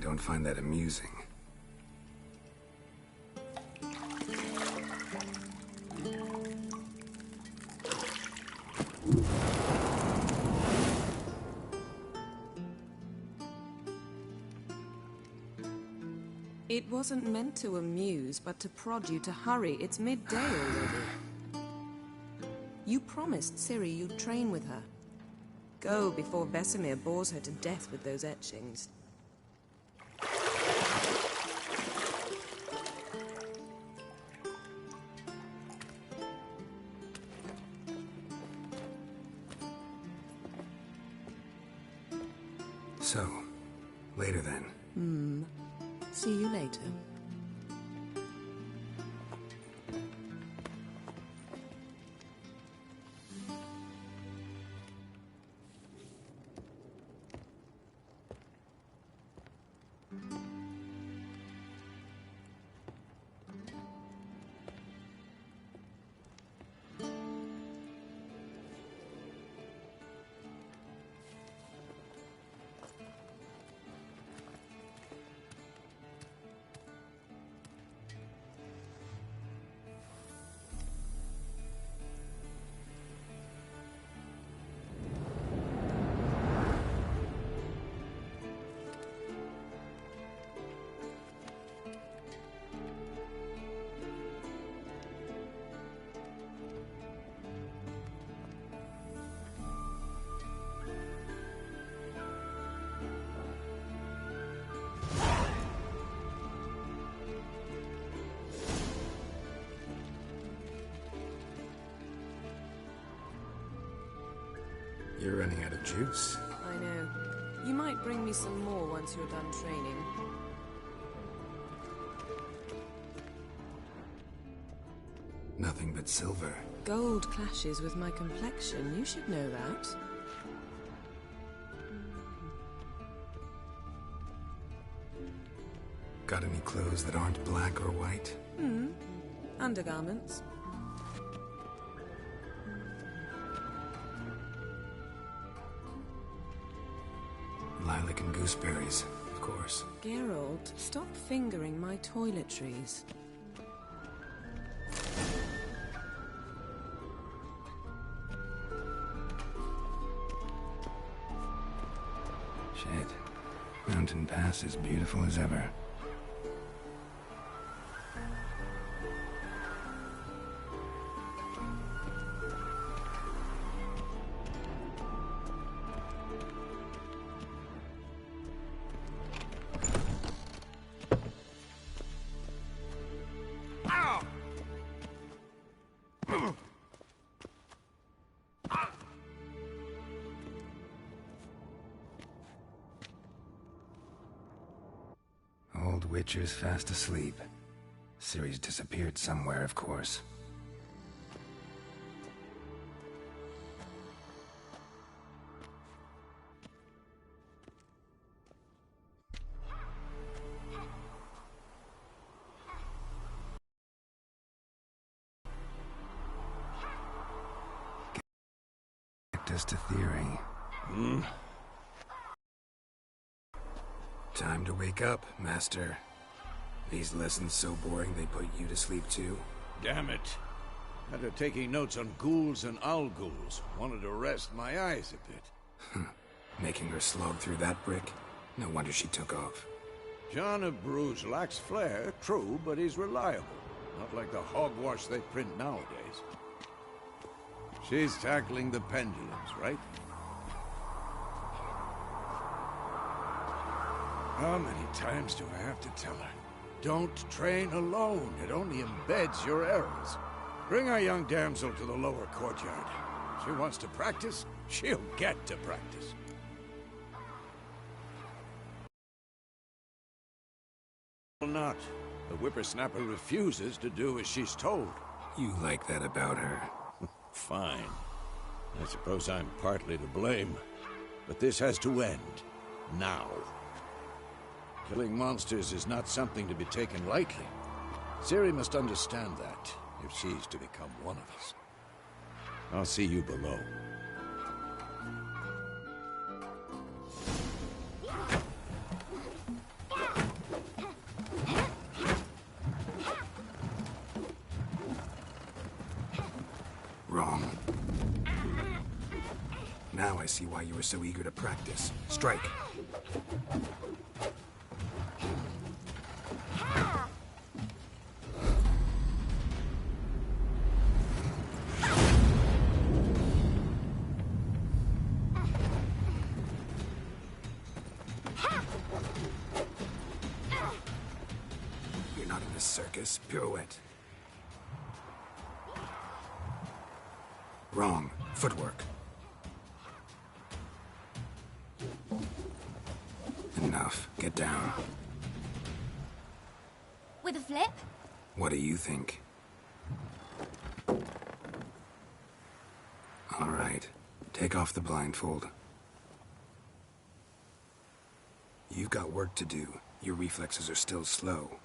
don't find that amusing. It wasn't meant to amuse, but to prod you to hurry. It's midday already. You promised Ciri you'd train with her. Go before Vesemir bores her to death with those etchings. So, later then. See you later. You're running out of juice. I know. You might bring me some more once you're done training. Nothing but silver. Gold clashes with my complexion. You should know that. Got any clothes that aren't black or white? Undergarments. Lilac and gooseberries, of course. Geralt, stop fingering my toiletries. Shit. Mountain Pass is beautiful as ever. Old Witcher's fast asleep. Ciri's disappeared somewhere, of course. Get us to theory. Time to wake up, Master. These lessons so boring they put you to sleep too? Damn it. After taking notes on ghouls and owl ghouls, wanted to rest my eyes a bit. Making her slog through that brick? No wonder she took off. John of Bruges lacks flair, true, but he's reliable. Not like the hogwash they print nowadays. She's tackling the pendulums, right? How many times do I have to tell her? Don't train alone. It only embeds your errors. Bring our young damsel to the lower courtyard. If she wants to practice, she'll get to practice. Well, not. The whippersnapper refuses to do as she's told. You like that about her? Fine. I suppose I'm partly to blame. But this has to end. Now. Killing monsters is not something to be taken lightly. Ciri must understand that, if she's to become one of us. I'll see you below. wrong. Now I see why you were so eager to practice. Strike. You're not in a circus. Pirouette. Wrong. Footwork. Enough. Get down. With a flip? What do you think? All right. Take off the blindfold. You've got work to do. Your reflexes are still slow.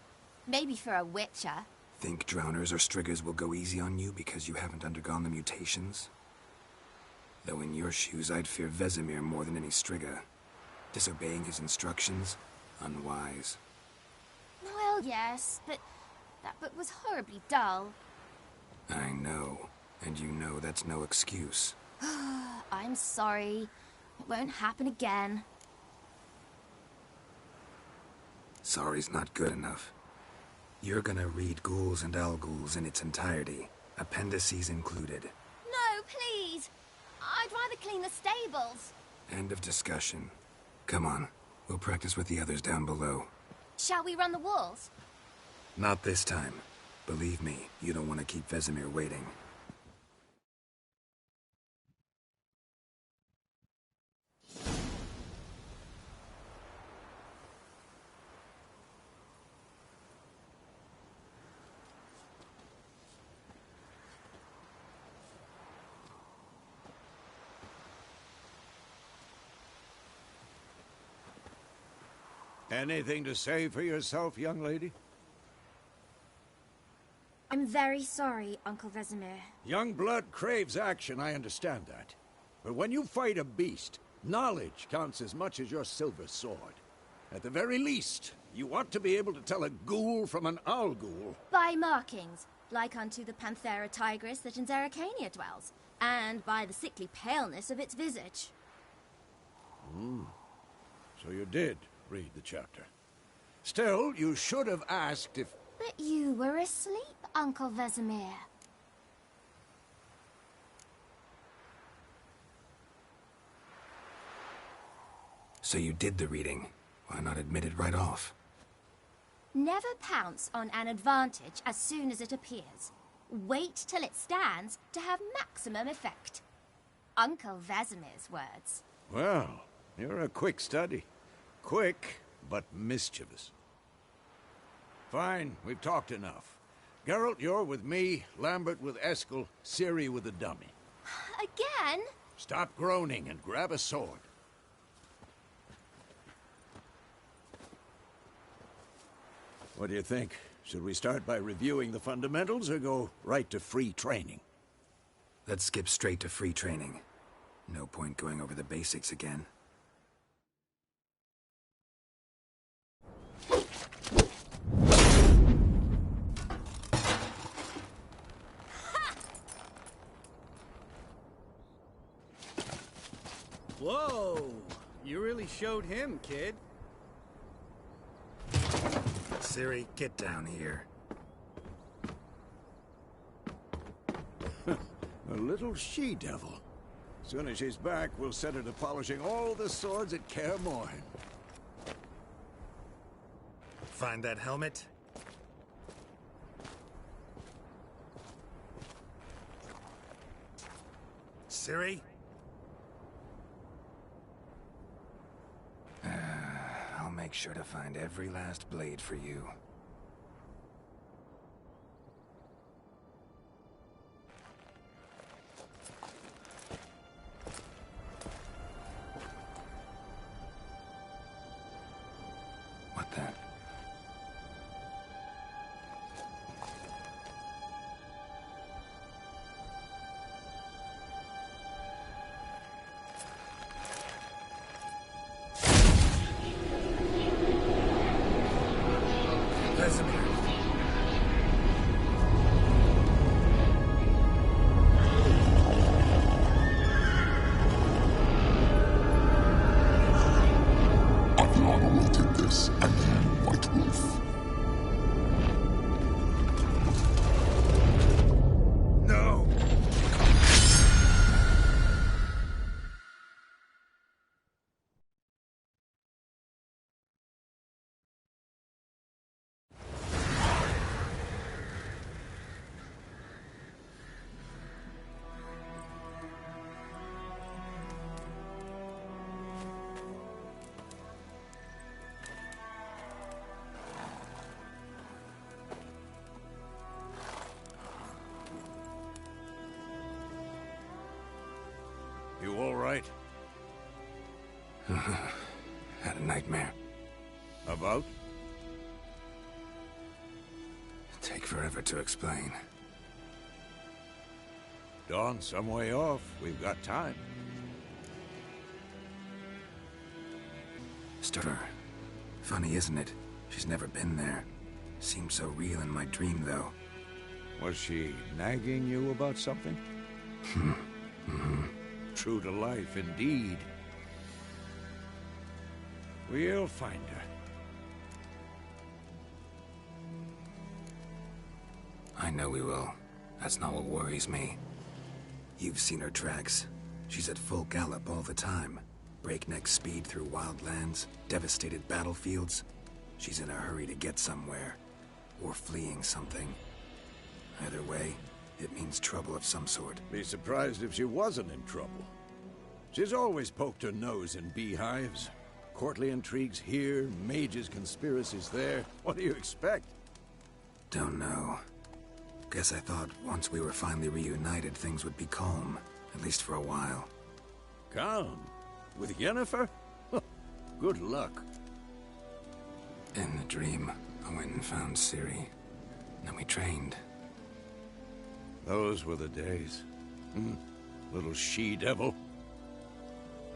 Maybe for a witcher. Think drowners or striggers will go easy on you because you haven't undergone the mutations? Though in your shoes, I'd fear Vesemir more than any strigger. Disobeying his instructions? Unwise. Well, yes, but that book was horribly dull. I know. And you know that's no excuse. I'm sorry. It won't happen again. Sorry's not good enough. You're gonna read Ghouls and Al-Ghouls in its entirety, appendices included. No, please! I'd rather clean the stables. End of discussion. Come on, we'll practice with the others down below. Shall we run the walls? Not this time. Believe me, you don't want to keep Vesemir waiting. Anything to say for yourself, young lady? I'm very sorry, Uncle Vesemir. Young blood craves action, I understand that. But when you fight a beast, knowledge counts as much as your silver sword. At the very least, you ought to be able to tell a ghoul from an owl-ghoul. By markings, like unto the Panthera tigris that in Zerrikania dwells, and by the sickly paleness of its visage. So you did read the chapter. Still, you should have asked if... But you were asleep, Uncle Vesemir. So you did the reading. Why not admit it right off? Never pounce on an advantage as soon as it appears. Wait till it stands to have maximum effect. Uncle Vesemir's words. Well, you're a quick study. Quick, but mischievous. Fine, we've talked enough. Geralt, you're with me, Lambert with Eskel, Ciri with the dummy. Again? Stop groaning and grab a sword. What do you think? Should we start by reviewing the fundamentals or go right to free training? Let's skip straight to free training. No point going over the basics again. Whoa! You really showed him, kid. Ciri, get down here. A little she-devil. Soon as she's back, we'll set her to polishing all the swords at Kaer Morhen. Find that helmet? Ciri? I'll make sure to find every last blade for you. What the? this again, White Wolf. No! You all right? Had a nightmare. About? Take forever to explain. Dawn's some way off. We've got time. Stir. Funny, isn't it? She's never been there. Seemed so real in my dream, though. Was she nagging you about something? True to life, indeed. We'll find her. I know we will. That's not what worries me. You've seen her tracks. She's at full gallop all the time. Breakneck speed through wild lands, devastated battlefields. She's in a hurry to get somewhere. Or fleeing something. Either way, it means trouble of some sort. Be surprised if she wasn't in trouble. She's always poked her nose in beehives. Courtly intrigues here, mages' conspiracies there. What do you expect? Don't know. Guess I thought once we were finally reunited, things would be calm. At least for a while. Calm? With Yennefer? Good luck. In the dream, I went and found Ciri. Then we trained. Those were the days. Little she-devil.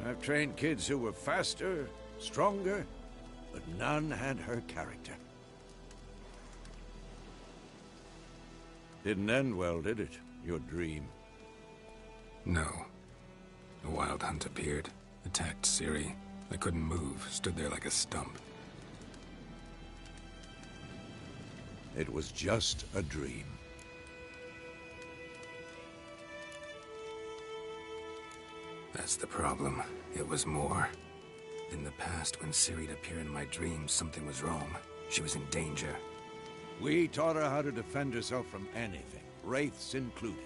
I've trained kids who were faster, stronger, but none had her character. Didn't end well, did it? Your dream? No. A wild hunt appeared, attacked Ciri. I couldn't move, stood there like a stump. It was just a dream. That's the problem. It was more. In the past, when Ciri'd appear in my dreams, something was wrong. She was in danger. We taught her how to defend herself from anything, wraiths included.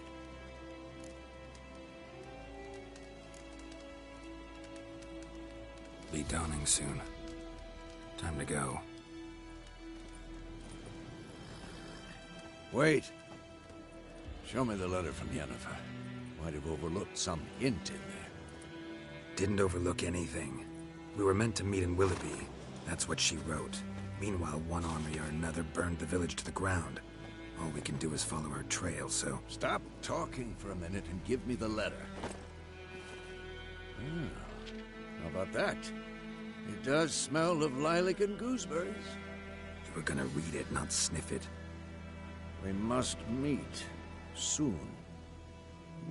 Be dawning soon. Time to go. Wait. Show me the letter from Yennefer. Might have overlooked some hint in there. Didn't overlook anything. We were meant to meet in Willoughby. That's what she wrote. Meanwhile, one army or another burned the village to the ground. All we can do is follow her trail, so... Stop talking for a minute and give me the letter. How about that? It does smell of lilac and gooseberries. You were gonna read it, not sniff it. We must meet. Soon.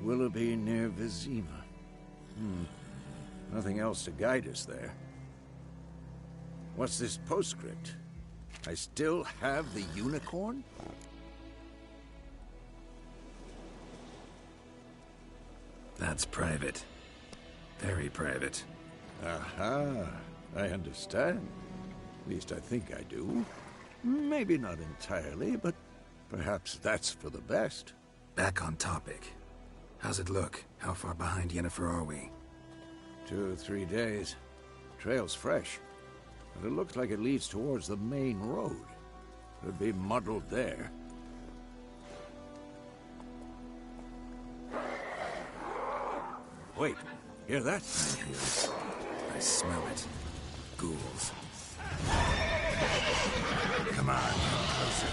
Willoughby near Vizima. Nothing else to guide us there. What's this postscript? I still have the unicorn? That's private. Very private. Aha, I understand. At least I think I do. Maybe not entirely, but perhaps that's for the best. Back on topic. How's it look? How far behind Yennefer are we? 2 or 3 days. Trail's fresh, but it looks like it leads towards the main road. Could be muddled there. Wait, hear that? I hear it. I smell it. Ghouls. Come on, come closer.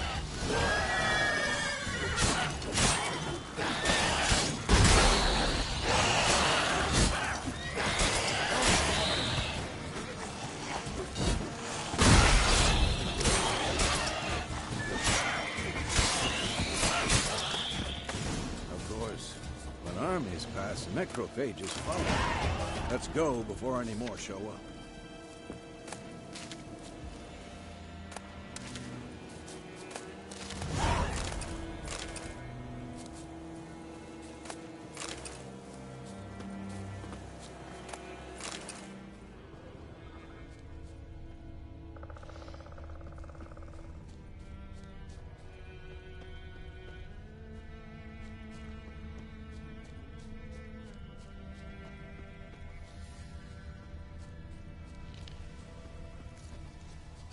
Of course, when armies pass, necrophages follow. Let's go before any more show up.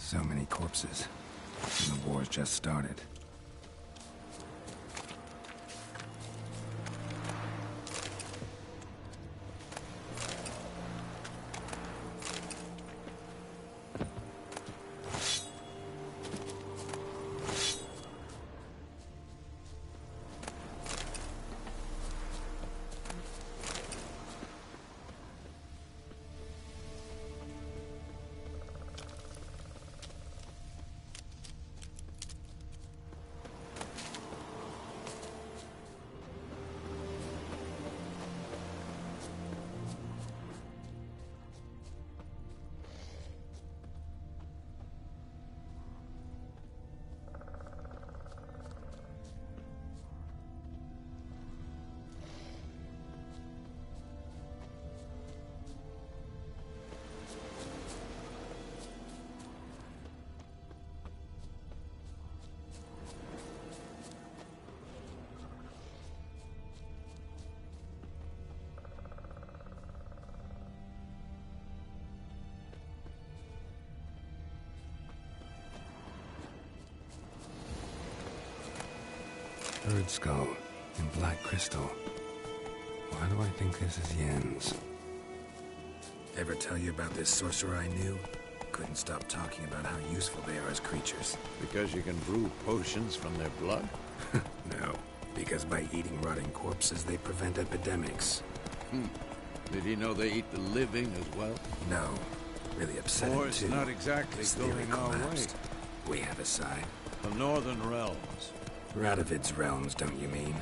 So many corpses. And the war's just started. Bird skull and black crystal. Why do I think this is Yen's? Ever tell you about this sorcerer I knew? Couldn't stop talking about how useful they are as creatures. Because you can brew potions from their blood? No, because by eating rotting corpses, they prevent epidemics. Did he know they eat the living as well? No, really upsetting Or it's too. not exactly His theory going our way. collapsed. We have a side. The Northern Realms. Radovid's realms, don't you mean?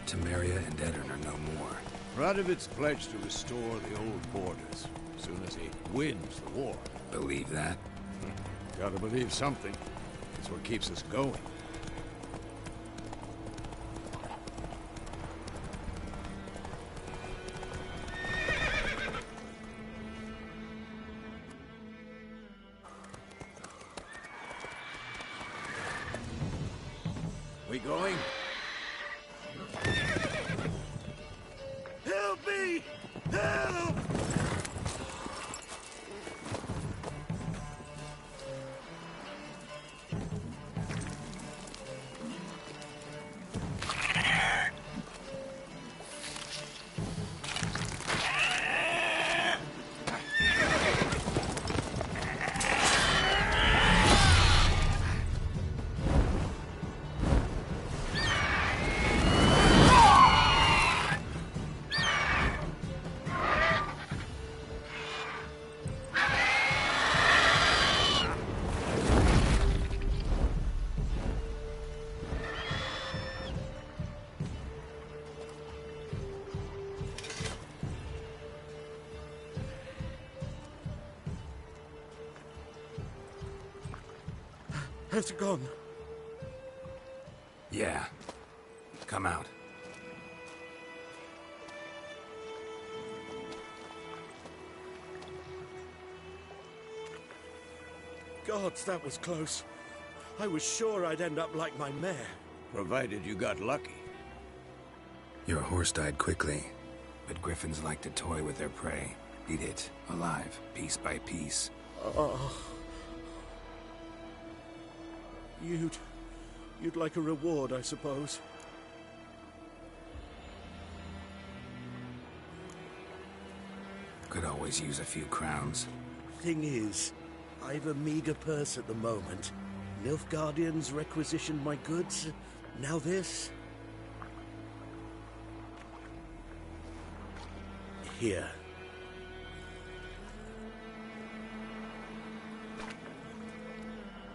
Temeria and Edirn are no more. Radovid's pledged to restore the old borders as soon as he wins the war. Believe that? Gotta believe something. It's what keeps us going. We going? Help me! Help! Has it gone? Yeah. Come out. Gods, that was close. I was sure I'd end up like my mare. Provided you got lucky. Your horse died quickly, but griffins like to toy with their prey. Eat it, alive, piece by piece. Oh. You'd like a reward, I suppose. Could always use a few crowns. Thing is, I've a meager purse at the moment. Nilfgaardians requisitioned my goods. Now this. Here.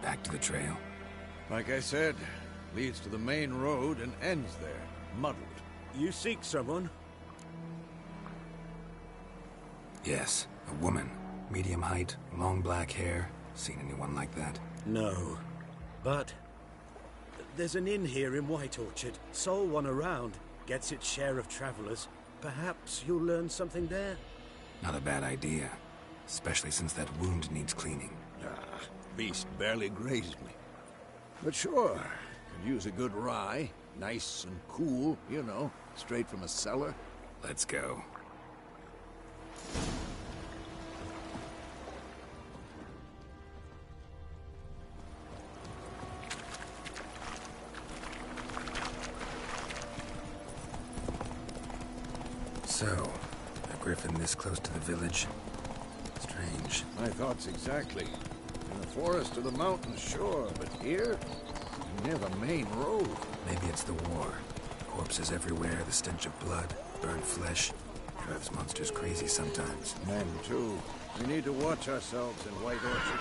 Back to the trail. Like I said, leads to the main road and ends there, muddled. You seek someone? Yes, a woman. Medium height, long black hair. Seen anyone like that? No. But there's an inn here in White Orchard. Sole one around. Gets its share of travelers. Perhaps you'll learn something there? Not a bad idea. Especially since that wound needs cleaning. Beast barely grazed me. But sure, could use a good rye. Nice and cool, you know, straight from a cellar. Let's go. griffin this close to the village. Strange. My thoughts exactly. In the forest or the mountains, sure, but here? Near the main road. Maybe it's the war. Corpses everywhere, the stench of blood, burned flesh. Drives monsters crazy sometimes. Men, too. We need to watch ourselves in White Orchard.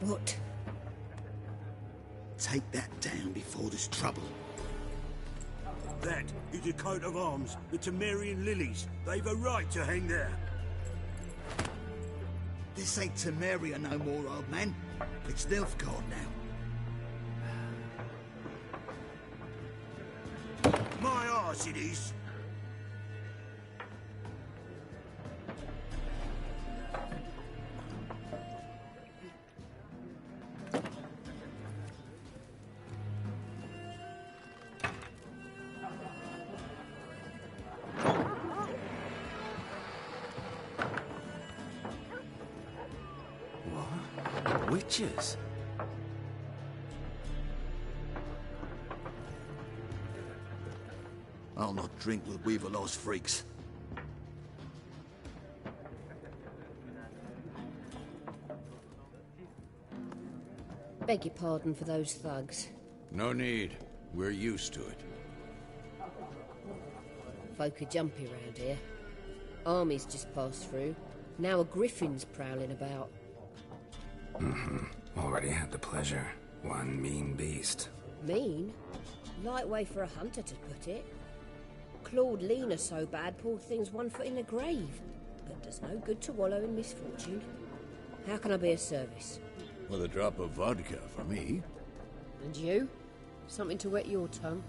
What? Take that down before there's trouble. That is a coat of arms, the Temerian lilies. They've a right to hang there. This ain't Temeria no more, old man. It's Nilfgaard now. My arse it is. Witches? I'll not drink with Weaverlaw's freaks. Beg your pardon for those thugs. No need. We're used to it. Folk are jumpy round here. Armies just passed through. Now a griffin's prowling about. Already had the pleasure. One mean beast. Mean? Light way for a hunter to put it. Clawed Lena so bad, poor thing's 1 foot in the grave. But does no good to wallow in misfortune. How can I be of service? With a drop of vodka for me. And you? Something to wet your tongue?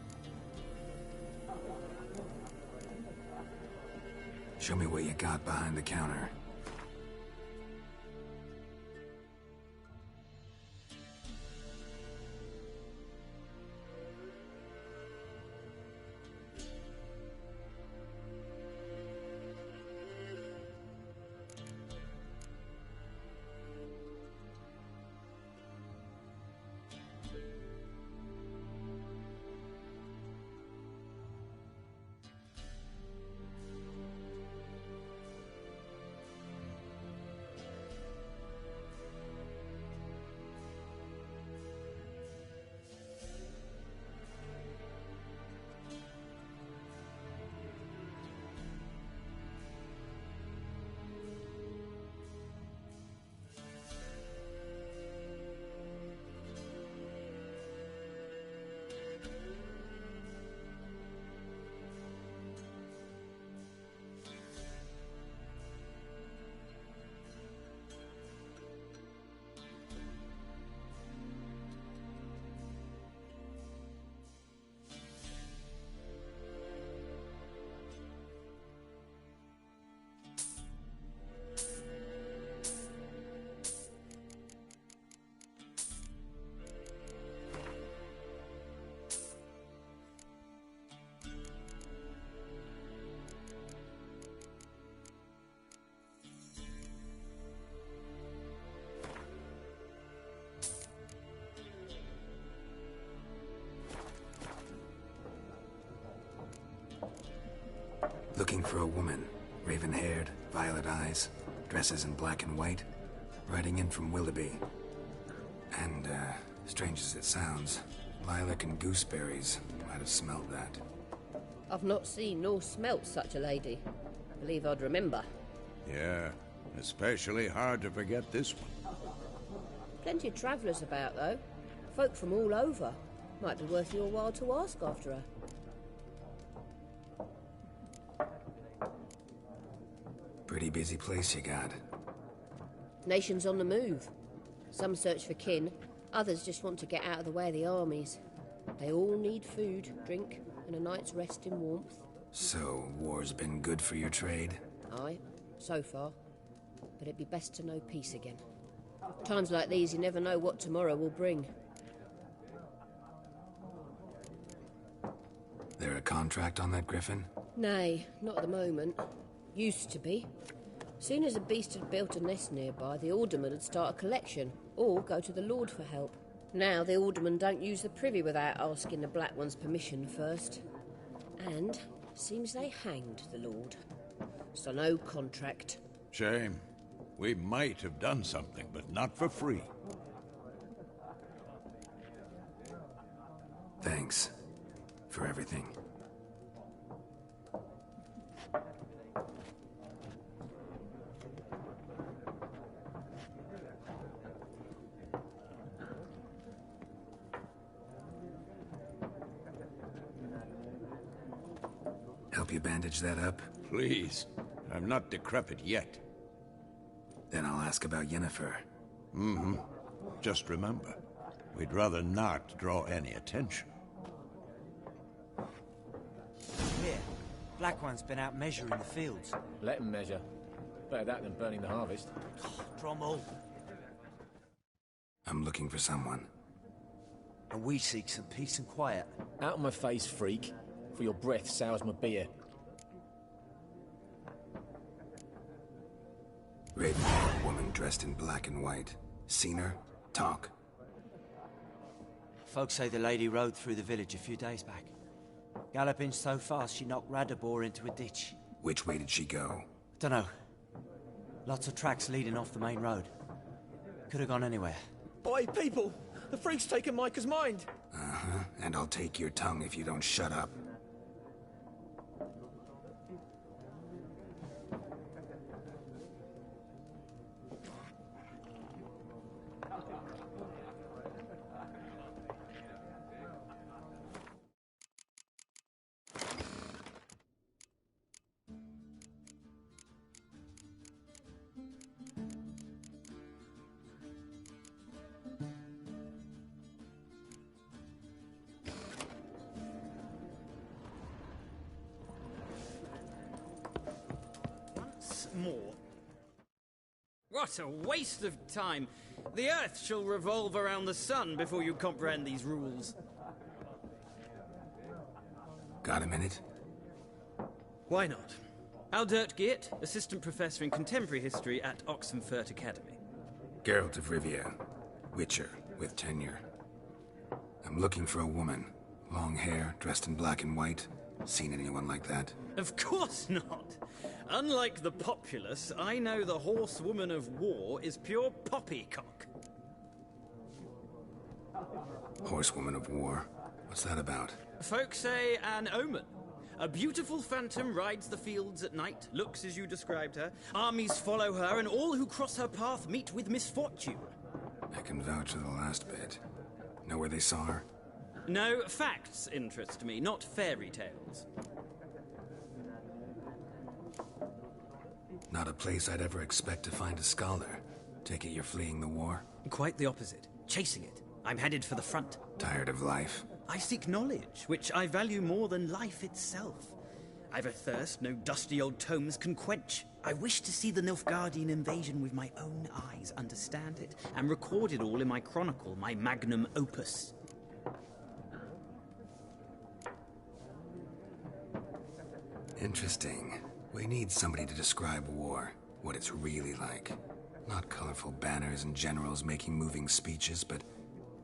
Show me what you got behind the counter. Looking for a woman. Raven-haired, violet eyes, dresses in black and white. Riding in from Willoughby. And, strange as it sounds, lilac and gooseberries. Might have smelled that. I've not seen nor smelt such a lady. Believe I'd remember. Yeah, especially hard to forget this one. Plenty of travellers about, though. Folk from all over. Might be worth your while to ask after her. Pretty busy place you got. Nations on the move. Some search for kin, others just want to get out of the way of the armies. They all need food, drink, and a night's rest in warmth. So, war's been good for your trade? Aye, so far. But it'd be best to know peace again. Times like these, you never know what tomorrow will bring. There a contract on that griffin? Nay, not at the moment. Used to be. Soon as a beast had built a nest nearby, the alderman would start a collection, or go to the Lord for help. Now the alderman don't use the privy without asking the Black One's permission first. And seems they hanged the Lord. So no contract. Shame. We might have done something, but not for free. Thanks for everything. Help you bandage that up? Please. I'm not decrepit yet. Then I'll ask about Yennefer. Mm-hmm. Just remember, we'd rather not draw any attention. Here, Black One's been out measuring the fields. Let him measure. Better that than burning the harvest. Drommel. I'm looking for someone. And we seek some peace and quiet. Out of my face, freak. For your breath sours my beer. Raven, woman dressed in black and white. Seen her? Talk. Folks say the lady rode through the village a few days back. Galloping so fast she knocked Radabor into a ditch. Which way did she go? Dunno. Lots of tracks leading off the main road. Could have gone anywhere. Oi, people! The freak's taken Micah's mind! Uh-huh. And I'll take your tongue if you don't shut up. More. What a waste of time! The Earth shall revolve around the sun before you comprehend these rules. Got a minute? Why not? Aldert Geert, Assistant Professor in Contemporary History at Oxenfurt Academy. Geralt of Rivia. Witcher, with tenure. I'm looking for a woman. Long hair, dressed in black and white. Seen anyone like that? Of course not! Unlike the populace, I know the horsewoman of war is pure poppycock. Horsewoman of war? What's that about? Folks say an omen. A beautiful phantom rides the fields at night, looks as you described her. Armies follow her, and all who cross her path meet with misfortune. I can vouch for the last bit. Know where they saw her? No, facts interest me, not fairy tales. Not a place I'd ever expect to find a scholar. Take it you're fleeing the war? Quite the opposite. Chasing it. I'm headed for the front. Tired of life? I seek knowledge, which I value more than life itself. I've a thirst no dusty old tomes can quench. I wish to see the Nilfgaardian invasion with my own eyes, understand it, and record it all in my chronicle, my magnum opus. Interesting. We need somebody to describe war, what it's really like. Not colorful banners and generals making moving speeches, but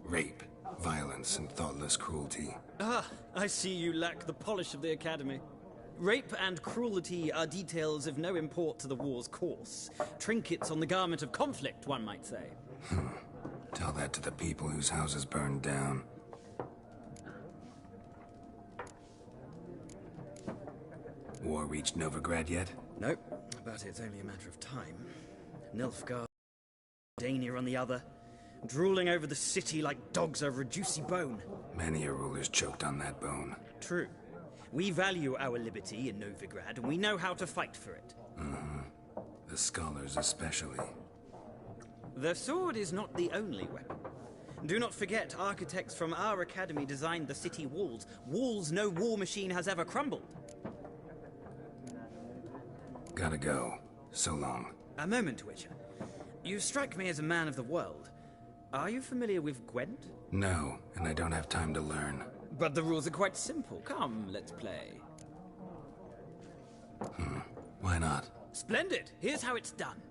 rape, violence, and thoughtless cruelty. Ah, I see you lack the polish of the Academy. Rape and cruelty are details of no import to the war's course. Trinkets on the garment of conflict, one might say. Tell that to the people whose houses burned down. War reached Novigrad yet? Nope, but it's only a matter of time. Nilfgaard, Dania on the other, drooling over the city like dogs over a juicy bone. Many a ruler's choked on that bone. True. We value our liberty in Novigrad, and we know how to fight for it. The scholars especially. The sword is not the only weapon. Do not forget, architects from our academy designed the city walls. Walls no war machine has ever crumbled. Gotta go. So long. A moment, Witcher. You strike me as a man of the world. Are you familiar with Gwent? No, and I don't have time to learn. But the rules are quite simple. Come, let's play. Why not? Splendid! Here's how it's done.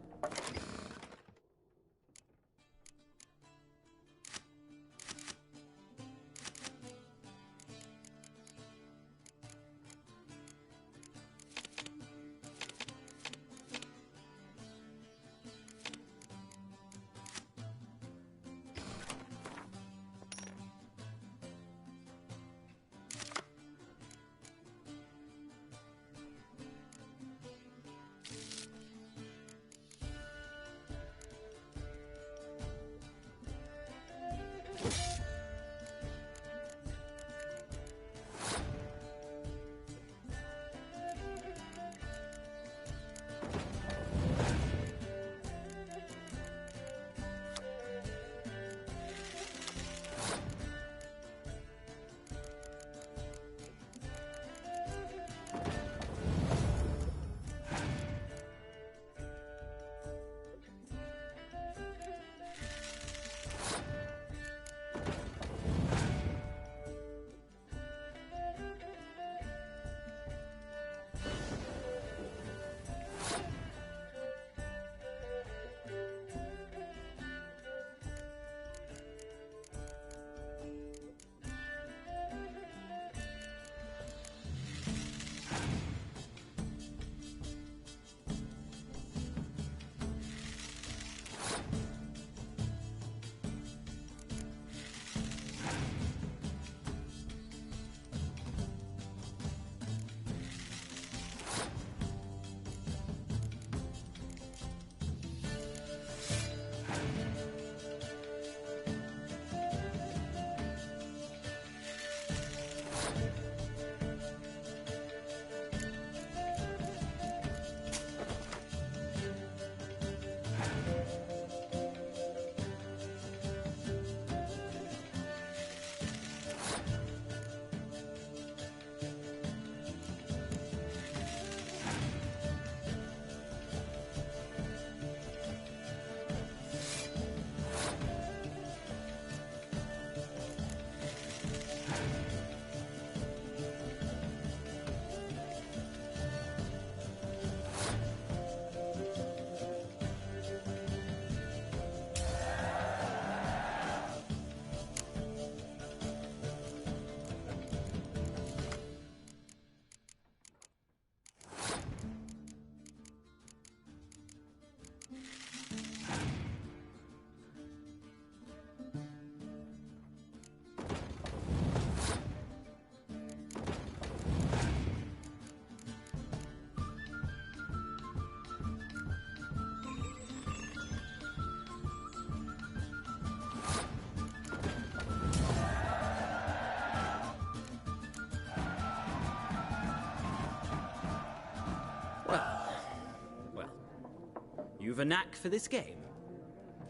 You've a knack for this game.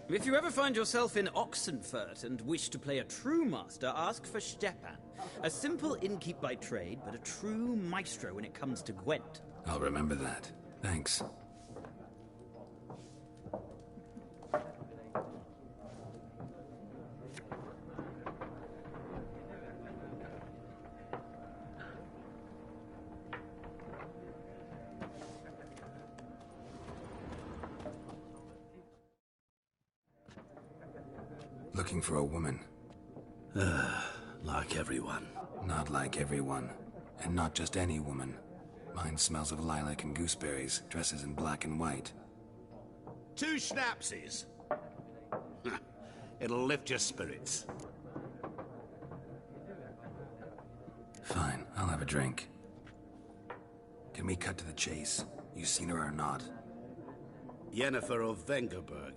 If you ever find yourself in Oxenfurt and wish to play a true master, ask for Stepan. A simple innkeep by trade, but a true maestro when it comes to Gwent. I'll remember that. Thanks. Looking for a woman. Like everyone. Not like everyone. And not just any woman. Mine smells of lilac and gooseberries, dresses in black and white. 2 schnapsies. It'll lift your spirits. Fine, I'll have a drink. Can we cut to the chase? You seen her or not? Yennefer of Vengerberg.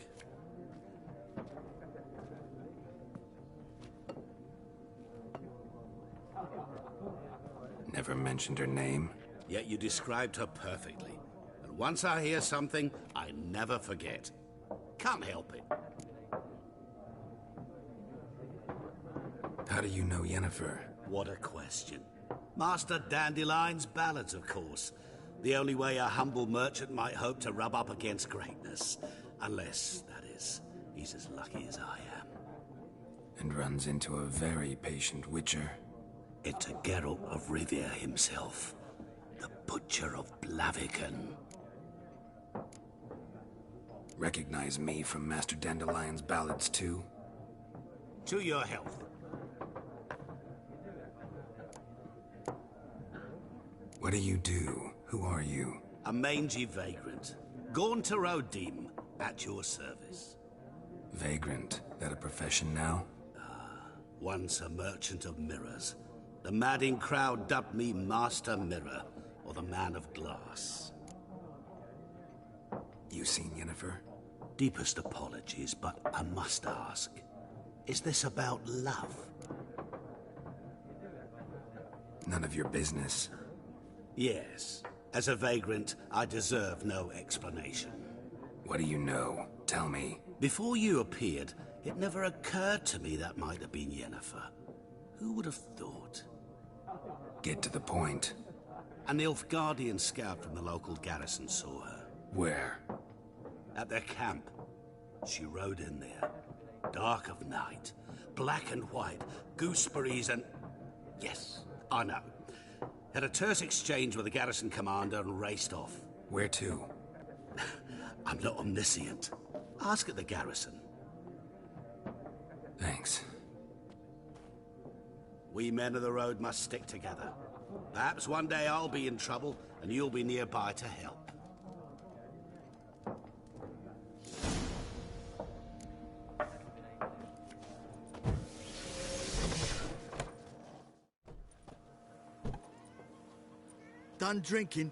Never mentioned her name. Yet you described her perfectly. And once I hear something, I never forget. Can't help it. How do you know Yennefer? What a question. Master Dandelion's ballads, of course. The only way a humble merchant might hope to rub up against greatness. Unless, that is, he's as lucky as I am. And runs into a very patient witcher. It's a Geralt of Rivia himself, the Butcher of Blaviken. Recognize me from Master Dandelion's ballads, too? To your health. What do you do? Who are you? A mangy vagrant. Gone to Rodim, at your service. Vagrant. That a profession now? Once a merchant of mirrors. The madding crowd dubbed me Master Mirror, or the Man of Glass. You seen Yennefer? Deepest apologies, but I must ask. Is this about love? None of your business. Yes. As a vagrant, I deserve no explanation. What do you know? Tell me. Before you appeared, it never occurred to me that might have been Yennefer. Who would have thought? Get to the point. A Nilfgaardian scout from the local garrison saw her. Where? At their camp. She rode in there. Dark of night. Black and white. Gooseberries and... Yes, I know. Had a terse exchange with the garrison commander and raced off. Where to? I'm not omniscient. Ask at the garrison. Thanks. We men of the road must stick together. Perhaps one day I'll be in trouble and you'll be nearby to help. Done drinking?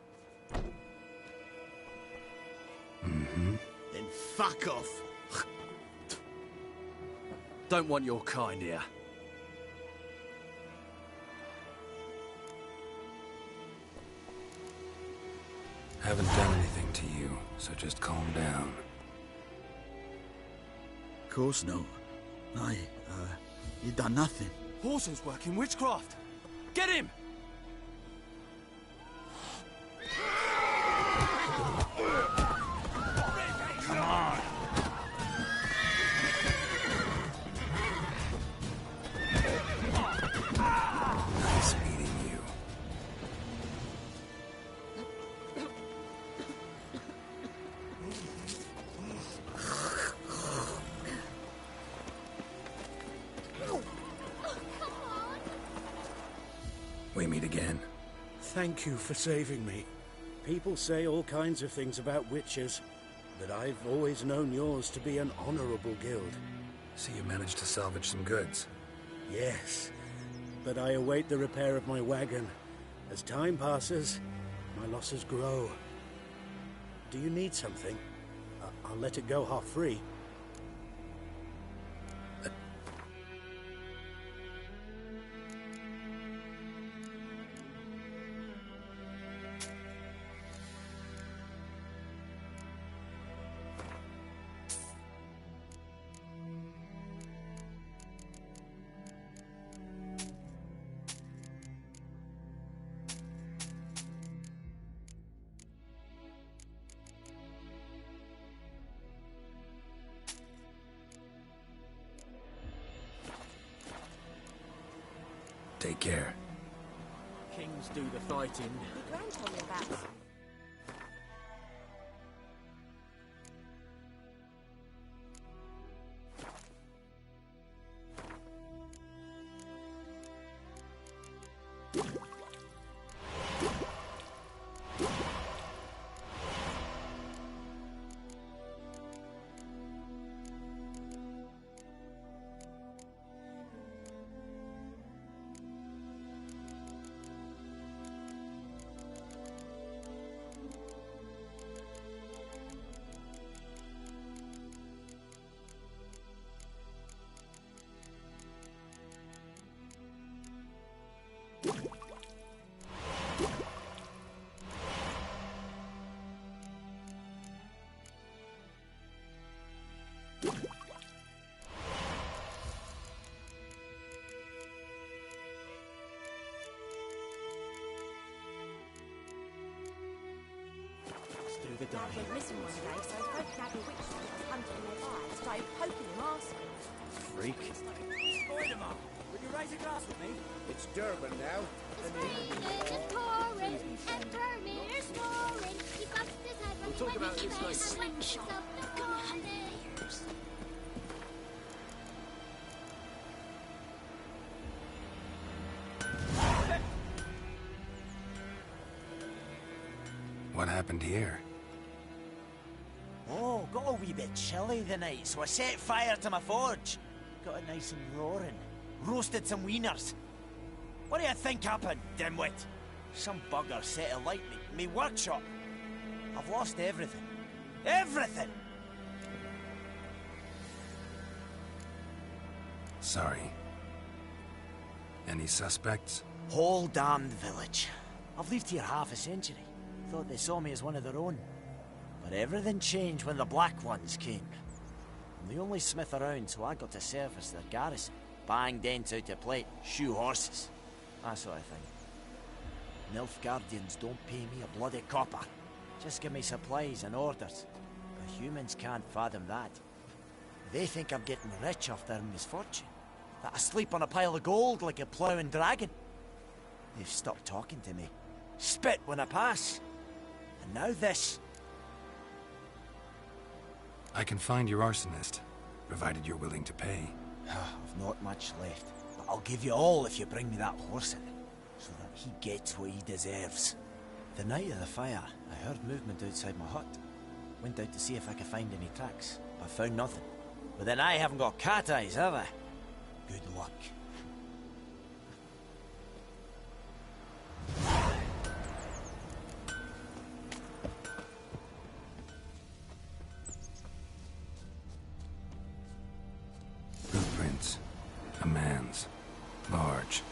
Mm-hmm. Then fuck off. Don't want your kind here. Haven't done anything to you, so just calm down. Of course not. You done nothing. Whoreson's working witchcraft. Get him! Come on! Nice meeting you. We meet again. Thank you for saving me. People say all kinds of things about witches, but I've always known yours to be an honorable guild. So you managed to salvage some goods? Yes, but I await the repair of my wagon. As time passes, my losses grow. Do you need something? I'll let it go half-free. Take care. Kings do the fighting. Your gran told me about that. Do the Dad went missing one day, so both Dad and Witch was hunting nearby and started poking him arse. Freak. Spider-Man, will you raise a glass with me? It's Durban now. We'll talk about this later. Slingshot. What happened here? Oh, got a wee bit chilly the night, so I set fire to my forge. Got it nice and roaring. Roasted some wieners. What do you think happened, dimwit? Some bugger set alight me workshop. I've lost everything. Everything! Sorry. Any suspects? Whole damned village. I've lived here half a century. Thought they saw me as one of their own. But everything changed when the Black Ones came. I'm the only smith around, so I got to service their garrison. Bang dents out to plate, shoe horses. That sort of thing. Nilfgaardians don't pay me a bloody copper. Just give me supplies and orders. But humans can't fathom that. They think I'm getting rich off their misfortune. That I sleep on a pile of gold like a ploughing dragon. They've stopped talking to me. Spit when I pass. And now this. I can find your arsonist, provided you're willing to pay. I've not much left, but I'll give you all if you bring me that horse in, so that he gets what he deserves. The night of the fire, I heard movement outside my hut. Went out to see if I could find any tracks, but found nothing. But then I haven't got cat eyes, have I? Good luck. Footprints. A man's. Large.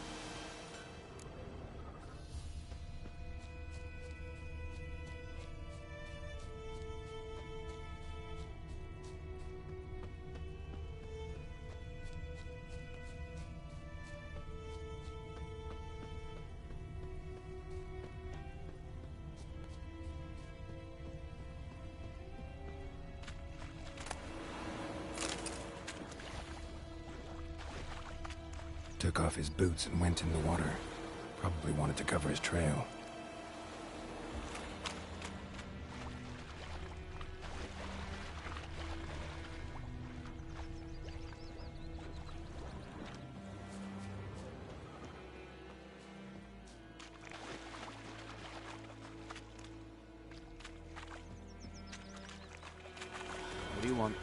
Took off his boots and went in the water. Probably wanted to cover his trail. What do you want?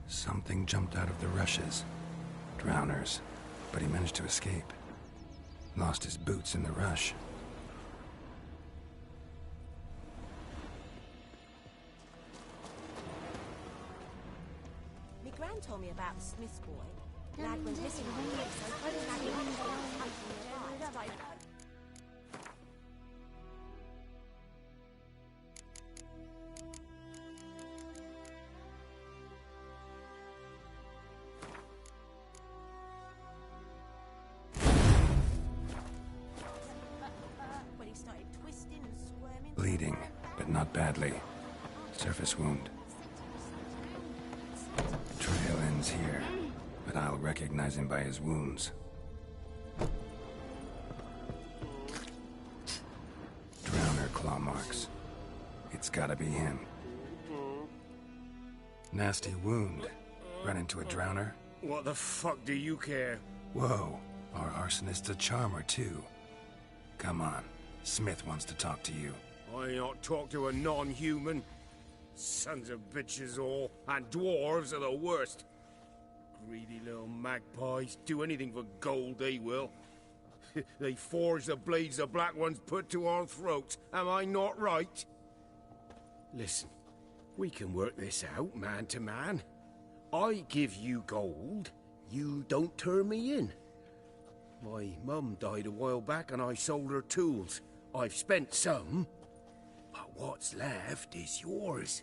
Something jumped out of the rushes. Drowners. But he managed to escape. Lost his boots in the rush. My gran told me about the Smith's boy. Lad went missing a week, so I didn't have any when he started twisting and squirming. Bleeding, but not badly. Surface wound. Trail ends here, but I'll recognize him by his wounds. Drowner claw marks. It's gotta be him. Nasty wound. Run into a drowner? What the fuck do you care? Whoa, our arsonist's a charmer too. Come on, Smith wants to talk to you. I not talk to a non-human. Sons of bitches all, and dwarves are the worst. Greedy little magpies, do anything for gold they will. They forge the blades the Black Ones put to our throats, am I not right? Listen, we can work this out man to man. I give you gold, you don't turn me in. My mum died a while back and I sold her tools. I've spent some, but what's left is yours.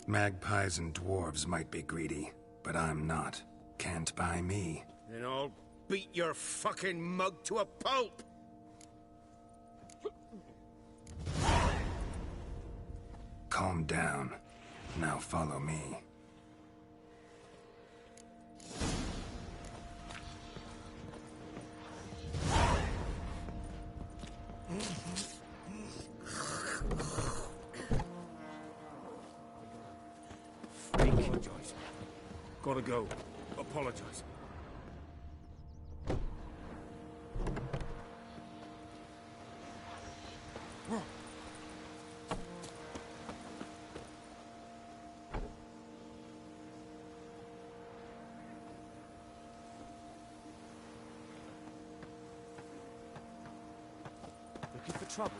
Magpies and dwarves might be greedy, but I'm not. Can't buy me. Then I'll beat your fucking mug to a pulp! Calm down. Now follow me. Apologize. Gotta go. Apologize. Looking for trouble?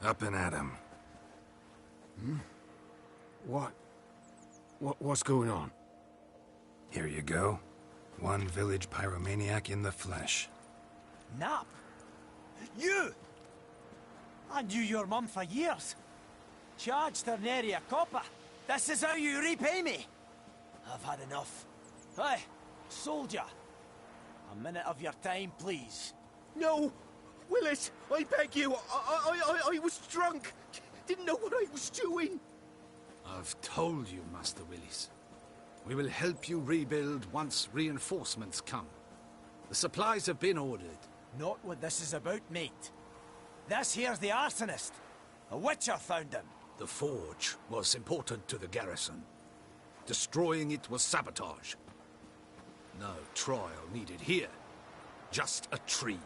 Up and at 'em. What's going on? Here you go. One village pyromaniac in the flesh. Nap? You! I knew your mum for years. Charged her nary a copper. This is how you repay me. I've had enough. Hey, soldier. A minute of your time, please. No! Willis, I beg you. I was drunk. Didn't know what I was doing. I've told you, Master Willis. We will help you rebuild once reinforcements come. The supplies have been ordered. Not what this is about, mate. This here's the arsonist. A witcher found him. The forge was important to the garrison. Destroying it was sabotage. No trial needed here. Just a tree.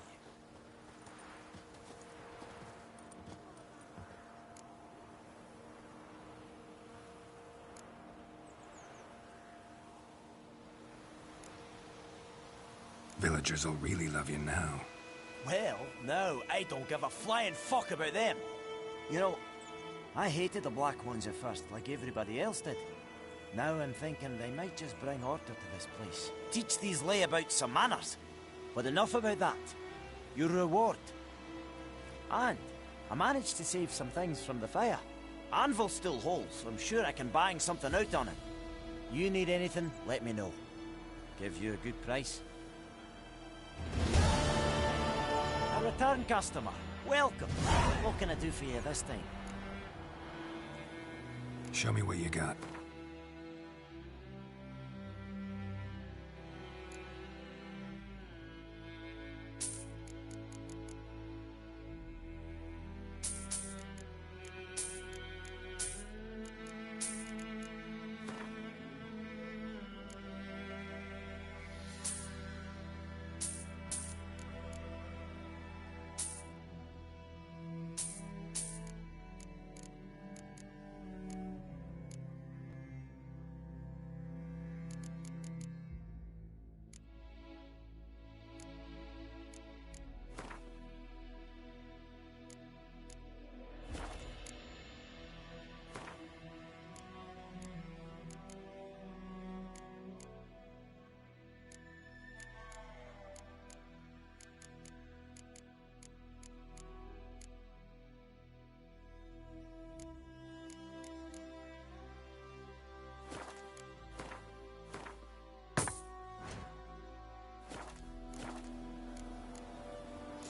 Villagers will really love you now. Well, no, I don't give a flying fuck about them. You know, I hated the Black Ones at first, like everybody else did. Now I'm thinking they might just bring order to this place. Teach these layabouts some manners. But enough about that. Your reward. And I managed to save some things from the fire. Anvil still holds, so I'm sure I can bang something out on it. You need anything, let me know. Give you a good price. A return customer. Welcome. What can I do for you this time? Show me what you got.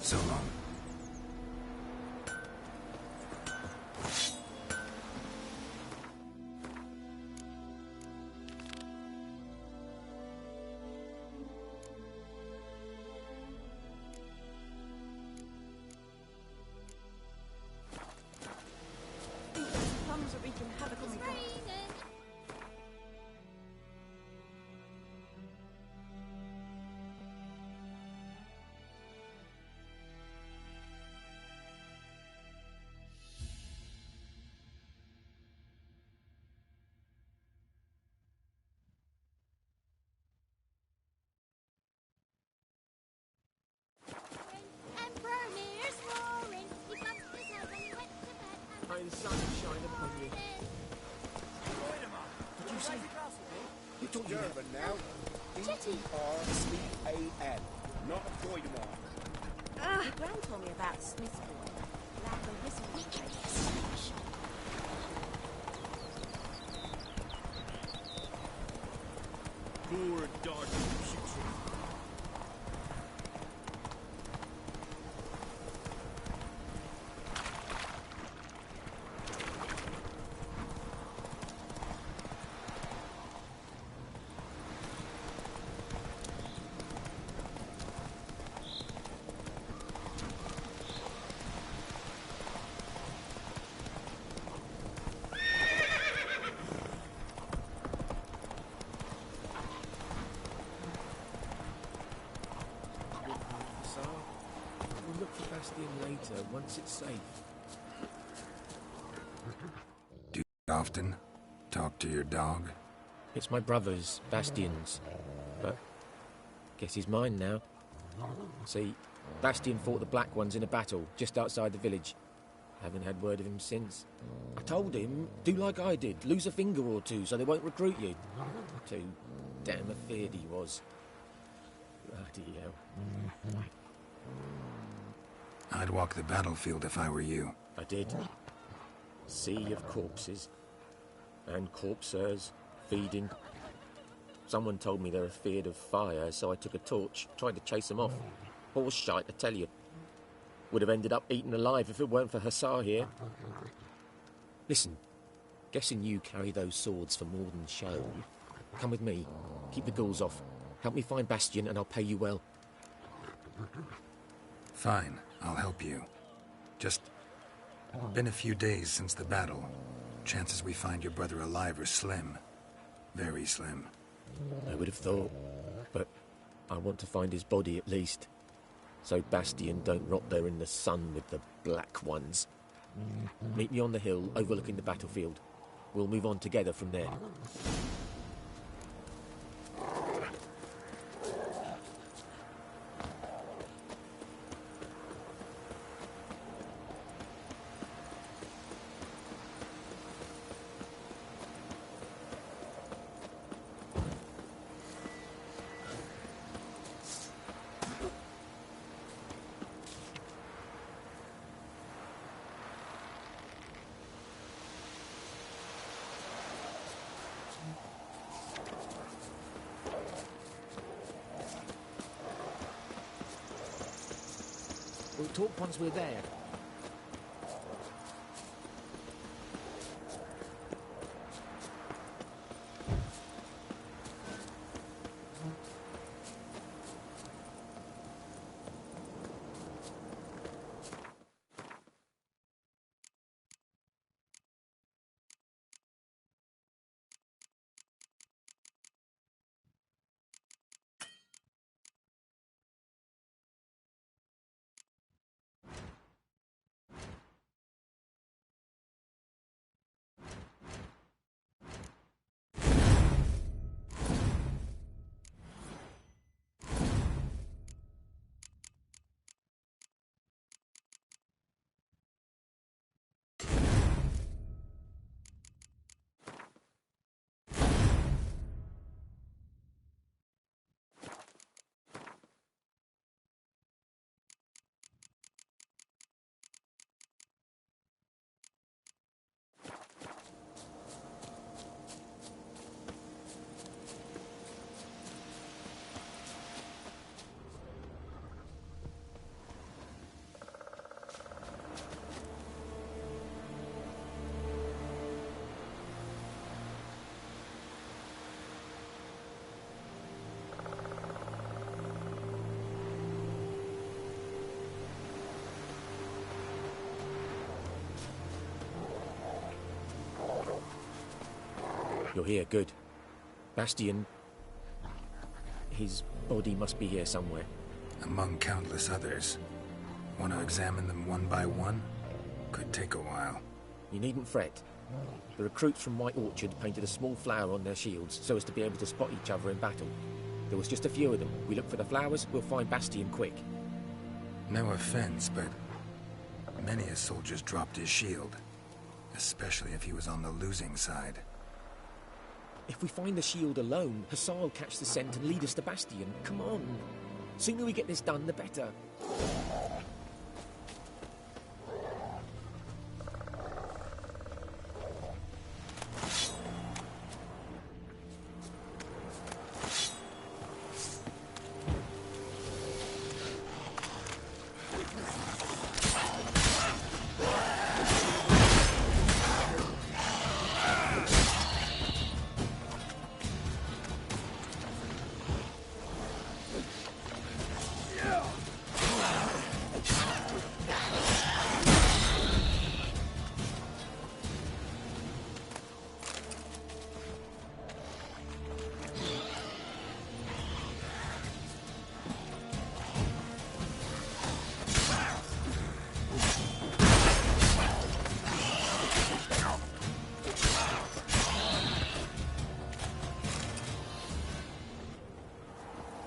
So long. talking about? German now. Jetty. D-E-R-C-A-N. Not a Freud mark. Your gran told me about Smith's boy. Lad with whistling face. Poor and dark putrid. We'll look for Bastion later, once it's safe. Do you often talk to your dog? It's my brother's, Bastion's. But guess he's mine now. See, Bastion fought the Black Ones in a battle just outside the village. Haven't had word of him since. I told him, do like I did, lose a finger or two so they won't recruit you. Too damn afeard he was. Bloody hell. I'd walk the battlefield if I were you. I did. Sea of corpses. And corpsers, feeding. Someone told me they're afeard of fire, so I took a torch, tried to chase them off. Horse shite, I tell you. Would have ended up eaten alive if it weren't for Hussar here. Listen, guessing you carry those swords for more than show. Come with me, keep the ghouls off. Help me find Bastion and I'll pay you well. Fine, I'll help you. Just been a few days since the battle. Chances we find your brother alive are slim. Very slim. I would have thought, but I want to find his body at least. So Bastion don't rot there in the sun with the Black Ones. Meet me on the hill overlooking the battlefield. We'll move on together from there. We'll talk once we're there. You're here, good. Bastion... his body must be here somewhere. Among countless others. Want to examine them one by one? Could take a while. You needn't fret. The recruits from White Orchard painted a small flower on their shields so as to be able to spot each other in battle. There was just a few of them. We look for the flowers, we'll find Bastion quick. No offense, but many a soldier's dropped his shield. Especially if he was on the losing side. If we find the shield alone, Hussar will catch the scent and lead us to Bastion. Come on. Sooner we get this done, the better.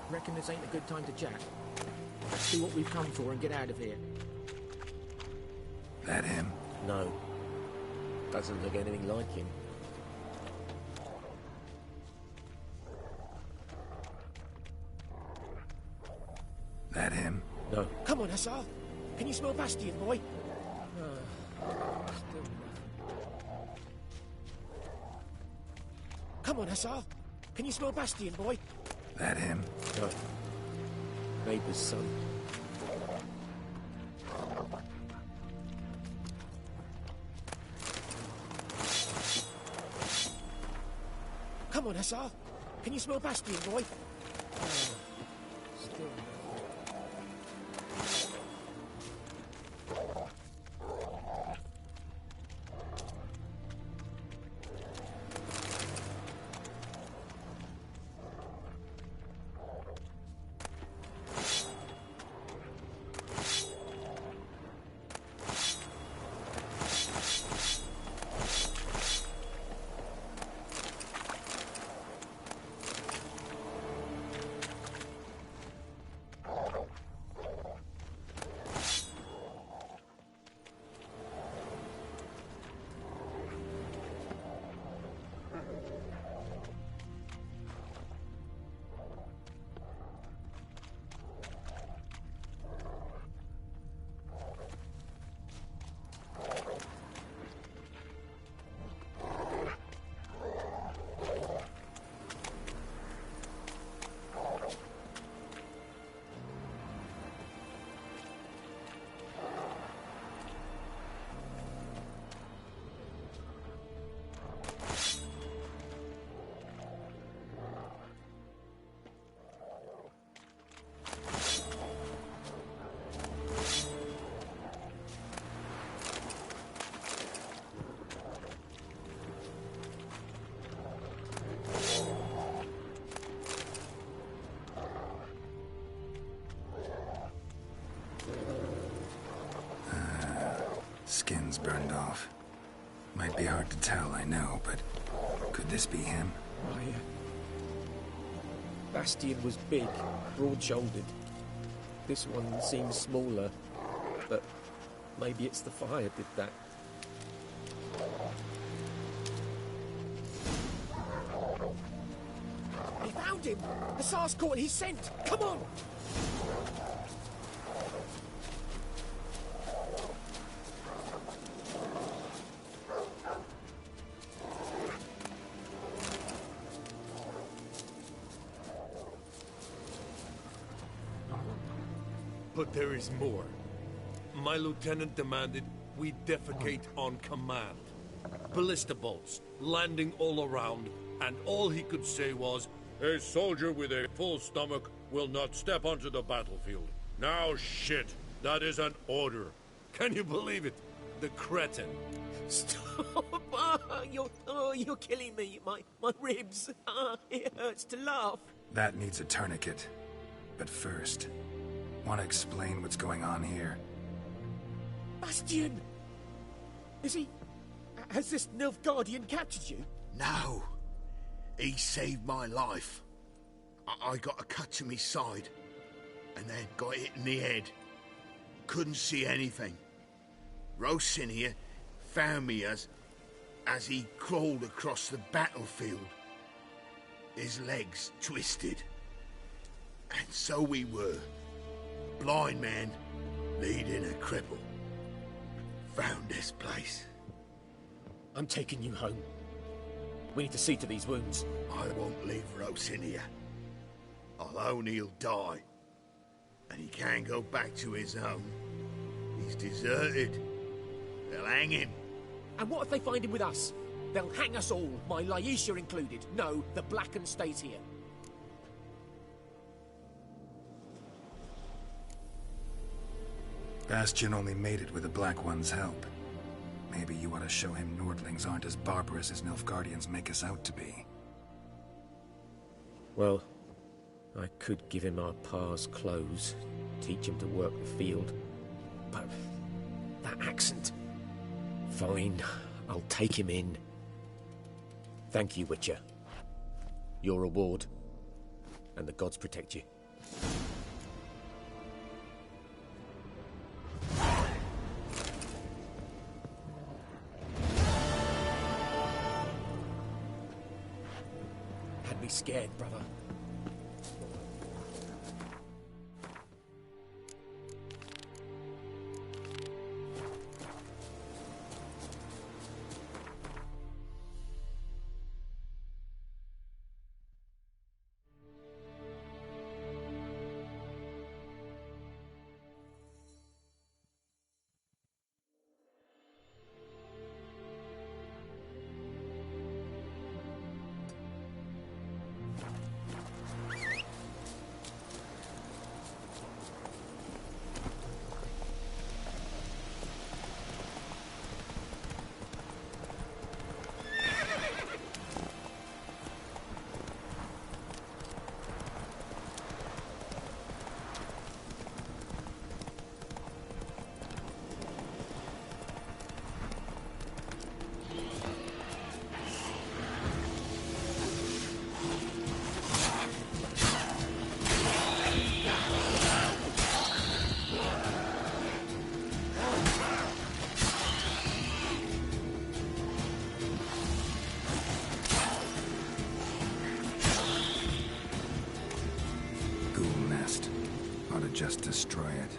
Reckon this ain't a good time to chat. Let's see what we've come for and get out of here. That him? No. Doesn't look anything like him. That him? No. Come on, Hussar. Can you smell Bastion, boy? Still. Come on, Hussar. Can you smell Bastion, boy? That him? No. Neighbour's son. Come on, Hussar. Can you smell Bastion, boy? Still. Skin's burned off. Might be hard to tell, I know, but could this be him? Bastion was big, broad-shouldered. This one seems smaller, but maybe it's the fire did that. We found him! Hussar's caught his scent! Come on! But there is more. My lieutenant demanded we defecate on command. Ballista bolts, landing all around, and all he could say was, "A soldier with a full stomach will not step onto the battlefield." Now shit, that is an order. Can you believe it? The cretin. Stop! You're killing me. My ribs. It hurts to laugh. That needs a tourniquet. But first, want to explain what's going on here? Bastion! Is he... Has this Nilfgaardian captured you? No. He saved my life. I got a cut to my side, and then got hit in the head. Couldn't see anything. Rosin here found me as he crawled across the battlefield. his legs twisted. And so we were. A blind man leading a cripple. Found this place. I'm taking you home. We need to see to these wounds. I won't leave Rose in here. I'll own he'll die. And he can't go back to his own. He's deserted. They'll hang him. And what if they find him with us? They'll hang us all, my Laisha included. No, the Blacken stays here. Bastion only made it with the Black One's help. Maybe you ought to show him Nordlings aren't as barbarous as Nilfgaardians make us out to be. Well, I could give him our pa's clothes, teach him to work the field. But that accent... Fine, I'll take him in. Thank you, Witcher. Your reward. And the gods protect you. Had me scared, brother. Just destroy it.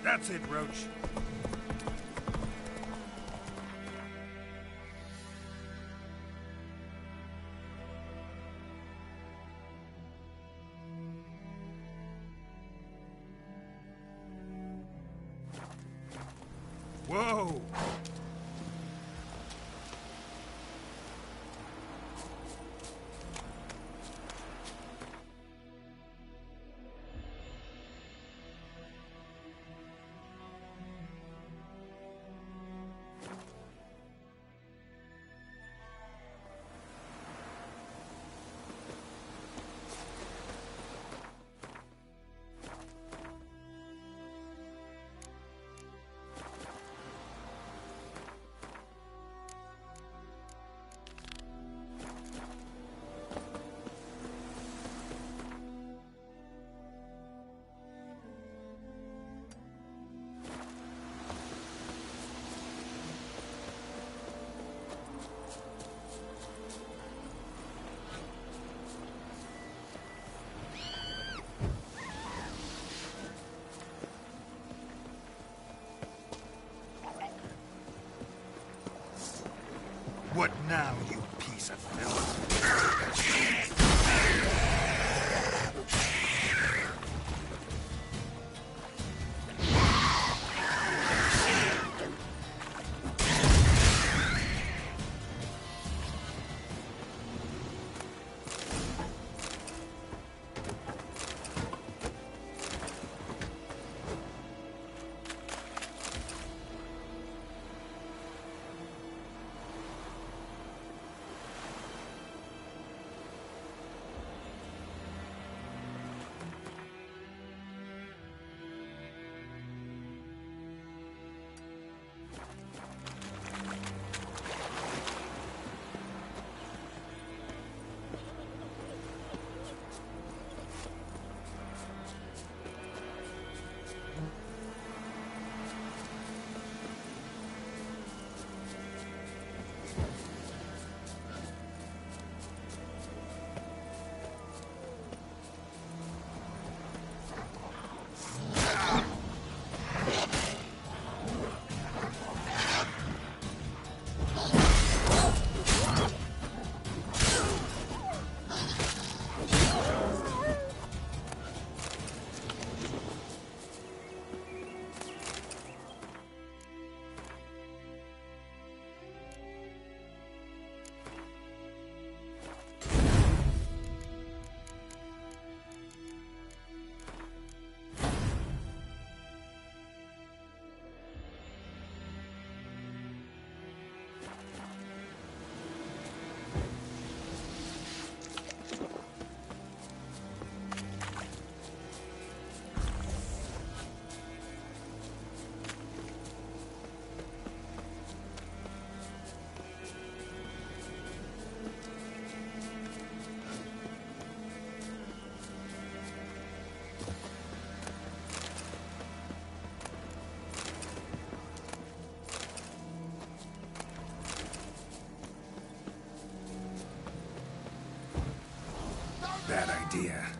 That's it, Roach. Whoa! idea.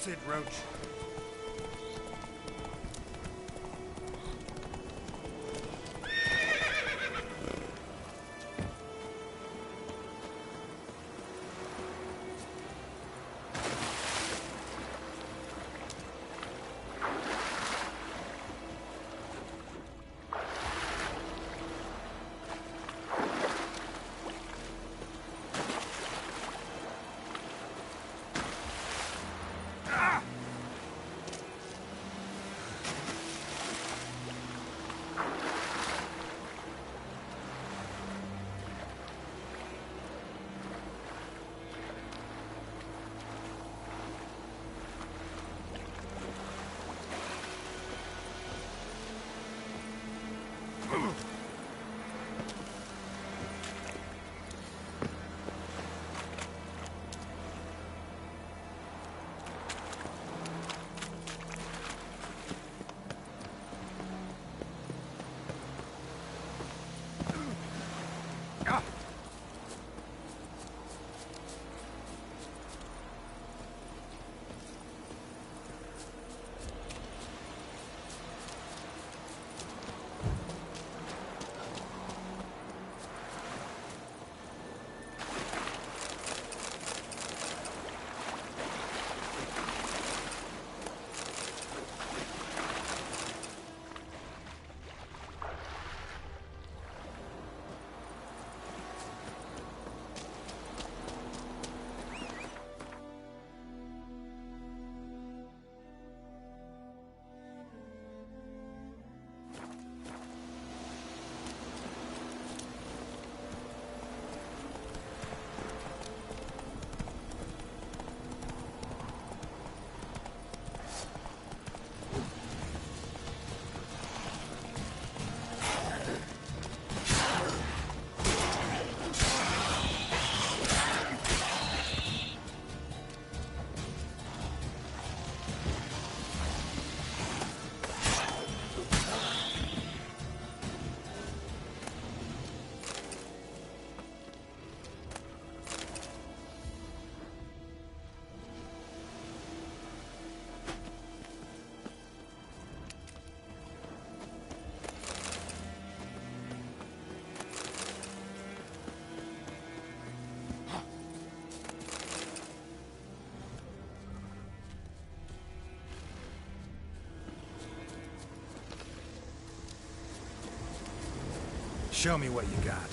That's it, Roach. Show me what you got.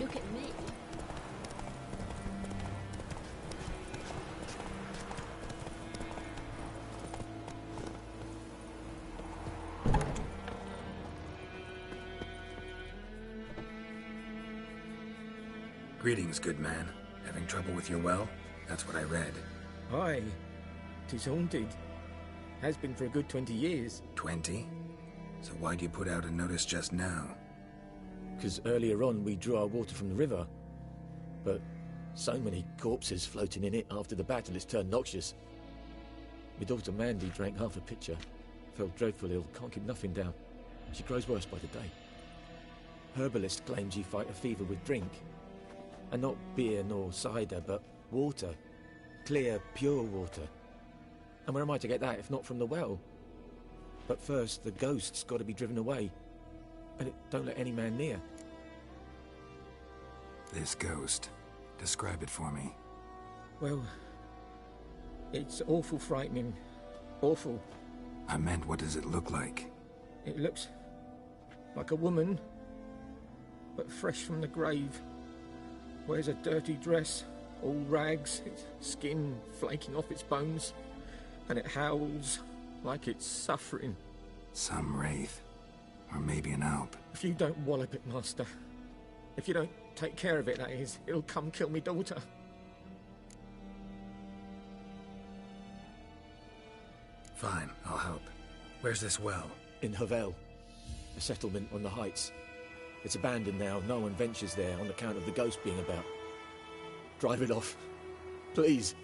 look at me. Greetings, good man. Having trouble with your well? That's what I read. Aye. 'Tis haunted. Has been for a good 20 years. 20? So why'd you put out a notice just now? 'Cause earlier on we drew our water from the river. But so many corpses floating in it after the battle it's turned noxious. My daughter Mandy drank half a pitcher. Fell dreadful ill, can't keep nothing down. She grows worse by the day. Herbalist claims you fight a fever with drink. And not beer nor cider, but water. Clear, pure water. And where am I to get that if not from the well? But first, the ghost's got to be driven away. And it don't let any man near. This ghost. Describe it for me. Well, it's awful frightening. Awful. I meant, what does it look like? It looks like a woman, but fresh from the grave. Wears a dirty dress, all rags, its skin flaking off its bones, and it howls like it's suffering. Some wraith. Or maybe an alp. If you don't wallop it, Master, if you don't take care of it, that is, it'll come kill me daughter. Fine, I'll help. Where's this well? In Havel, a settlement on the heights. It's abandoned now, no one ventures there on account of the ghost being about. Drive it off, please.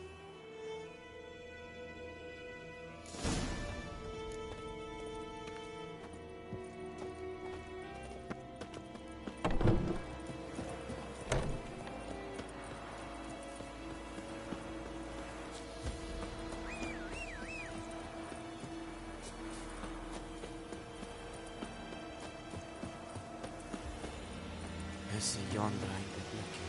Esse yonder ainda bloqueia.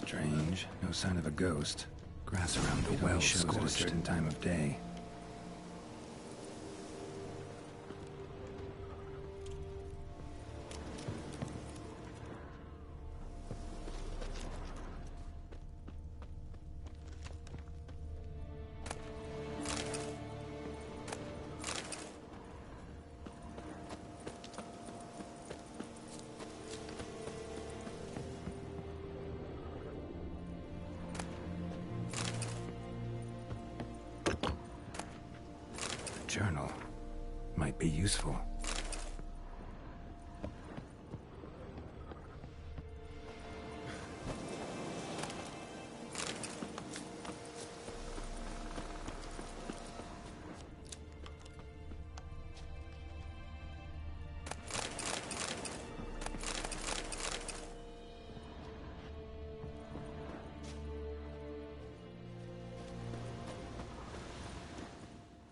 Strange. No sign of a ghost. Grass around the well shows at a certain time of day. Journal. Might be useful.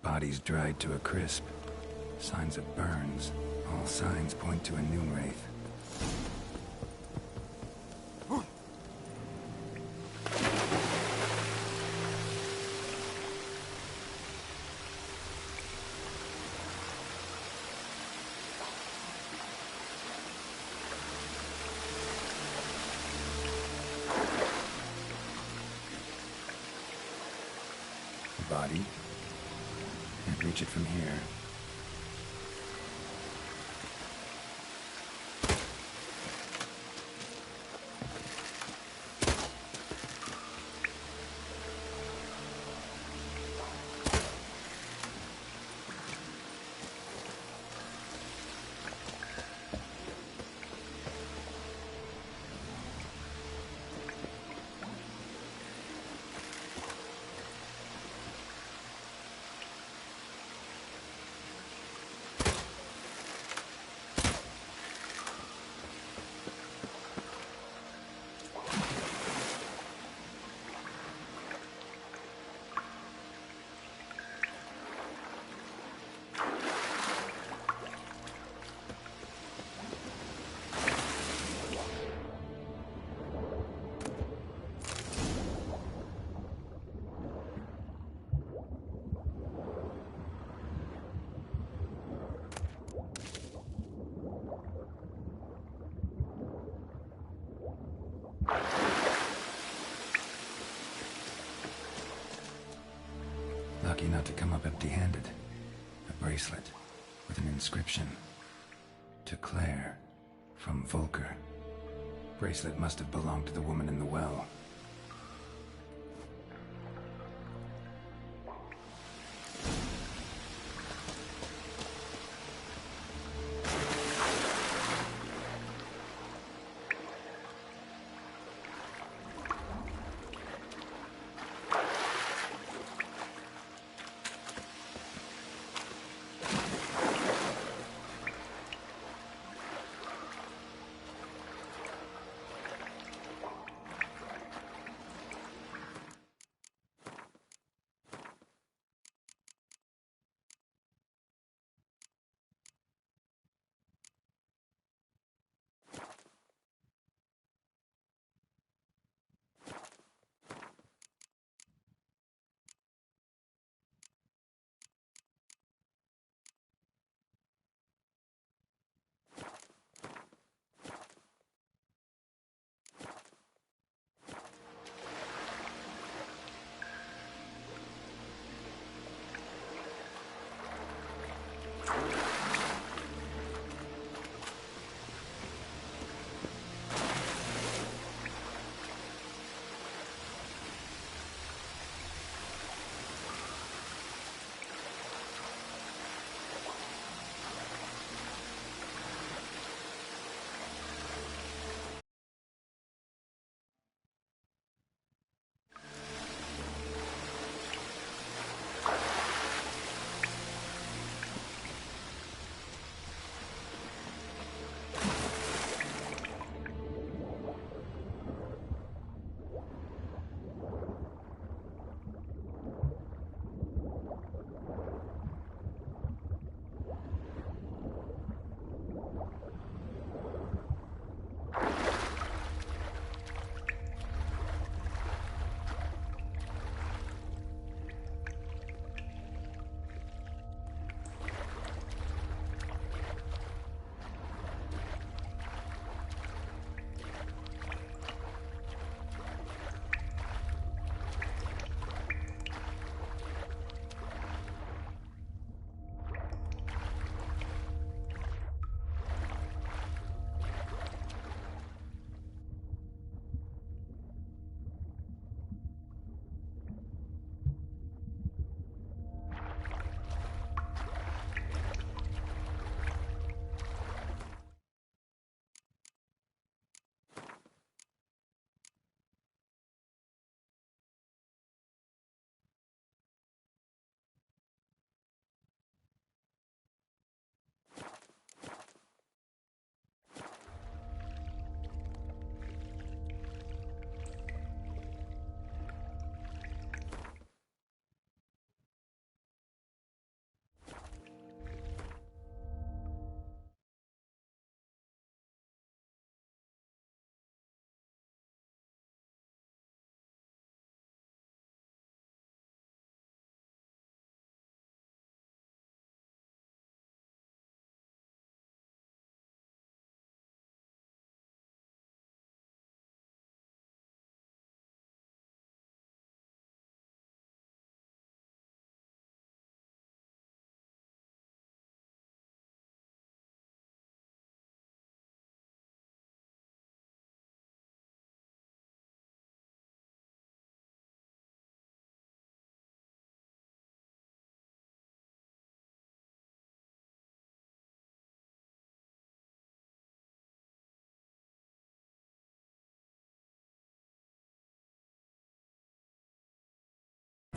Bodies dried to a crisp. Signs of burns. All signs point to a noon wraith. Body. Can't reach it from here. not to come up empty-handed. A bracelet with an inscription. To Claire, from Volker. Bracelet must have belonged to the woman in the well.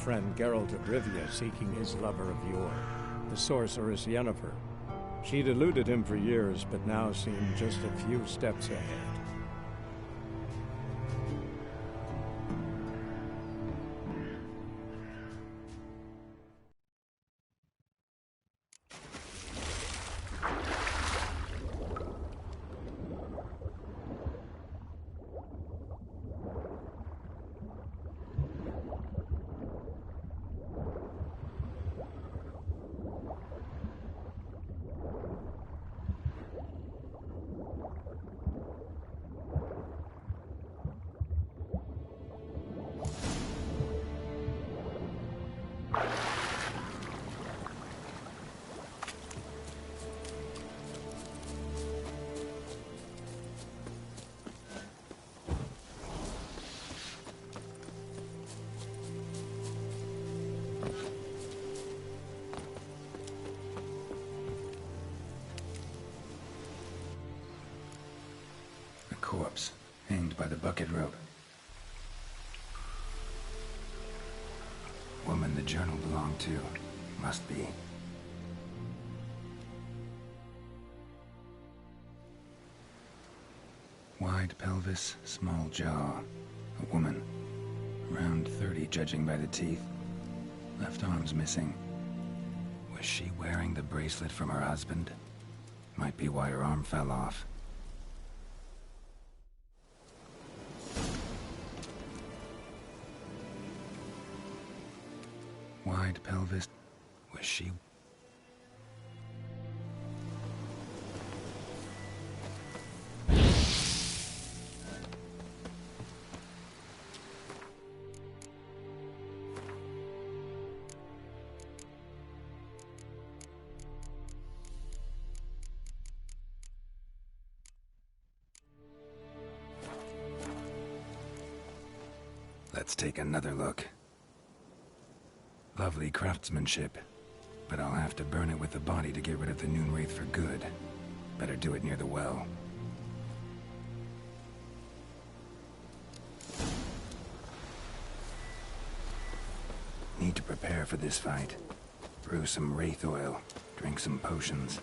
Friend Geralt of Rivia seeking his lover of yore, the sorceress Yennefer. She'd eluded him for years, but now seemed just a few steps ahead. corpse, hanged by the bucket rope. Woman the journal belonged to. Must be. Wide pelvis, small jaw. A woman. Around 30, judging by the teeth. Left arm's missing. Was she wearing the bracelet from her husband? Might be why her arm fell off. Wide pelvis. Was she... Let's take another look. Lovely craftsmanship, but I'll have to burn it with the body to get rid of the Noon Wraith for good. Better do it near the well. Need to prepare for this fight. Brew some Wraith oil, drink some potions.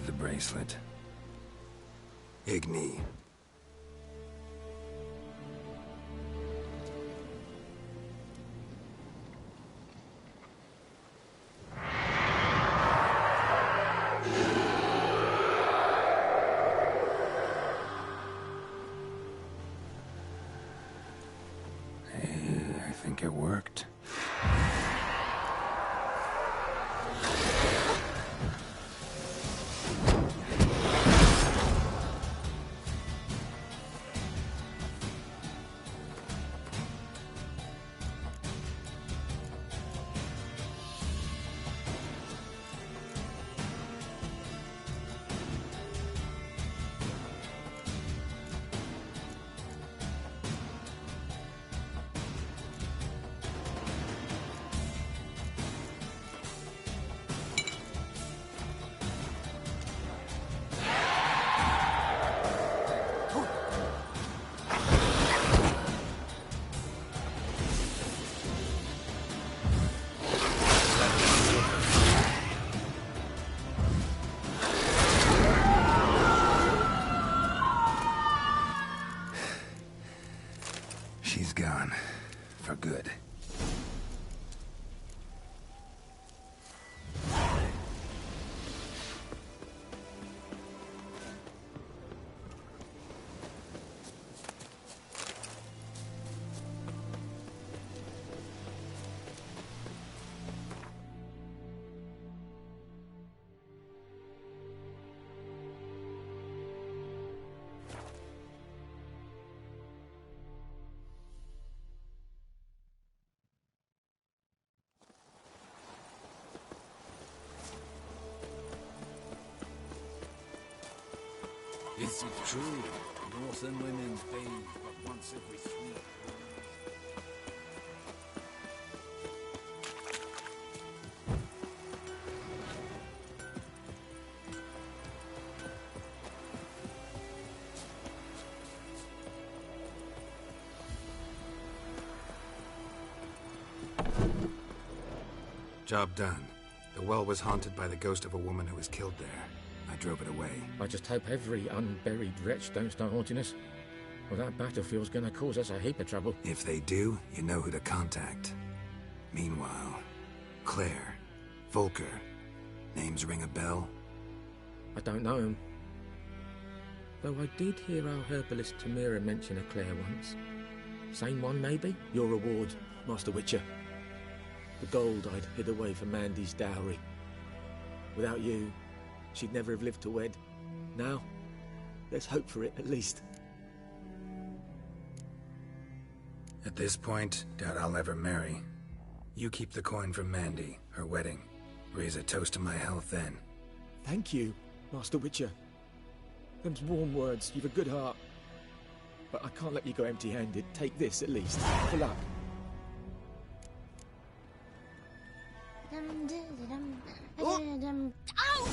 The bracelet. Igni. I think it worked. She's gone. For good. Is it true? Northern women bathe but once every 3 years. Job done. The well was haunted by the ghost of a woman who was killed there. I drove it away. I just hope every unburied wretch don't start haunting us. Well, that battlefield's gonna cause us a heap of trouble. If they do, you know who to contact. Meanwhile, Claire, Volker, names ring a bell? I don't know him. Though I did hear our herbalist Tamira mention a Claire once. Same one, maybe? Your reward, Master Witcher. The gold I'd hid away for Mandy's dowry. Without you, she'd never have lived to wed. Now, there's hope for it, at least. At this point, doubt I'll ever marry. You keep the coin from Mandy, her wedding. Raise a toast to my health then. Thank you, Master Witcher. And warm words. You've a good heart. But I can't let you go empty-handed. Take this, at least. For luck. Ow!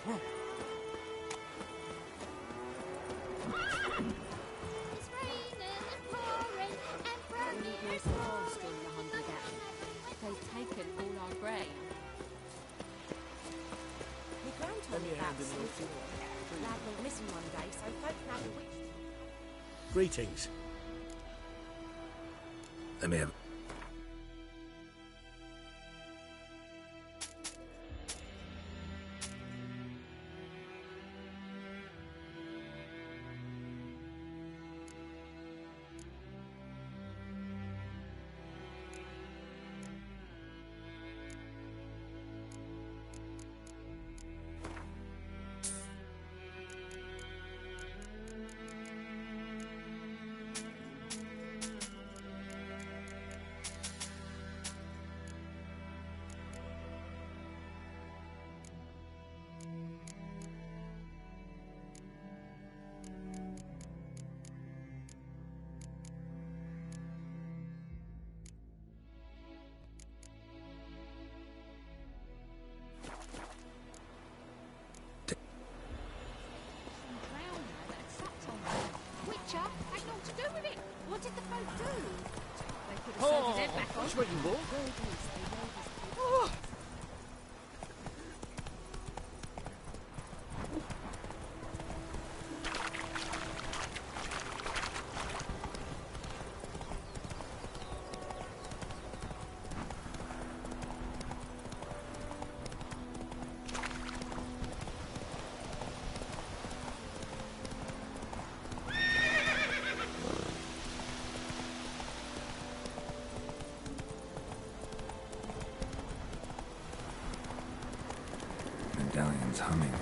It's raining and pouring, and We're fast on the 100 gap. They've taken all our grain. My gran told me about the Smith war. Lad went missing one day, so folk had a witch. Greetings. Let me have... Witcher had naught to do with it. What did the folk do? They put a certain head back on. What's waiting for? Oh. Medallion's humming.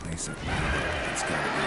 Place of power. It's gotta be.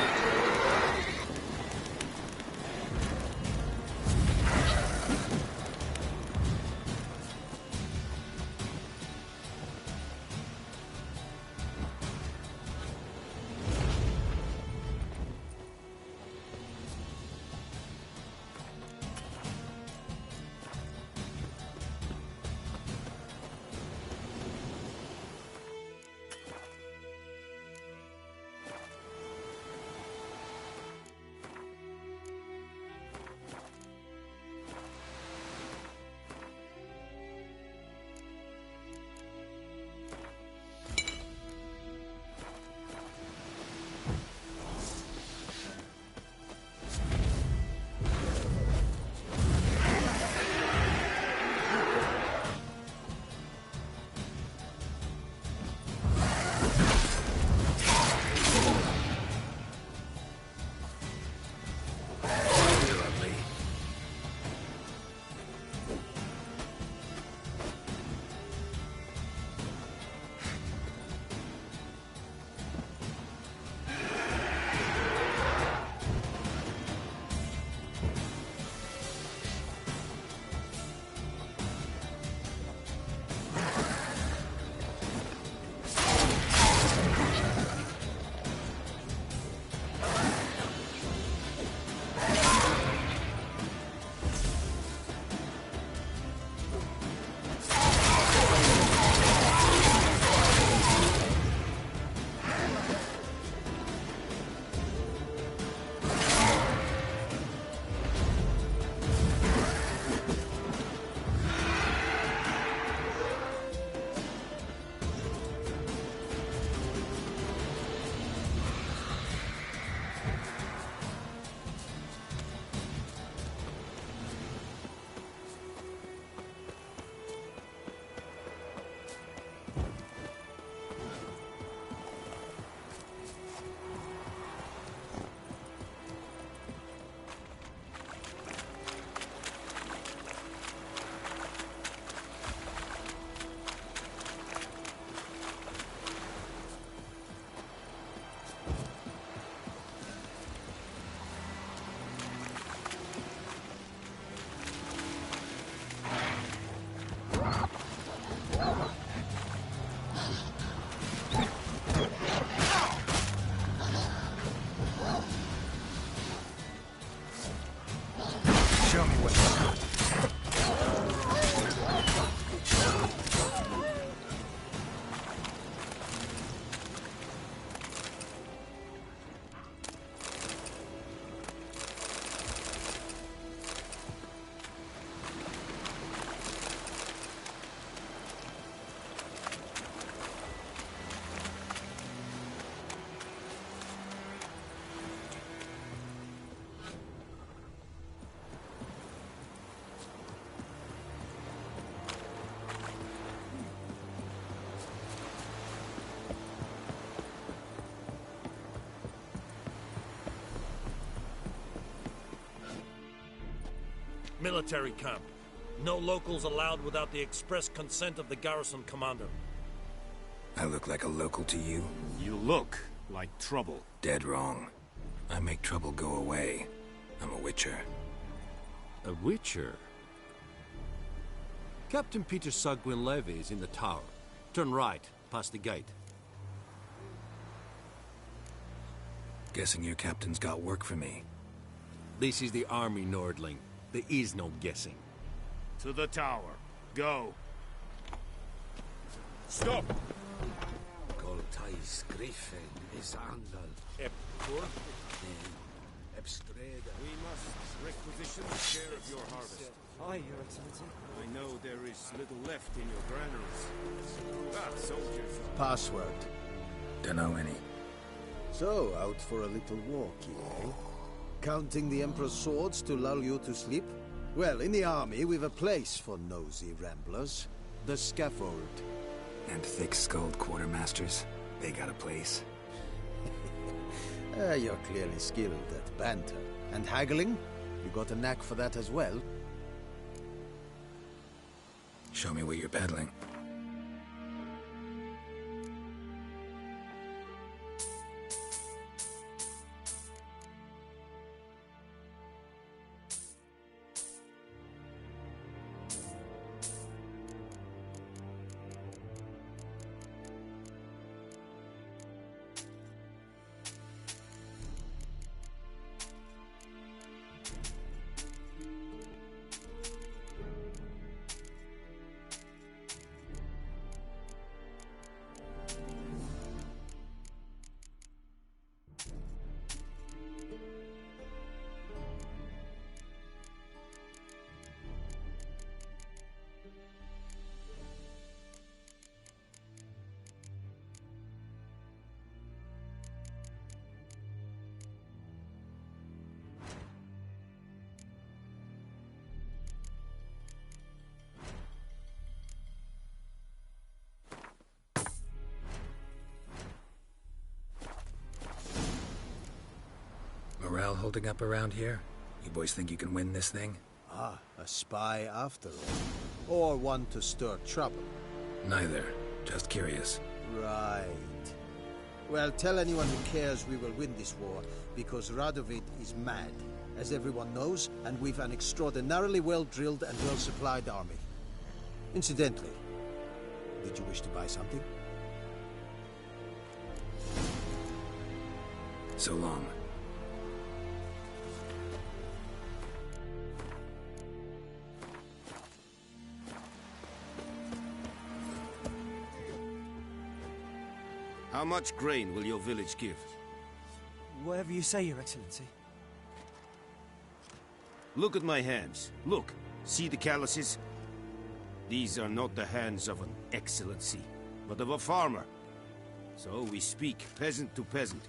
Military camp. No locals allowed without the express consent of the garrison commander. I look like a local to you? You look like trouble. Dead wrong. I make trouble go away. I'm a witcher. A witcher? Captain Peter Sagwin Levy is in the tower. Turn right, past the gate. Guessing your captain's got work for me. This is the army, Nordling. There is no guessing. To the tower. Go. Stop! Goltais Griffin is Andal. Epcor? Ebstreda. We must requisition the share of your harvest. Aye, Your Excellency. I know there is little left in your granaries. Ah, soldiers. Password. Dunno any. So, out for a little walk, eh? Counting the Emperor's swords to lull you to sleep? Well, in the army, we've a place for nosy ramblers. The scaffold. And thick-skulled quartermasters. They got a place. You're clearly skilled at banter. And haggling? You got a knack for that as well? Show me what you're peddling. Morale holding up around here? You boys think you can win this thing? Ah, a spy after all. Or one to stir trouble. Neither. Just curious. Right. Well, tell anyone who cares we will win this war, because Radovid is mad, as everyone knows, and we've an extraordinarily well-drilled and well-supplied army. Incidentally, did you wish to buy something? So long. How much grain will your village give? Whatever you say, Your Excellency. Look at my hands. Look. See the calluses? These are not the hands of an excellency, but of a farmer. So we speak peasant to peasant.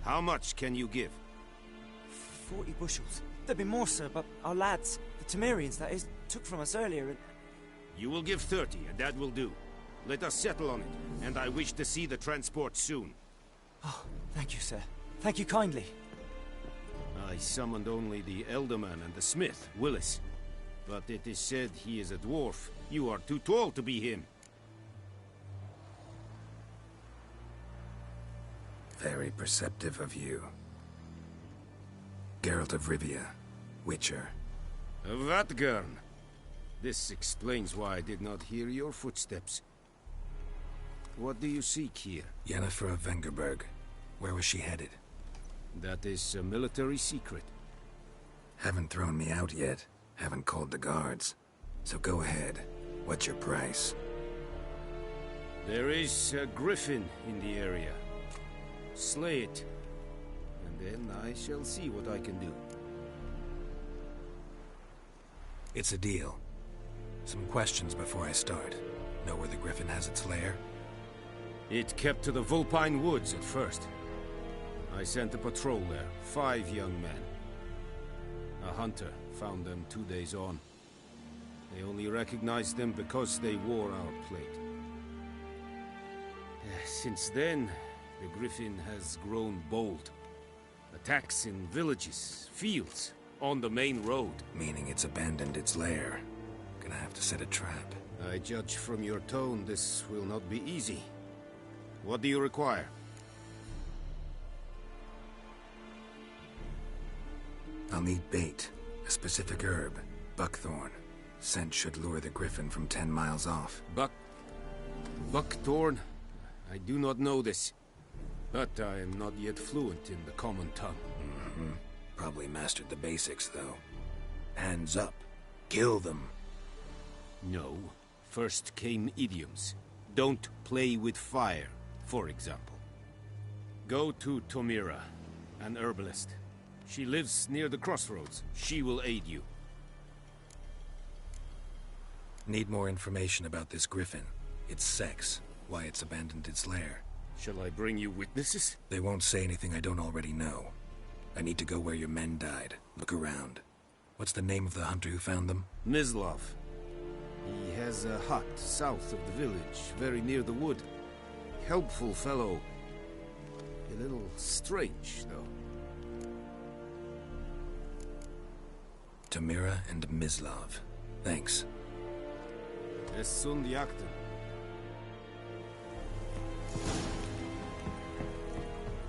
How much can you give? 40 bushels. There'd be more, sir, but our lads, the Temerians, that is, took from us earlier and... You will give 30, and that will do. Let us settle on it, and I wish to see the transport soon. Oh, thank you, sir. Thank you kindly. I summoned only the Elderman and the smith, Willis. But it is said he is a dwarf. You are too tall to be him. Very perceptive of you. Geralt of Rivia, Witcher. Vatgern. This explains why I did not hear your footsteps. What do you seek here? Yennefer of Vengerberg. Where was she headed? That is a military secret. Haven't thrown me out yet. Haven't called the guards. So go ahead. What's your price? There is a griffin in the area. Slay it. And then I shall see what I can do. It's a deal. Some questions before I start. Know where the griffin has its lair? It kept to the Vulpine Woods at first. I sent a patrol there, 5 young men. A hunter found them 2 days on. They only recognized them because they wore our plate. Since then, the griffin has grown bold. Attacks in villages, fields, On the main road. Meaning it's abandoned its lair. Gonna have to set a trap. I judge from your tone this will not be easy. What do you require? I'll need bait. A specific herb. Buckthorn. Scent should lure the griffin from 10 miles off. Buckthorn? I do not know this. But I am not yet fluent in the common tongue. Probably mastered the basics, though. Hands up. Kill them. No. First came idioms. Don't play with fire, for example. Go to Tomira, an herbalist. She lives near the crossroads. She will aid you. Need more information about this griffin. Its sex. Why it's abandoned its lair. Shall I bring you witnesses? They won't say anything I don't already know. I need to go where your men died. Look around. What's the name of the hunter who found them? Mislav. He has a hut south of the village, very near the wood. Helpful fellow. A little strange, though. Tomira and Mislav. Thanks. Es sunt jagten.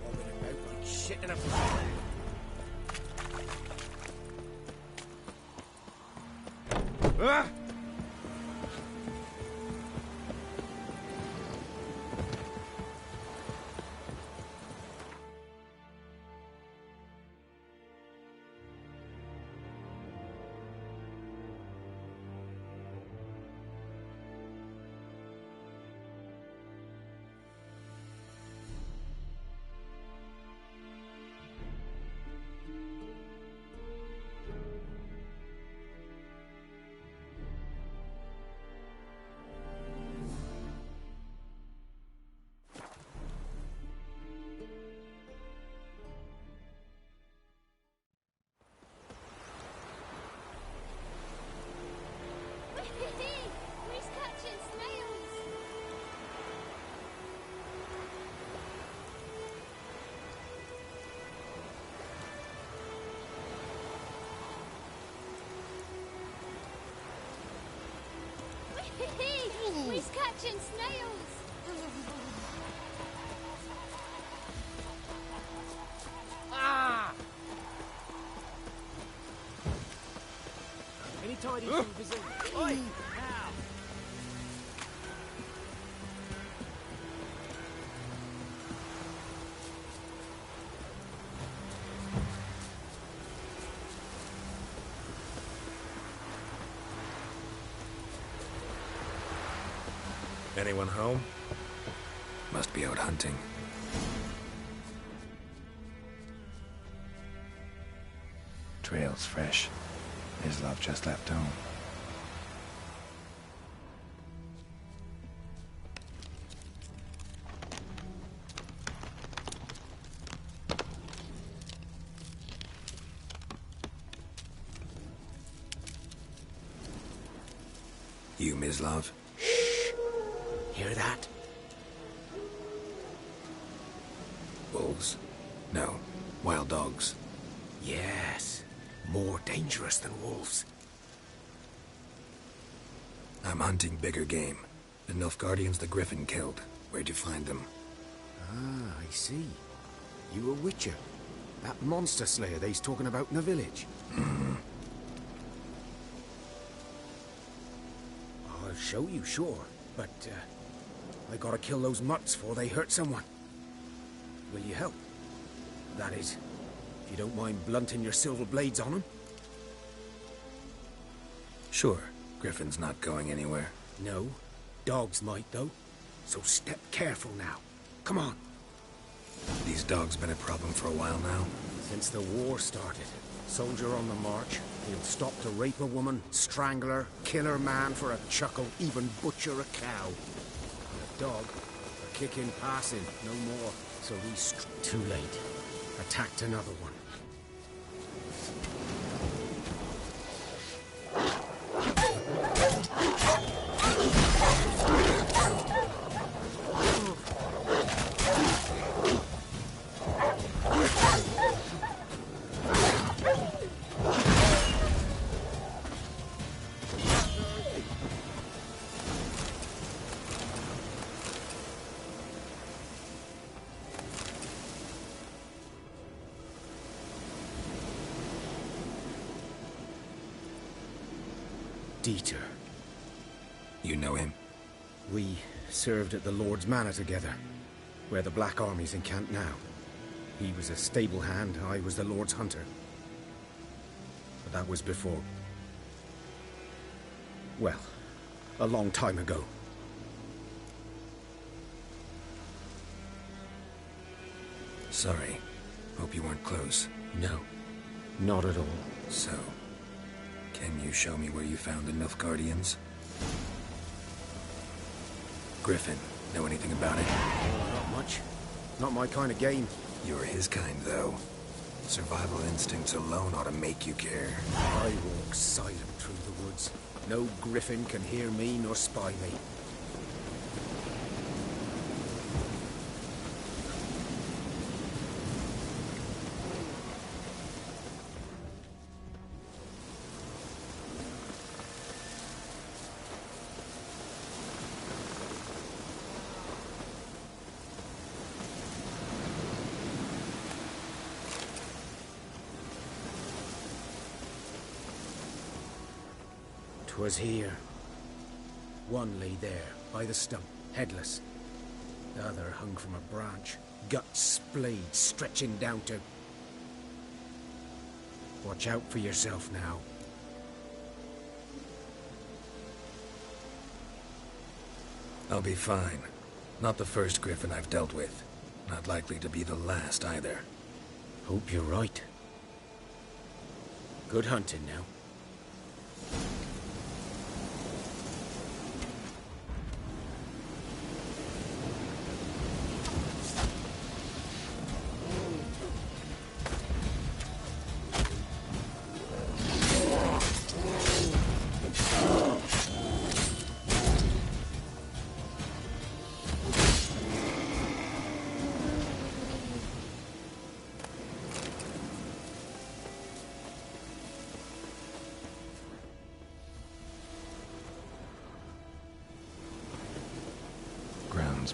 Walking about like shit in a fire. Ah! Who's catching snails? Who's catching snails? Ah! Any tidings from Vizinga? Oi! Now! Anyone home? Must be out hunting. Trail's fresh. Mislav just left home. You, Mislav? Hear that? Wolves? No. Wild dogs. Yes. More dangerous than wolves. I'm hunting bigger game. The Nilfgaardians the Griffin killed. Where'd you find them? Ah, I see. You a witcher. That monster slayer they's talking about in the village. I'll show you, sure. But, I gotta kill those mutts before they hurt someone. Will you help? That is, if you don't mind blunting your silver blades on them. Sure. Griffin's not going anywhere. No. Dogs might, though. So step careful now. Come on. These dogs been a problem for a while now? Since the war started. Soldier on the march. He'll stop to rape a woman, strangle her, kill her man for a chuckle, even butcher a cow. And a dog, a kick in passing, no more. So he's too late. Attacked another one. Dieter. You know him? We served at the Lord's Manor together, where the Black Army's encamped now. He was a stable hand, I was the Lord's hunter. But that was before... well, a long time ago. Sorry. Hope you weren't close. No, not at all. So, can you show me where you found the Nilfgaardians? Griffin, know anything about it? Not much. Not my kind of game. You're his kind, though. Survival instincts alone ought to make you care. I walk silent through the woods. No griffin can hear me nor spy me. 'Twas here. One lay there, by the stump, headless. The other hung from a branch, guts splayed, stretching down to... Watch out for yourself now. I'll be fine. Not the first griffin I've dealt with. Not likely to be the last either. Hope you're right. Good hunting now.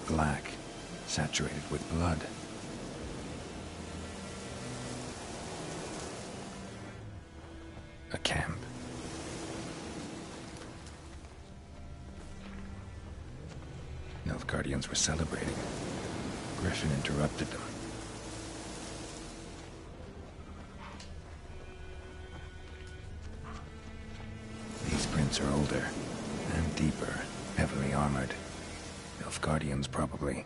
Black, saturated with blood. A camp. Nilfgaardians were celebrating. Griffin interrupted them. These prints are older and deeper, heavily armored. Nilfgaardians, probably.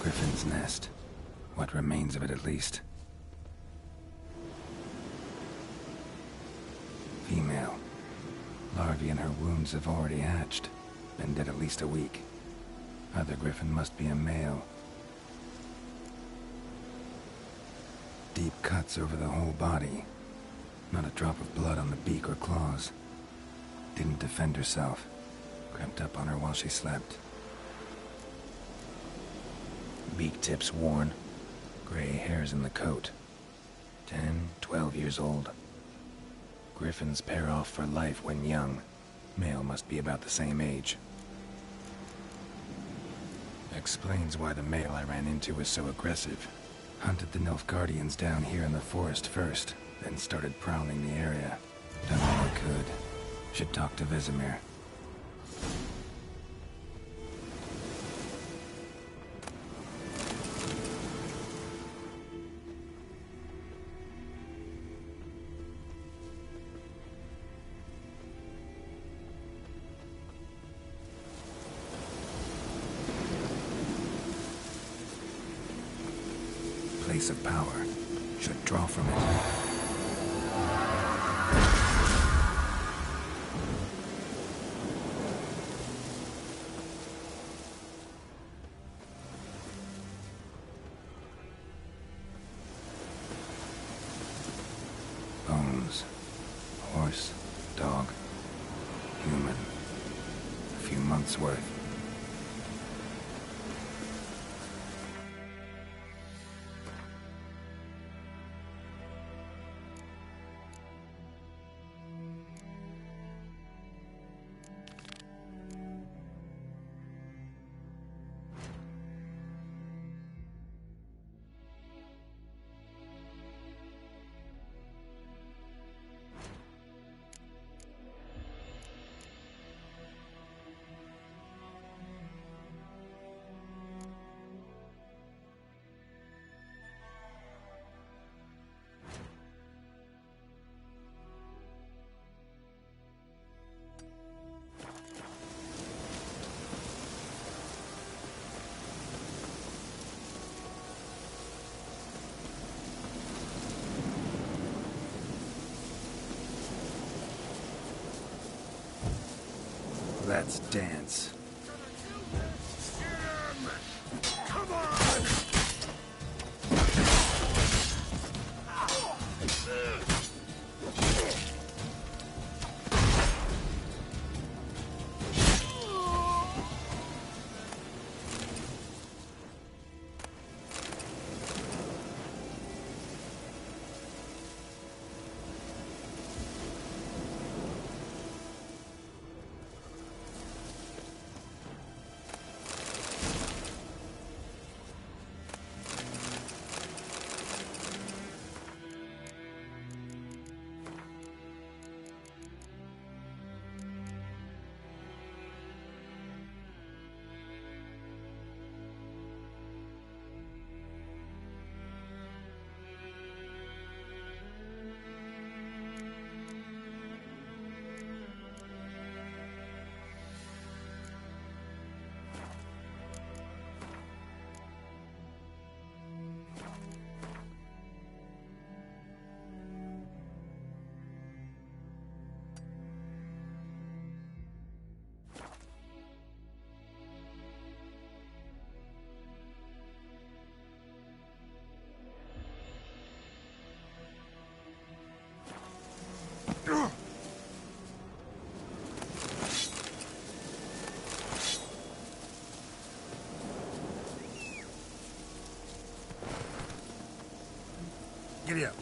Griffin's nest. What remains of it, at least. Female. Larvae in her wounds have already hatched. Been dead at least a week. Other griffin must be a male. Deep cuts over the whole body. Not a drop of blood on the beak or claws. Didn't defend herself. Crept up on her while she slept. Beak tips worn. Gray hairs in the coat. 10, 12 years old. Griffins pair off for life when young. Male must be about the same age. Explains why the male I ran into was so aggressive. Hunted the Nilfgaardians down here in the forest first, then started prowling the area. Done all I could. Should talk to Vesemir. Place of power. Should draw from it. Bones. Horse. Dog. it's worth. Let's dance. Come on! Giddy up.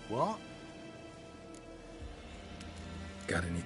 What? Got any...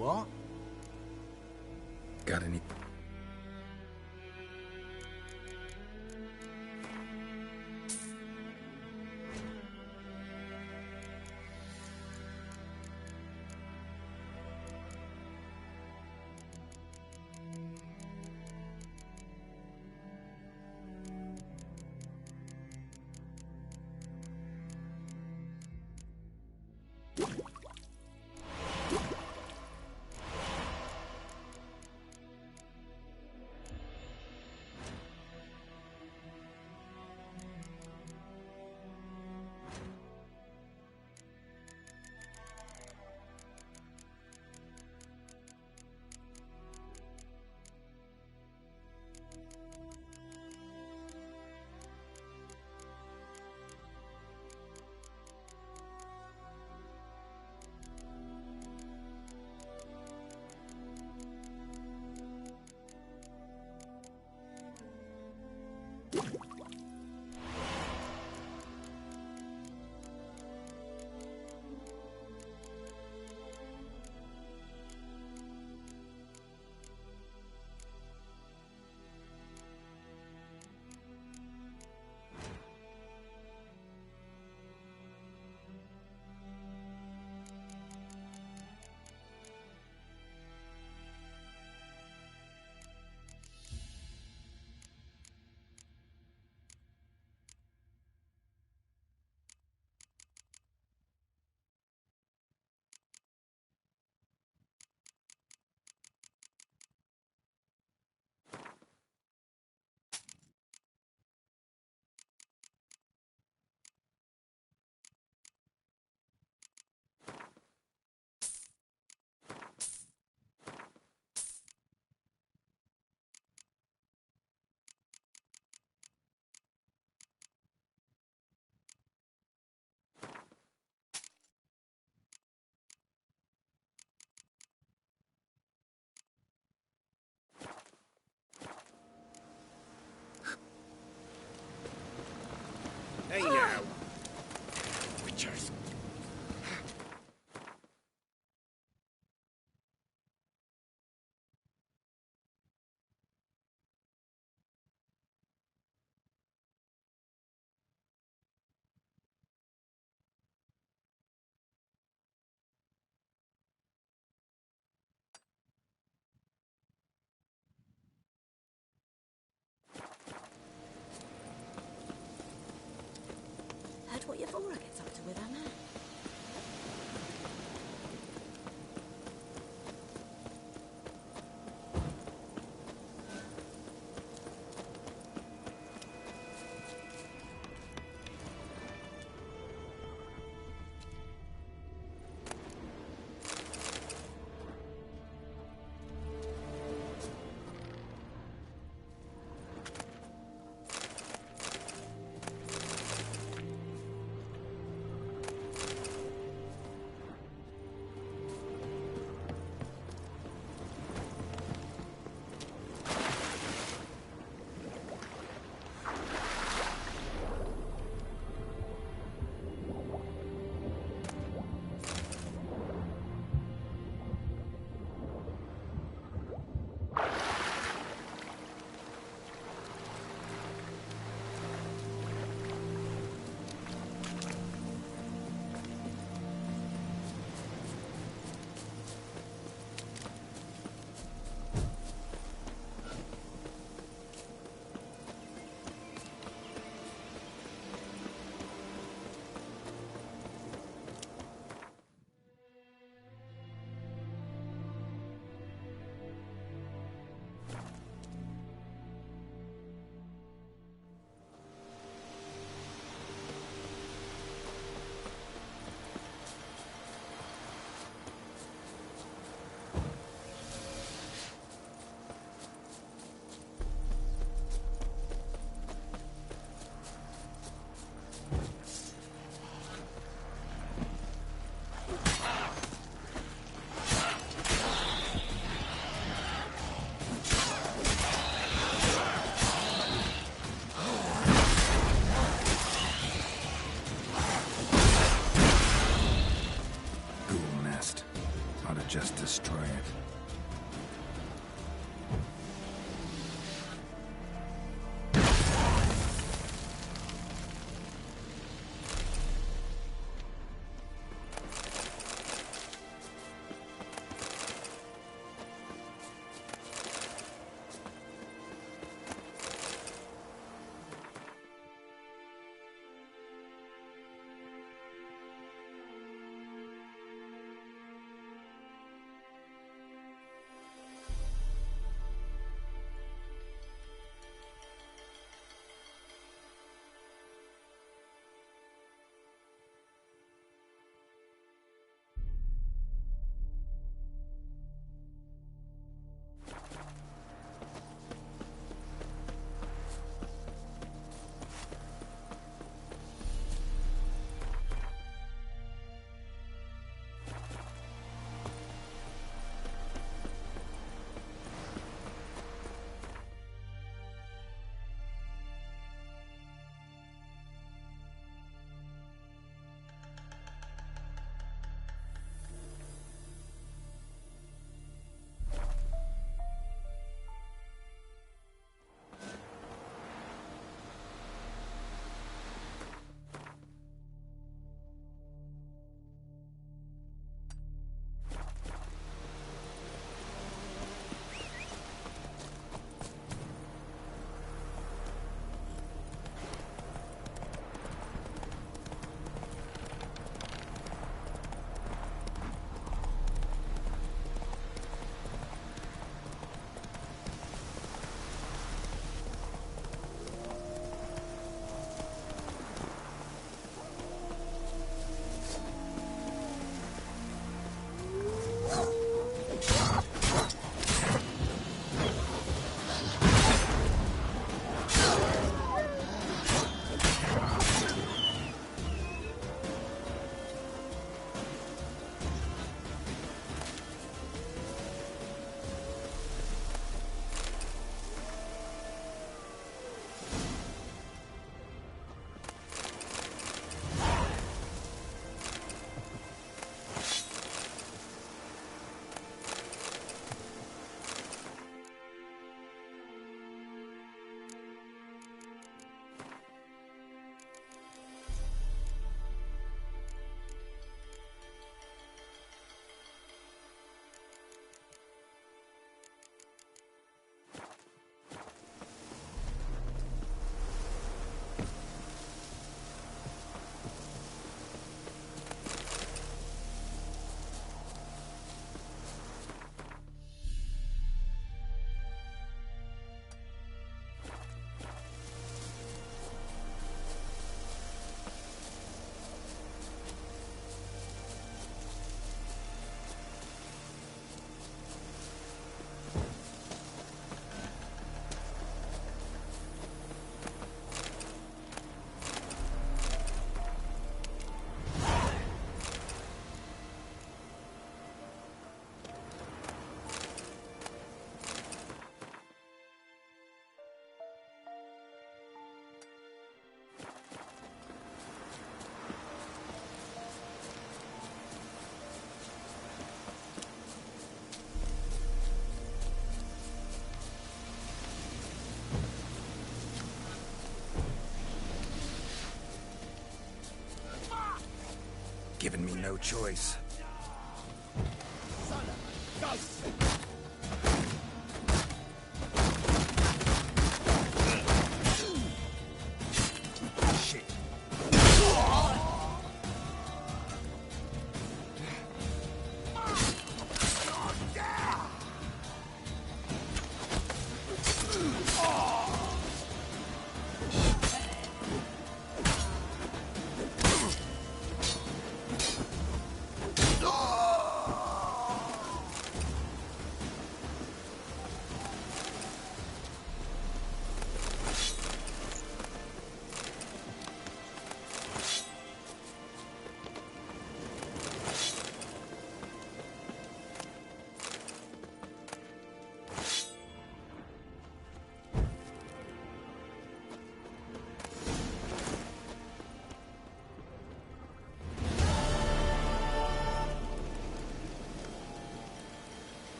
What? Got any... given me no choice.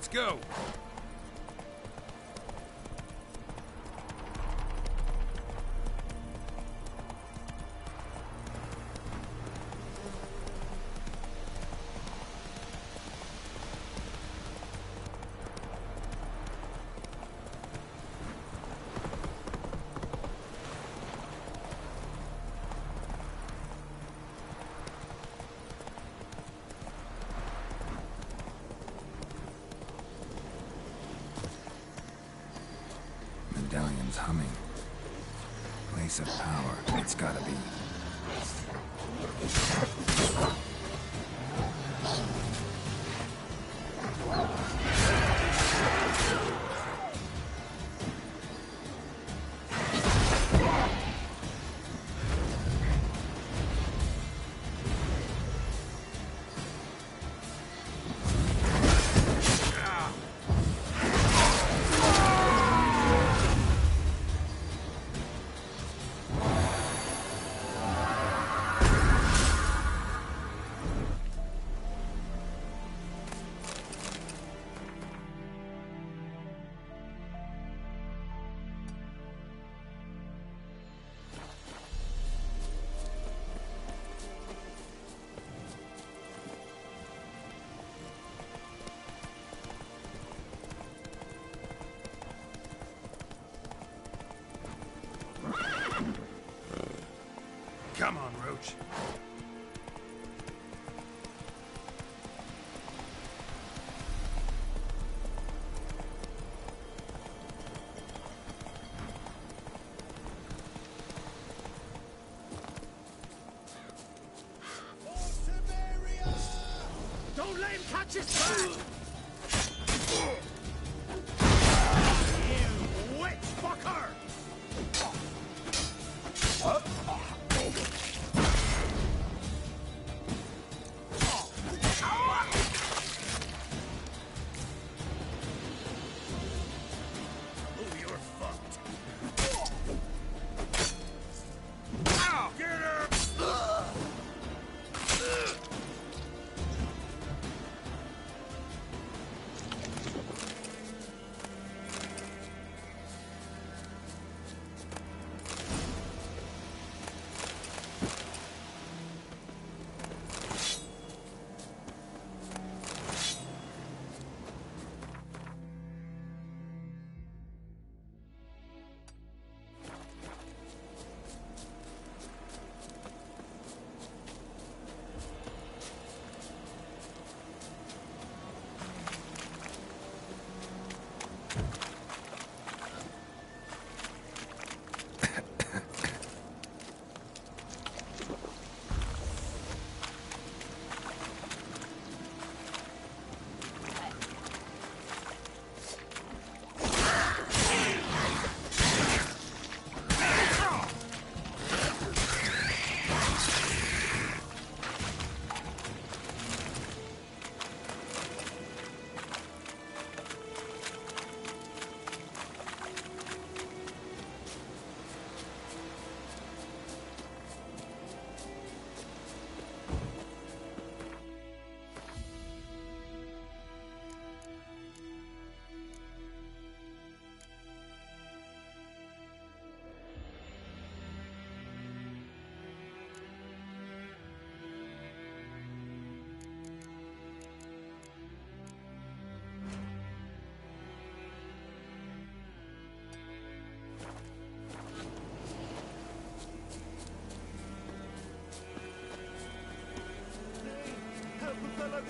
Let's go! Medallion's humming. Place of power. It's gotta be. Come on, Roach. Don't let him catch his back! You witch fucker!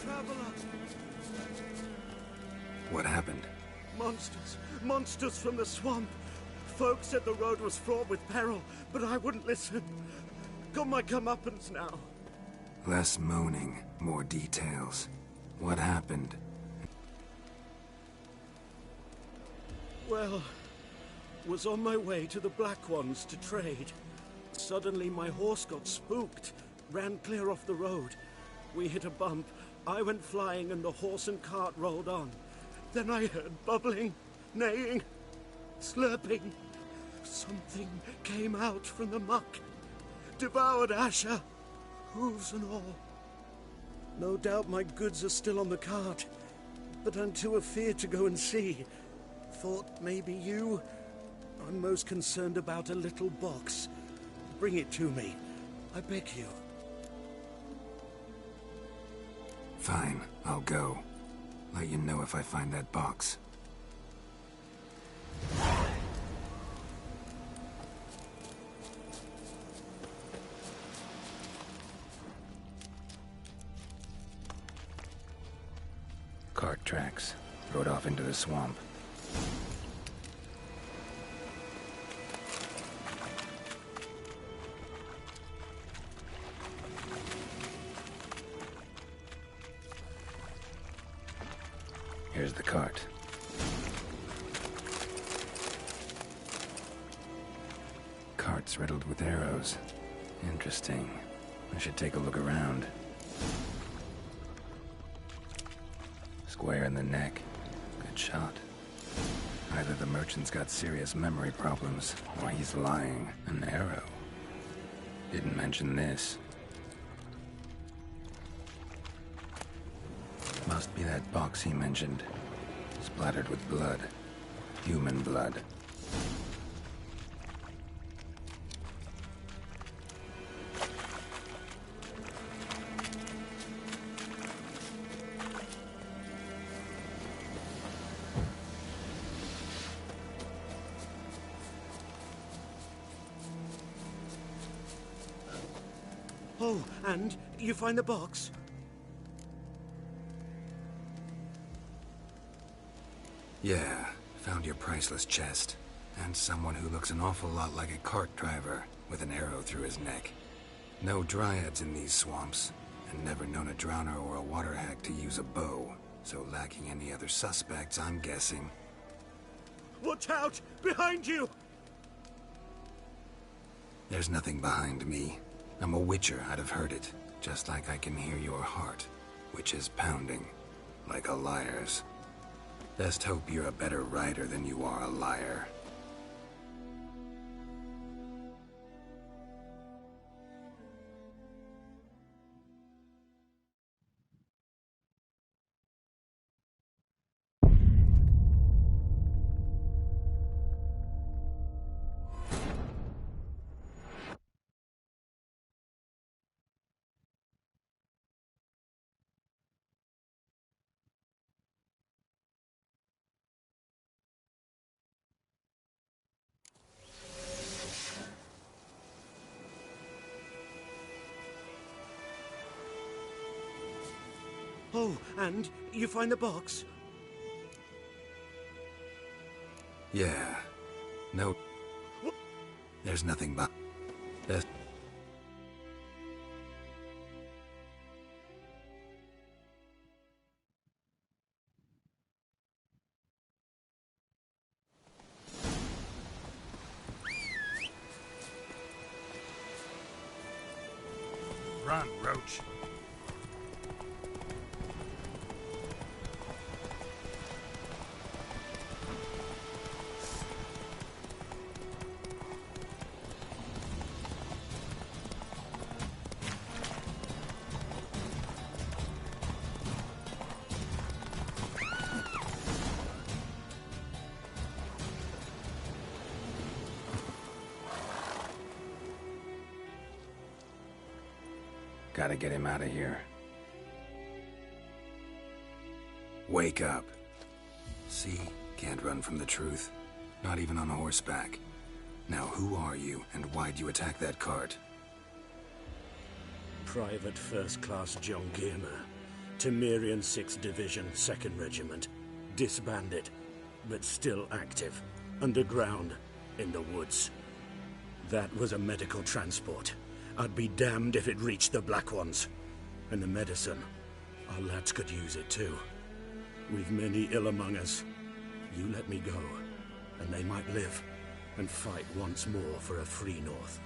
Traveler! What happened? Monsters! Monsters from the swamp! Folks said the road was fraught with peril, but I wouldn't listen. Got my comeuppance now. Less moaning, more details. What happened? Well, was on my way to the Black Ones to trade. Suddenly my horse got spooked, ran clear off the road. We hit a bump. I went flying and the horse and cart rolled on. Then I heard bubbling, neighing, slurping. Something came out from the muck, devoured Asher, hooves and all. No doubt my goods are still on the cart. but I'm too afeard to go and see. Thought maybe you... I'm most concerned about a little box. Bring it to me. I beg you. Fine, I'll go. Let you know if I find that box. Cart tracks. Rode off into the swamp. Here's the cart. Cart's riddled with arrows. Interesting. I should take a look around. Square in the neck. Good shot. Either the merchant's got serious memory problems, or he's lying. An arrow. Didn't mention this. Must be that box he mentioned. Splattered with blood. Human blood. Oh, and you find the box? Yeah, found your priceless chest. And someone who looks an awful lot like a cart driver, with an arrow through his neck. No dryads in these swamps, and never known a drowner or a water hag to use a bow. So lacking any other suspects, I'm guessing. Watch out! Behind you! There's nothing behind me. I'm a witcher, I'd have heard it. Just like I can hear your heart, which is pounding, like a liar's. Best hope you're a better rider than you are a liar. Oh, and you find the box? Yeah. No. There's nothing but... There's... Run, Roach. Gotta get him out of here. Wake up. See? Can't run from the truth. Not even on horseback. Now who are you, and why'd you attack that cart? Private First Class John Giermer. Temerian 6th Division, 2nd Regiment. Disbanded, but still active. Underground, in the woods. That was a medical transport. I'd be damned if it reached the Black Ones. And the medicine, our lads could use it too. We've many ill among us. You let me go, and they might live, and fight once more for a free North.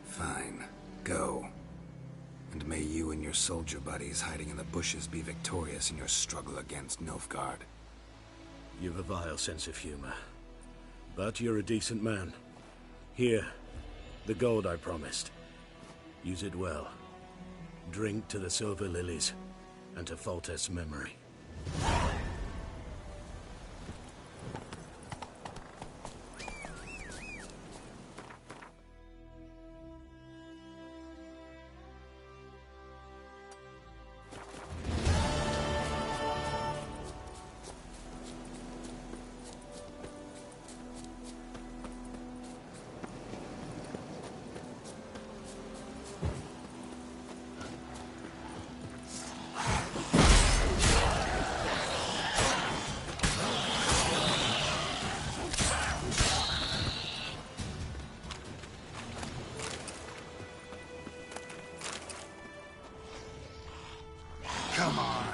Fine. Go. And may you and your soldier buddies hiding in the bushes be victorious in your struggle against Nilfgaard. You've a vile sense of humor. But you're a decent man. Here, the gold I promised. Use it well. Drink to the silver lilies, and to Foltest's memory. Come on.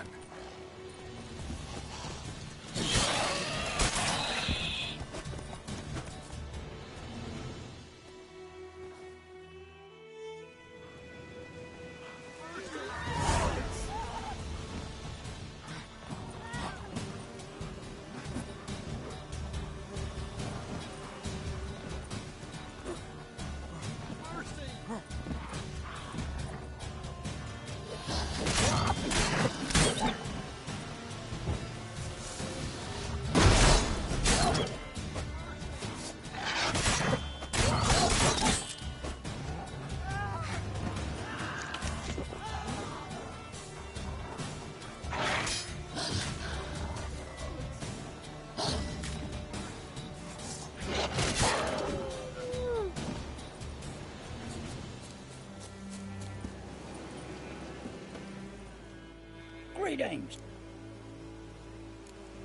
Greetings.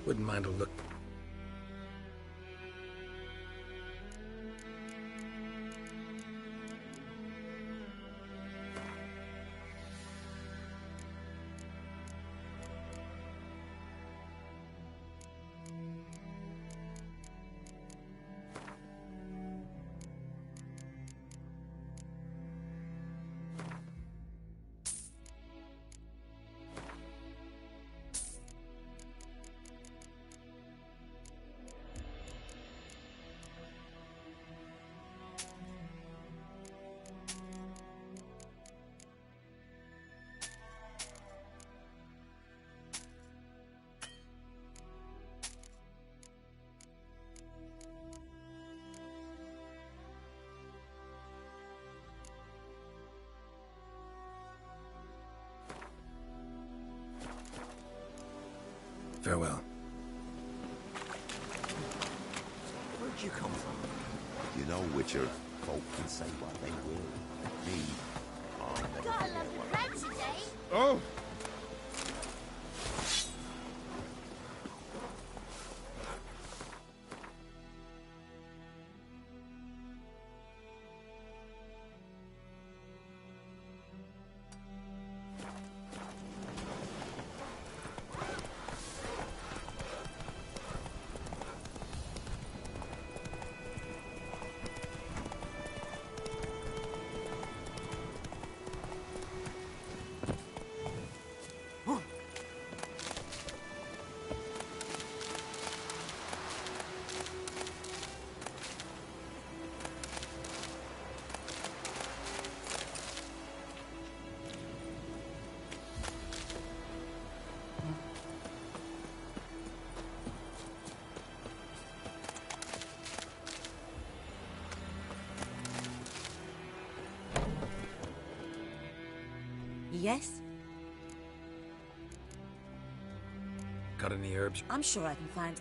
Wouldn't mind a look. Farewell. Where'd you come from? You know, Witcher, folk can say what they will. Me, I'll never Got a forget lovely what bread today. Oh! Yes? Got any herbs? I'm sure I can find...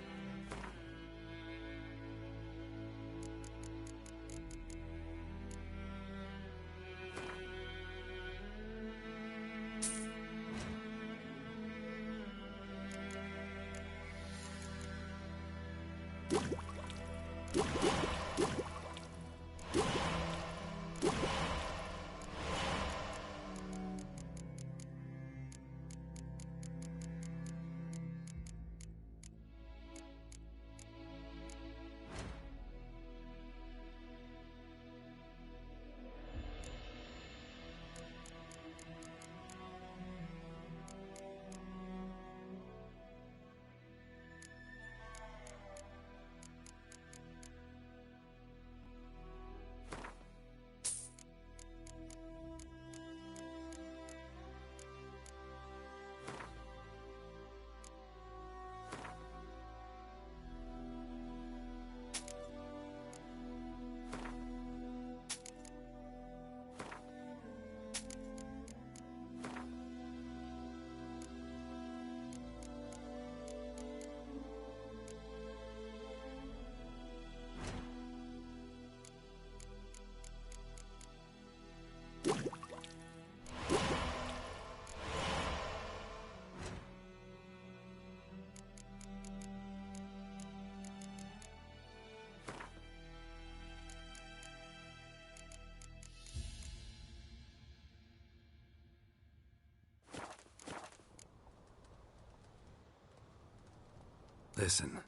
Listen,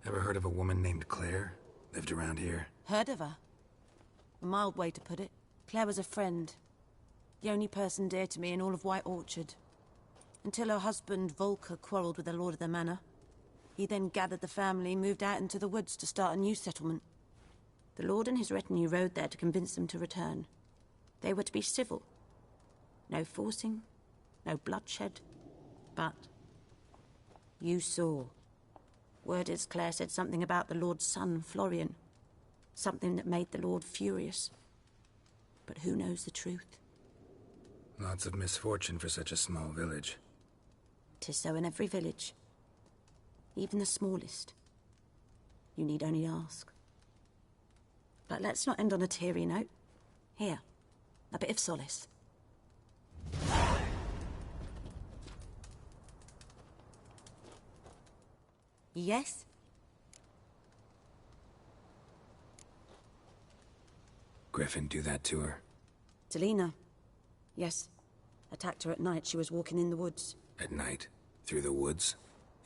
ever heard of a woman named Claire? Lived around here? Heard of her? A mild way to put it. Claire was a friend. The only person dear to me in all of White Orchard. Until her husband, Volker, quarrelled with the lord of the manor. He then gathered the family, moved out into the woods to start a new settlement. The lord and his retinue rode there to convince them to return. They were to be civil. No forcing, no bloodshed. But you saw. Word is Claire said something about the lord's son, Florian. Something that made the lord furious. But who knows the truth? Lots of misfortune for such a small village. 'Tis so in every village. Even the smallest. You need only ask. But let's not end on a teary note. Here, a bit of solace. Yes? Griffin do that to her? Selina. Yes. Attacked her at night. She was walking in the woods. At night? Through the woods?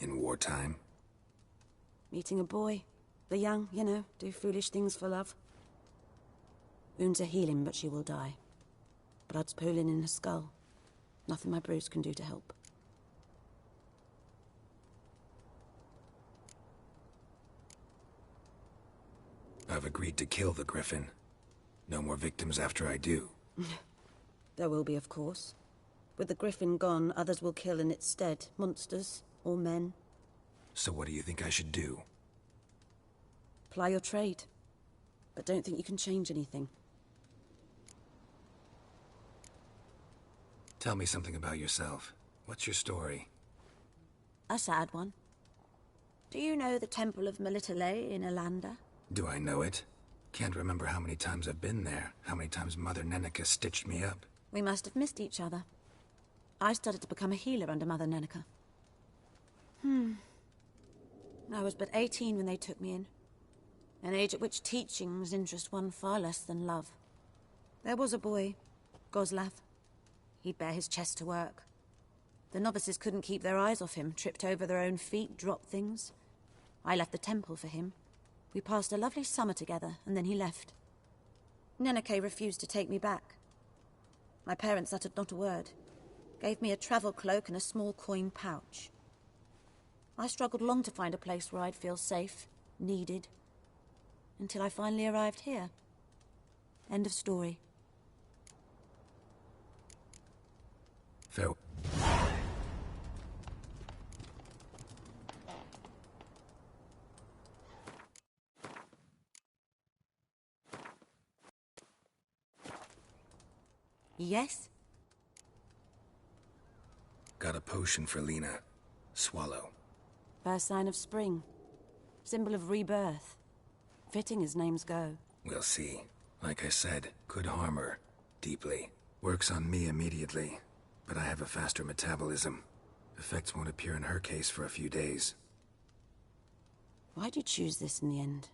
In wartime? Meeting a boy. The young, you know, do foolish things for love. Wounds are healing, but she will die. Blood's pooling in her skull. Nothing my bruise can do to help. I've agreed to kill the Griffin. No more victims after I do. There will be, of course. With the Griffin gone, others will kill in its stead. Monsters, or men. So what do you think I should do? Ply your trade. But don't think you can change anything. Tell me something about yourself. What's your story? A sad one. Do you know the Temple of Melitele in Alanda? Do I know it? Can't remember how many times I've been there, how many times Mother Neneka stitched me up. We must have missed each other. I started to become a healer under Mother Neneka. I was but 18 when they took me in. An age at which teachings interest one far less than love. There was a boy, Goslav. He'd bare his chest to work. The novices couldn't keep their eyes off him, tripped over their own feet, dropped things. I left the temple for him. We passed a lovely summer together, and then he left. Neneke refused to take me back. My parents uttered not a word. Gave me a travel cloak and a small coin pouch. I struggled long to find a place where I'd feel safe, needed, until I finally arrived here. End of story. Fair. Yes? Got a potion for Lena. Swallow. First sign of spring. Symbol of rebirth. Fitting as names go. We'll see. Like I said, could harm her. Deeply. Works on me immediately. But I have a faster metabolism. Effects won't appear in her case for a few days. Why'd you choose this in the end?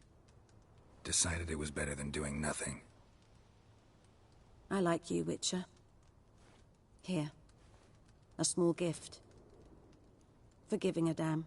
Decided it was better than doing nothing. I like you, Witcher. Here. A small gift. For giving a damn.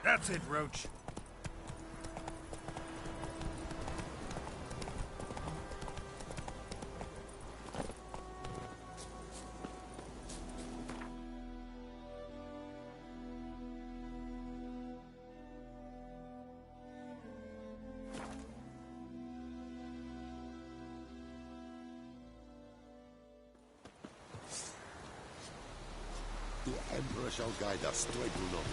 That's it, Roach. The Emperor shall guide us straight to Novi.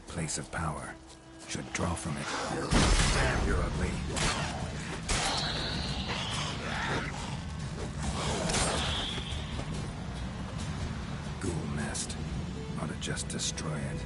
Place of power. Should draw from it. Damn, you're ugly. Ghoul nest. Ought to just destroy it.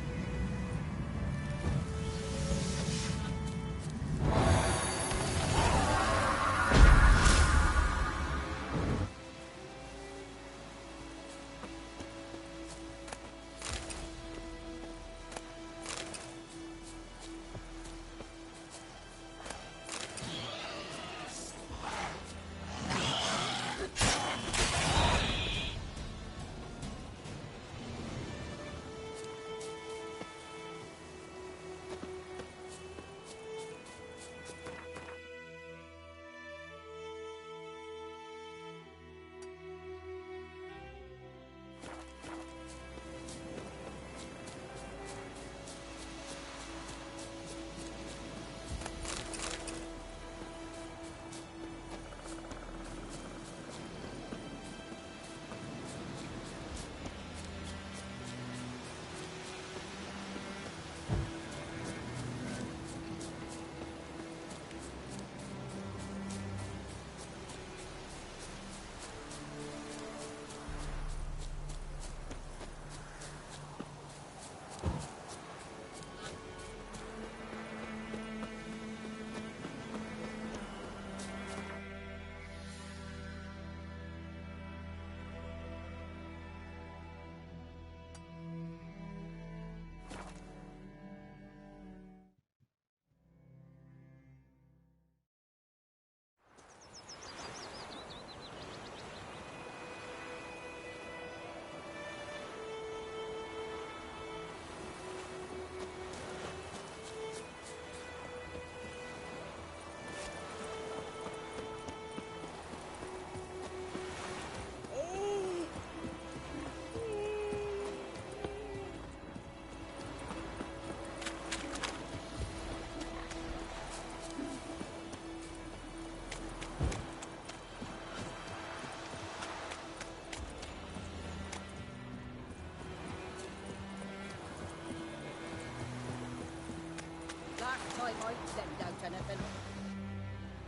anything.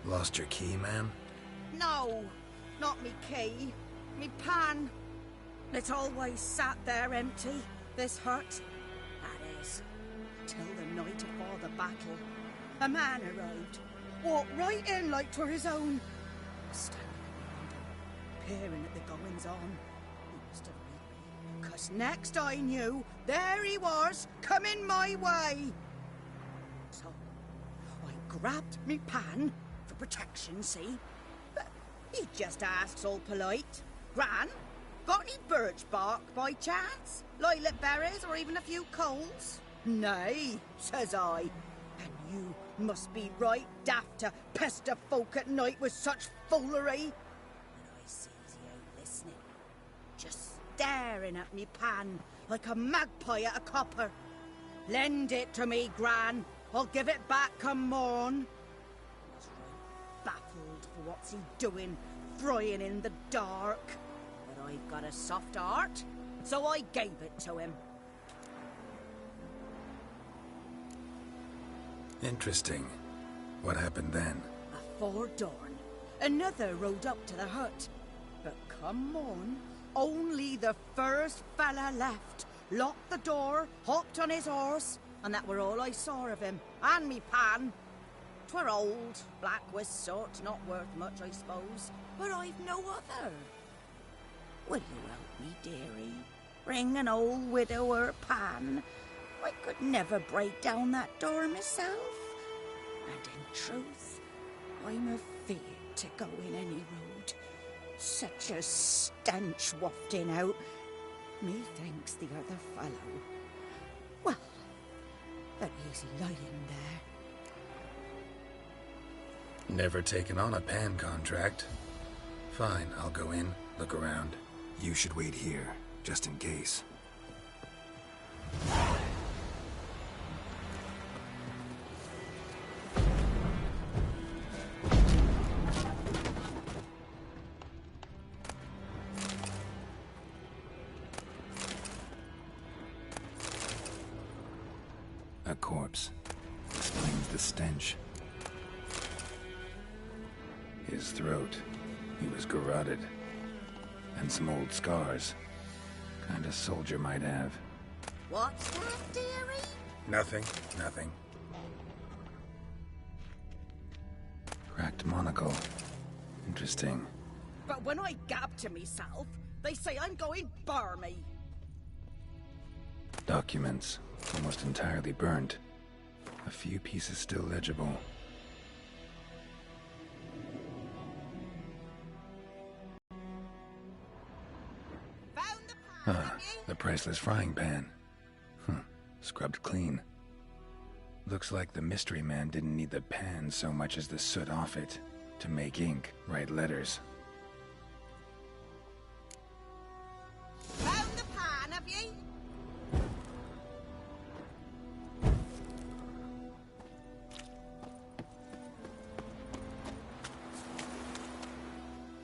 Lost your key, ma'am? No, not me key. Me pan. It always sat there empty, this hut. That is, till the night afore the battle. A man arrived, walked right in like 'twere his own. Standing at the window, peering at the goings-on. He must have read me, 'cause next I knew, there he was, coming my way. So, I grabbed me pan, for protection, see? But he just asks all polite, Gran, got any birch bark by chance? Lilac berries or even a few coals? Nay, says I. And you must be right daft to pester folk at night with such foolery. But I sees he ain't listening. Just staring at me pan like a magpie at a copper. Lend it to me, Gran. I'll give it back come morn. I was right baffled for what's he doing, frying in the dark. But I've got a soft heart, so I gave it to him. Interesting. What happened then? Afore dawn, another rode up to the hut. But come on, only the first fella left. Locked the door, hopped on his horse, and that were all I saw of him, and me pan. 'Twere old, black with soot, not worth much, I suppose, but I've no other. Will you help me, dearie? Bring an old widower pan. I could never break down that door myself. And in truth, I'm afeard to go in any road. Such a stench wafting out. Methinks the other fellow. Well, that he's lying there. Never taken on a pan contract. Fine, I'll go in, look around. You should wait here, just in case. A corpse. Explains the stench. His throat. He was garroted. And some old scars. Kind of soldier might have. What's that, dearie? Nothing. Cracked monocle. Interesting. But when I gab to myself, they say I'm going barmy. Documents. Almost entirely burnt. A few pieces still legible. The priceless frying pan. Scrubbed clean. Looks like the mystery man didn't need the pan so much as the soot off it to make ink, write letters. Found the pan, have ye?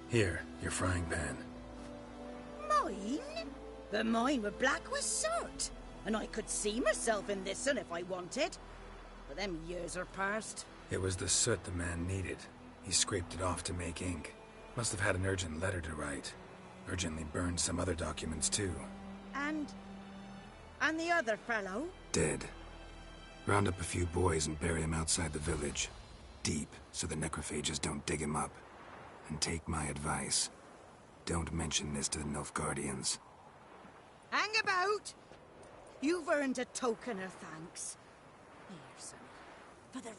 Here, your frying pan. Mine? But mine were black with soot, and I could see myself in this one if I wanted. But them years are past. It was the soot the man needed. He scraped it off to make ink. Must have had an urgent letter to write. Urgently burned some other documents too. And the other fellow? Dead. Round up a few boys and bury him outside the village. Deep, so the necrophages don't dig him up. And take my advice. Don't mention this to the Nilfgaardians. Hang about! You've earned a token of thanks. Here, sonny, for the road.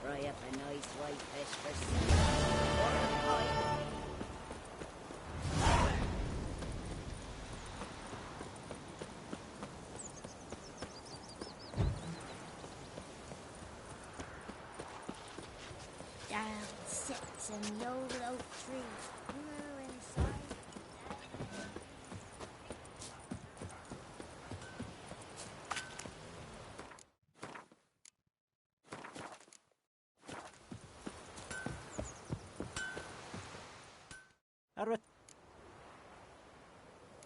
Fry up a nice white fish for supper. Down sits an old oak tree. Inside.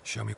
Show me.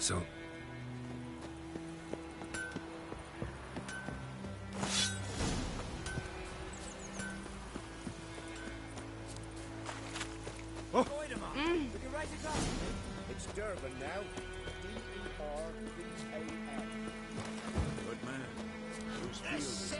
So... Would you write it down? It's Durban now. D-E-R-B-A-N. Good man. Whose field is that?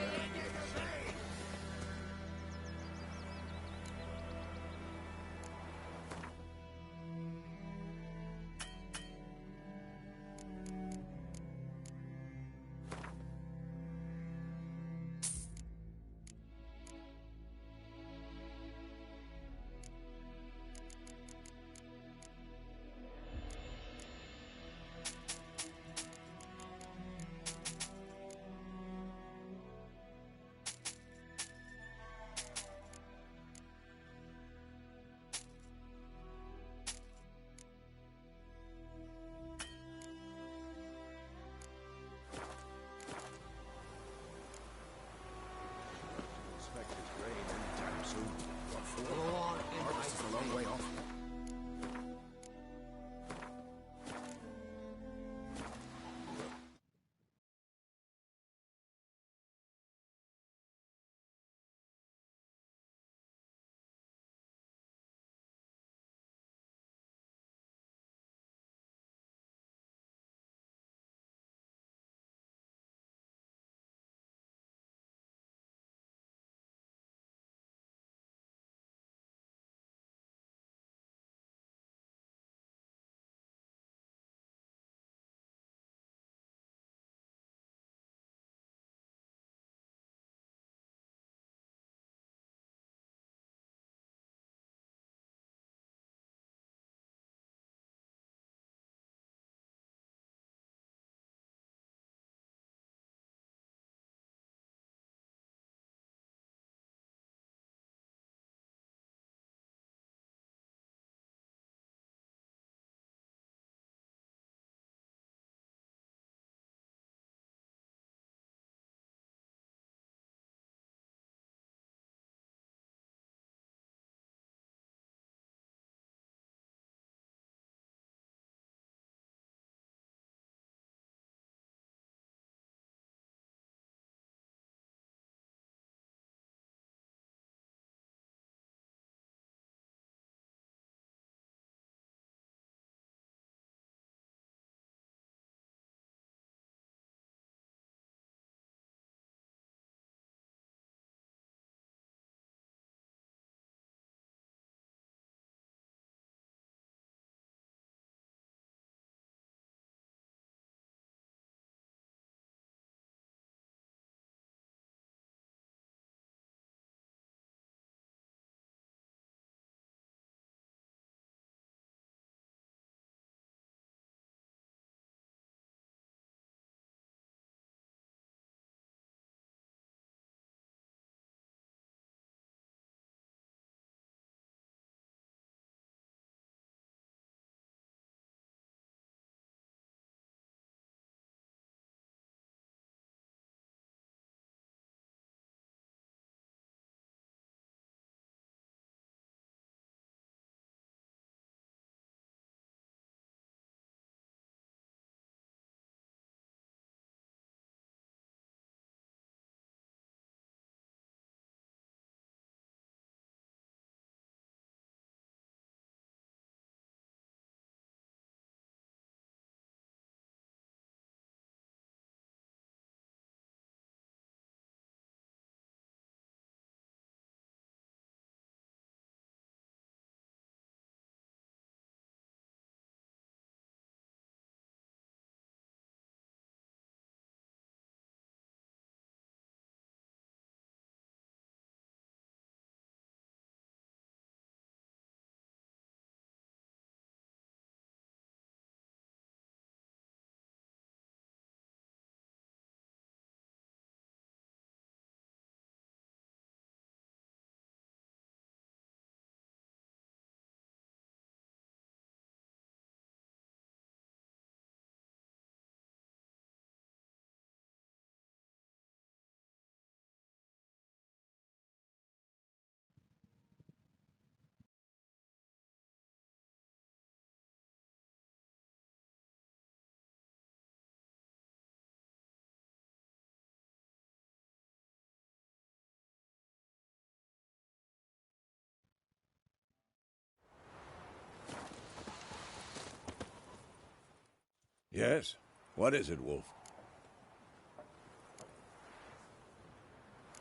Yes? What is it, Wolf?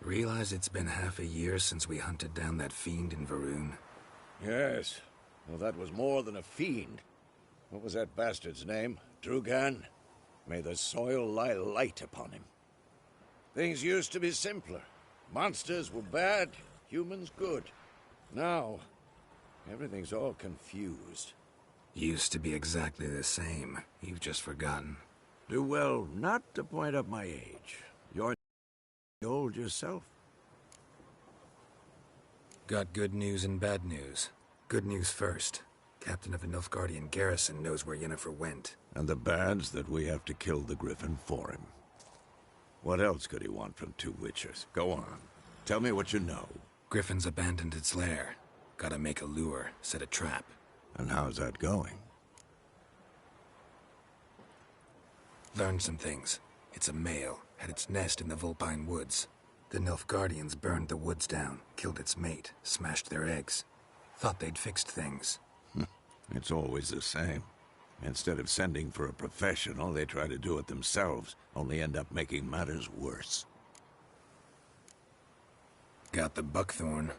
Realize it's been half a year since we hunted down that fiend in Varun? Yes. Well, that was more than a fiend. What was that bastard's name? Drugan? May the soil lie light upon him. Things used to be simpler. Monsters were bad, humans good. Now, everything's all confused. Used to be exactly the same. You've just forgotten. Do well not to point up my age. You're old yourself. Got good news and bad news. Good news first. Captain of the Nilfgaardian garrison knows where Yennefer went. And the bad's that we have to kill the Griffin for him. What else could he want from two Witchers? Go on. Tell me what you know. Griffin's abandoned its lair. Gotta make a lure, set a trap. And how's that going? Learned some things. It's a male, had its nest in the Vulpine Woods. The Nilfgaardians burned the woods down, killed its mate, smashed their eggs. Thought they'd fixed things. It's always the same. Instead of sending for a professional, they try to do it themselves, only end up making matters worse. Got the buckthorn.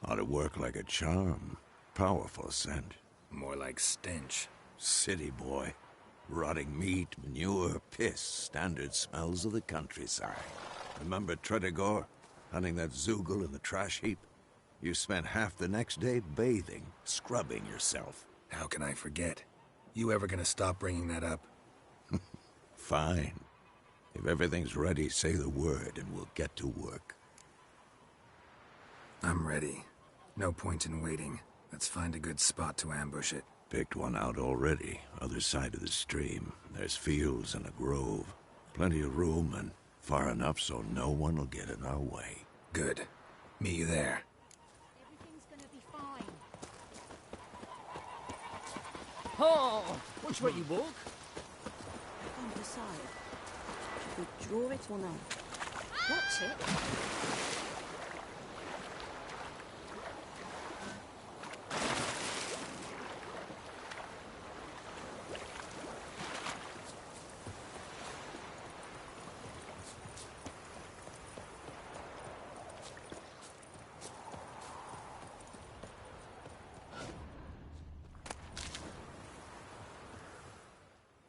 Ought to work like a charm. Powerful scent. More like stench. City boy. Rotting meat, manure, piss. Standard smells of the countryside. Remember Tredegor? Hunting that Zoogle in the trash heap? You spent half the next day bathing, scrubbing yourself. How can I forget? You ever gonna stop bringing that up? Fine. If everything's ready, say the word and we'll get to work. I'm ready. No point in waiting. Let's find a good spot to ambush it. Picked one out already. Other side of the stream. There's fields and a grove. Plenty of room and far enough so no one will get in our way. Good. Meet you there. Everything's gonna be fine. Oh, which way you walk? On the side. Should we draw it or no? Watch it.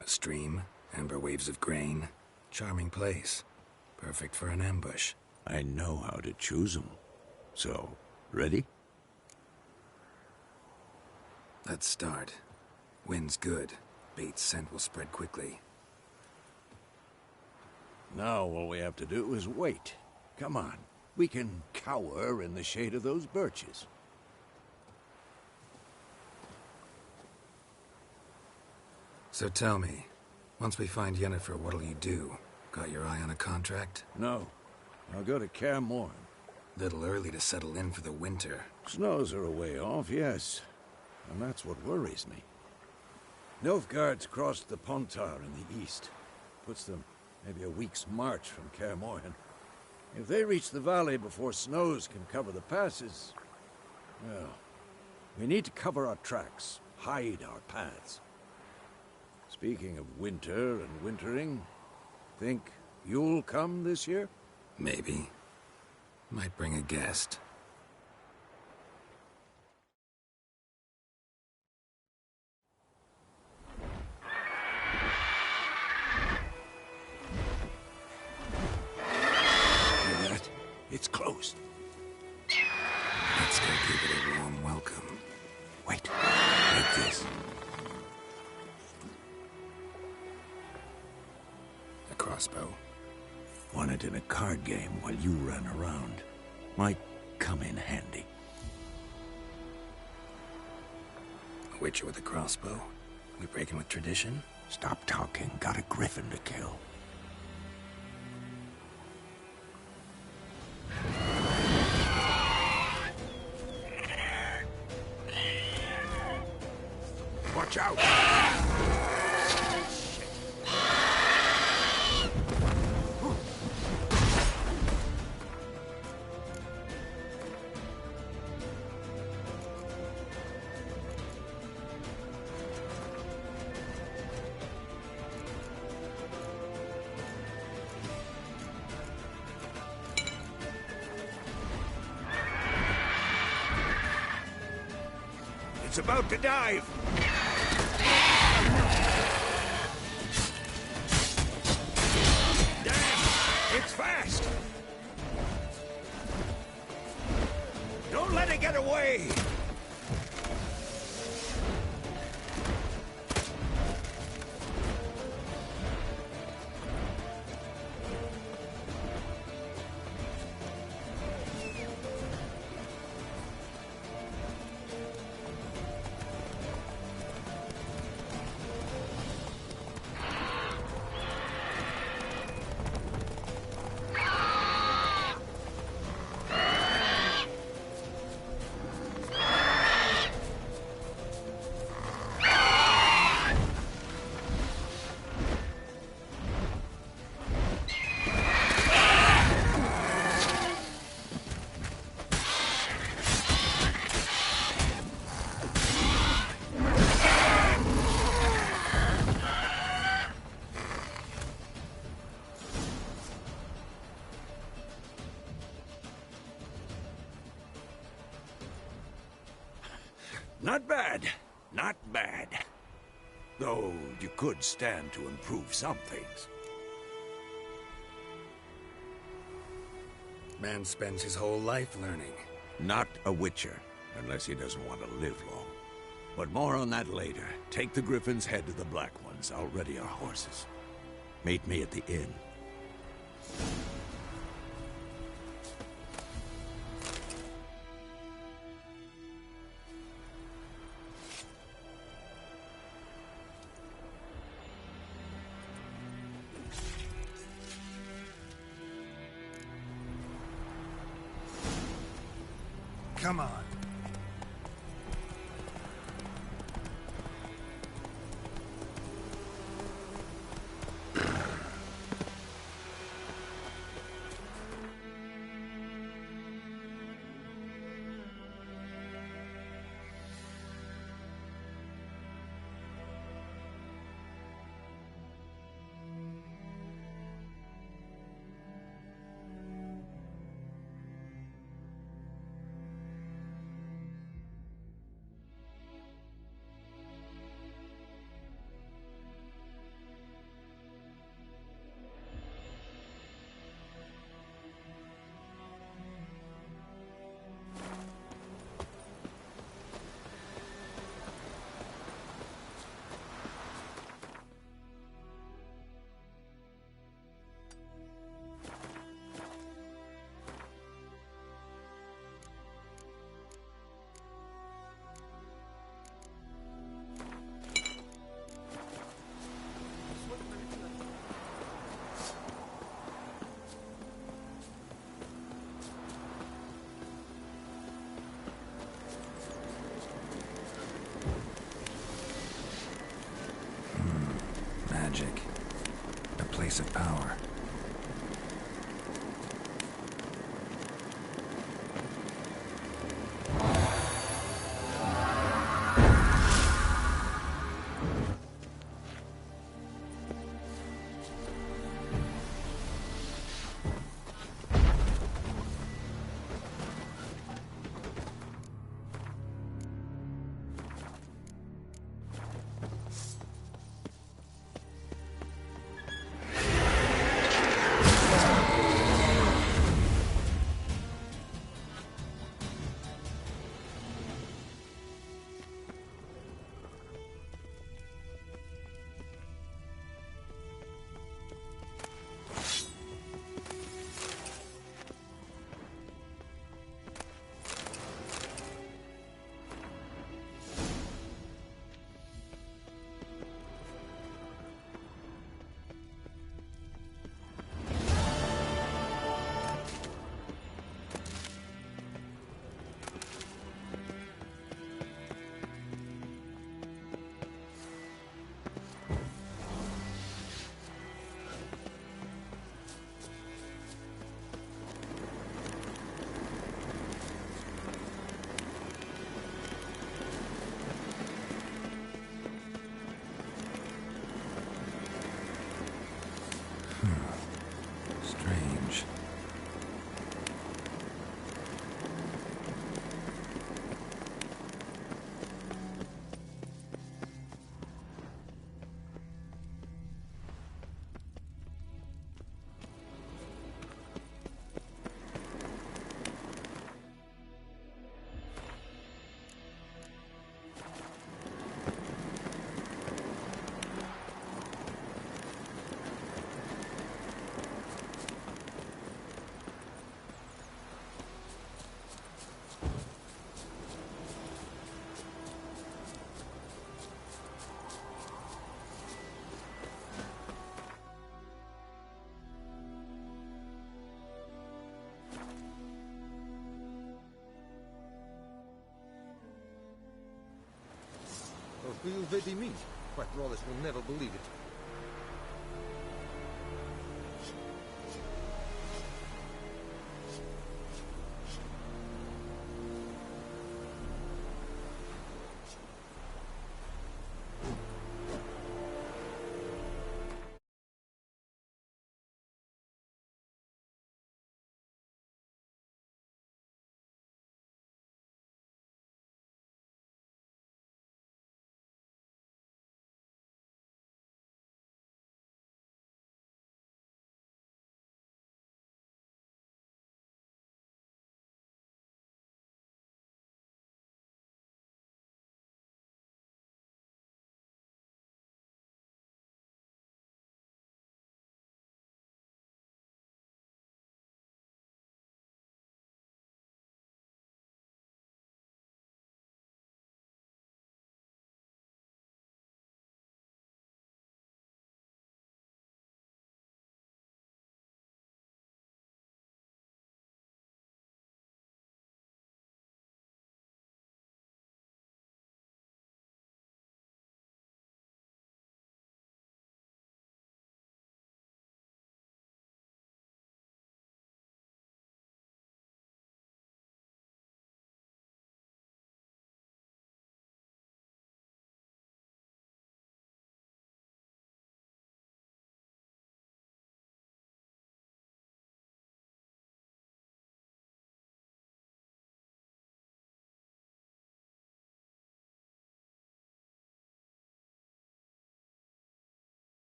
A stream, amber waves of grain. Charming place. Perfect for an ambush. I know how to choose them. So, ready? Let's start. Wind's good. Bait's scent will spread quickly. Now all we have to do is wait. Come on. We can cower in the shade of those birches. So tell me, once we find Yennefer, what'll you do? Got your eye on a contract? No. I'll go to Kaer Morhen. Little early to settle in for the winter. Snows are a way off, yes. And that's what worries me. Nilfgaard's crossed the Pontar in the east. Puts them maybe a week's march from Kaer Morhen. If they reach the valley before snows can cover the passes, well, we need to cover our tracks, hide our paths. Speaking of winter and wintering, think you'll come this year? Maybe. Might bring a guest. Hear that? It's closed. Let's go give it a warm welcome. Wait, like this. A crossbow. Won it in a card game while you ran around. Might come in handy. A witcher with a crossbow? We breaking with tradition? Stop talking. Got a griffin to kill. Watch out! It's about to dive! Damn! It's fast! Don't let it get away! Not bad. Not bad. Though you could stand to improve some things. Man spends his whole life learning. Not a witcher, unless he doesn't want to live long. But more on that later. Take the Griffin's head to the Black Ones. I'll ready our horses. Meet me at the inn. Come on. Magic. A place of power. Will they mean? White Rollers will never believe it.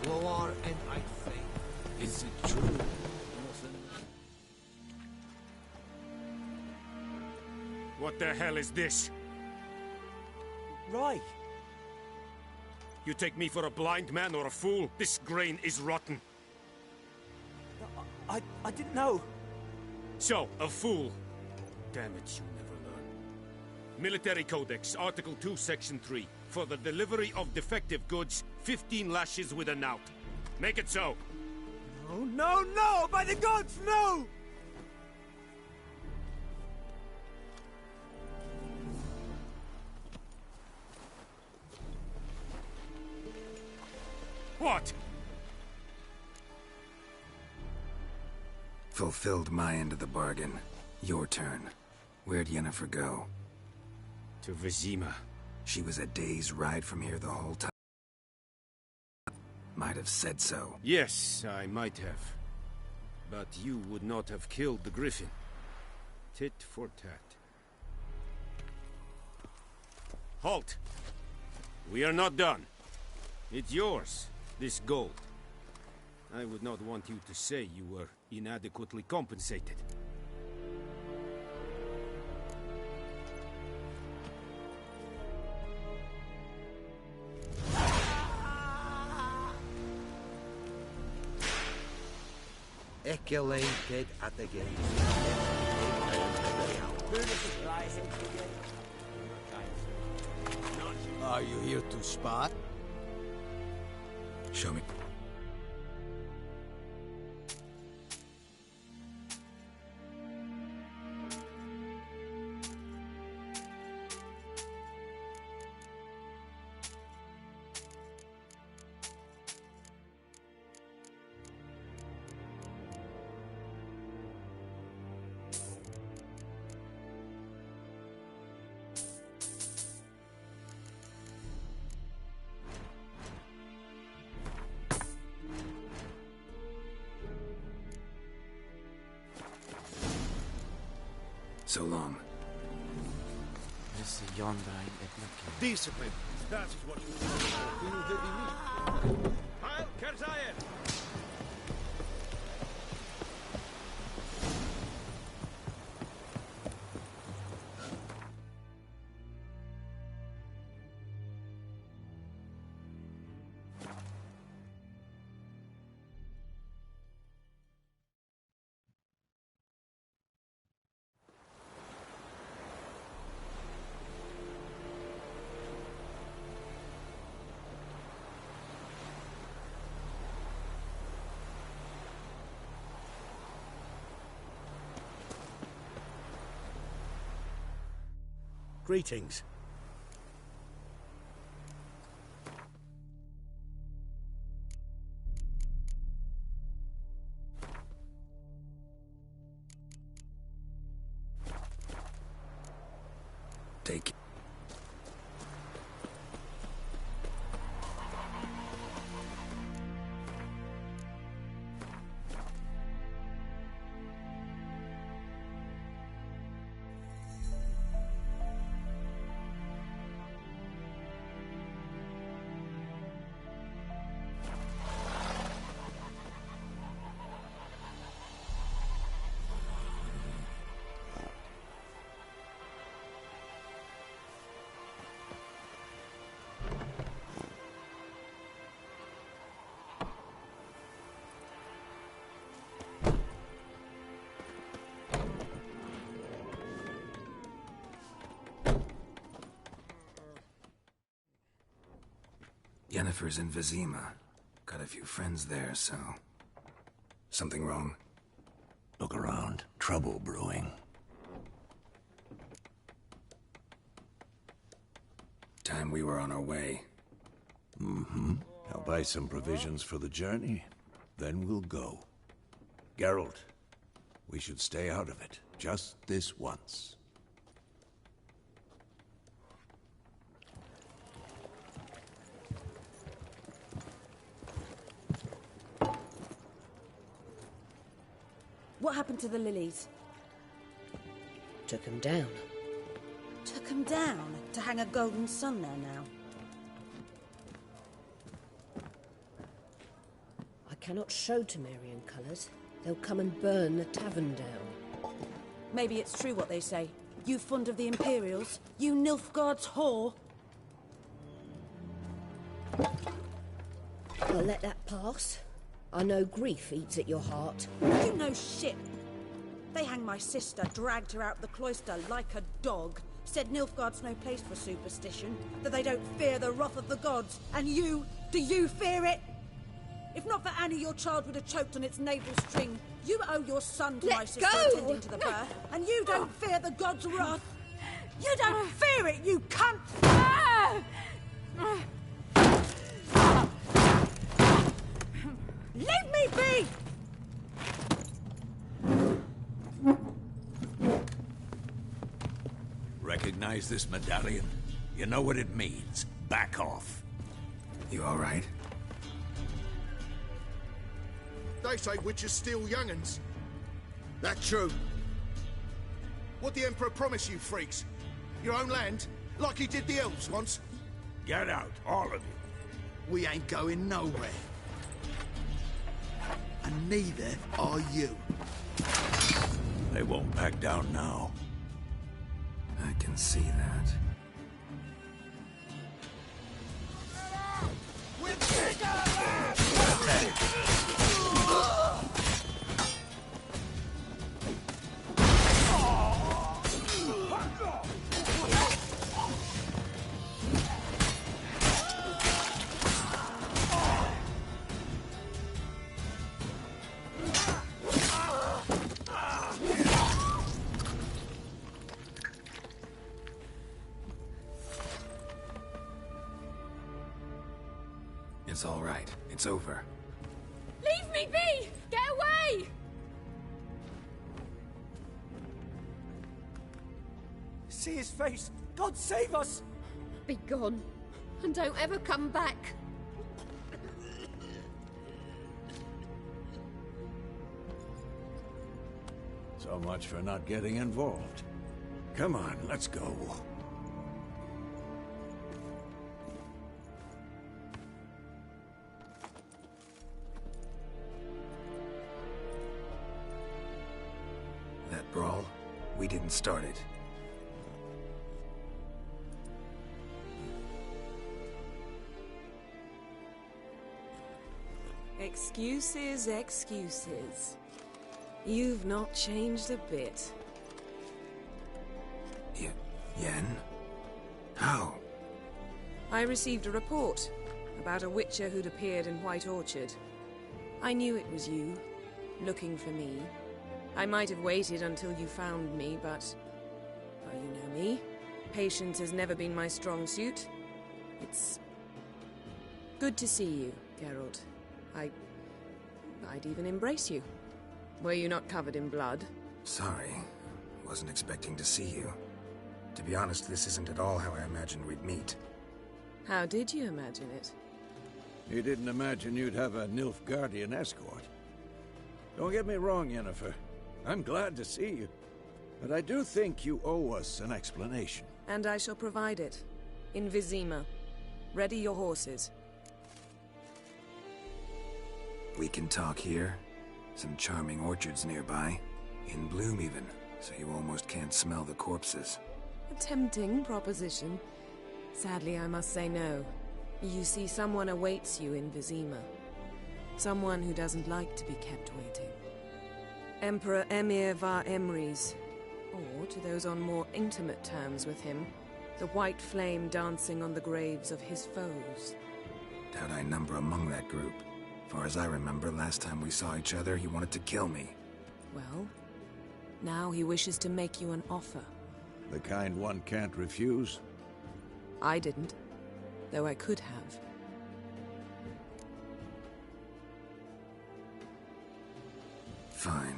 Lower and I think. Is it true? Nothing. What the hell is this? Right. You take me for a blind man or a fool? This grain is rotten. I didn't know. So, a fool. Damn it, you never learn. Military Codex, Article 2, Section 3. For the delivery of defective goods, 15 lashes with a knout. Make it so. No, no, no! By the gods, no! What? Fulfilled my end of the bargain. Your turn. Where'd Yennefer go? To Vizima. She was a day's ride from here the whole time. Might have said so. Yes, I might have. But you would not have killed the griffin. Tit for tat. Halt! We are not done. It's yours, this gold. I would not want you to say you were inadequately compensated. Eculated at the gate. Are you here to spy? Show me. So long. Discipline. That is what you will very mean. Heil Kerzayen! Greetings. Take it. Yennefer's in Vizima. Got a few friends there, so... Something wrong? Look around. Trouble brewing. Time we were on our way. Mm-hmm. I'll buy some provisions for the journey. Then we'll go. Geralt, we should stay out of it. Just this once. What happened to the lilies? Took them down. Took them down to hang a golden sun there now. I cannot show Temerian colours. They'll come and burn the tavern down. Maybe it's true what they say. You fond of the Imperials? You Nilfgaard's whore? I'll let that pass. I know grief eats at your heart. You know shit. They hanged my sister, dragged her out the cloister like a dog. Said Nilfgaard's no place for superstition, that they don't fear the wrath of the gods. And you, do you fear it? If not for Annie, your child would have choked on its navel string. You owe your son to my sister attending to the birth, and you don't fear the gods' wrath. You don't fear it, you cunt! Leave me be! Recognize this medallion? You know what it means. Back off. You all right? They say witches steal young'uns. That true? What the Emperor promise you, freaks? Your own land? Like he did the elves once? Get out, all of you. We ain't going nowhere. And neither are you. They won't back down now. I can see that. It's all right. It's over. Leave me be! Get away! See his face! God save us! Be gone, and don't ever come back. So much for not getting involved. Come on, let's go. That brawl, we didn't start it. Excuses, excuses. You've not changed a bit. Yen? How? I received a report about a witcher who'd appeared in White Orchard. I knew it was you, looking for me. I might have waited until you found me, but... well, you know me. Patience has never been my strong suit. It's good to see you, Geralt. I'd even embrace you. Were you not covered in blood? Sorry. Wasn't expecting to see you. To be honest, this isn't at all how I imagined we'd meet. How did you imagine it? You didn't imagine you'd have a Nilfgaardian escort. Don't get me wrong, Yennefer. I'm glad to see you. But I do think you owe us an explanation. And I shall provide it. In Vizima. Ready your horses. We can talk here. Some charming orchards nearby. In bloom even, so you almost can't smell the corpses. A tempting proposition. Sadly, I must say no. You see, someone awaits you in Vizima. Someone who doesn't like to be kept waiting. Emperor Emir var Emrys. Or, to those on more intimate terms with him, the white flame dancing on the graves of his foes. Doubt I number among that group. Far as I remember, last time we saw each other, he wanted to kill me. Well, now he wishes to make you an offer. The kind one can't refuse? I didn't, though I could have. Fine.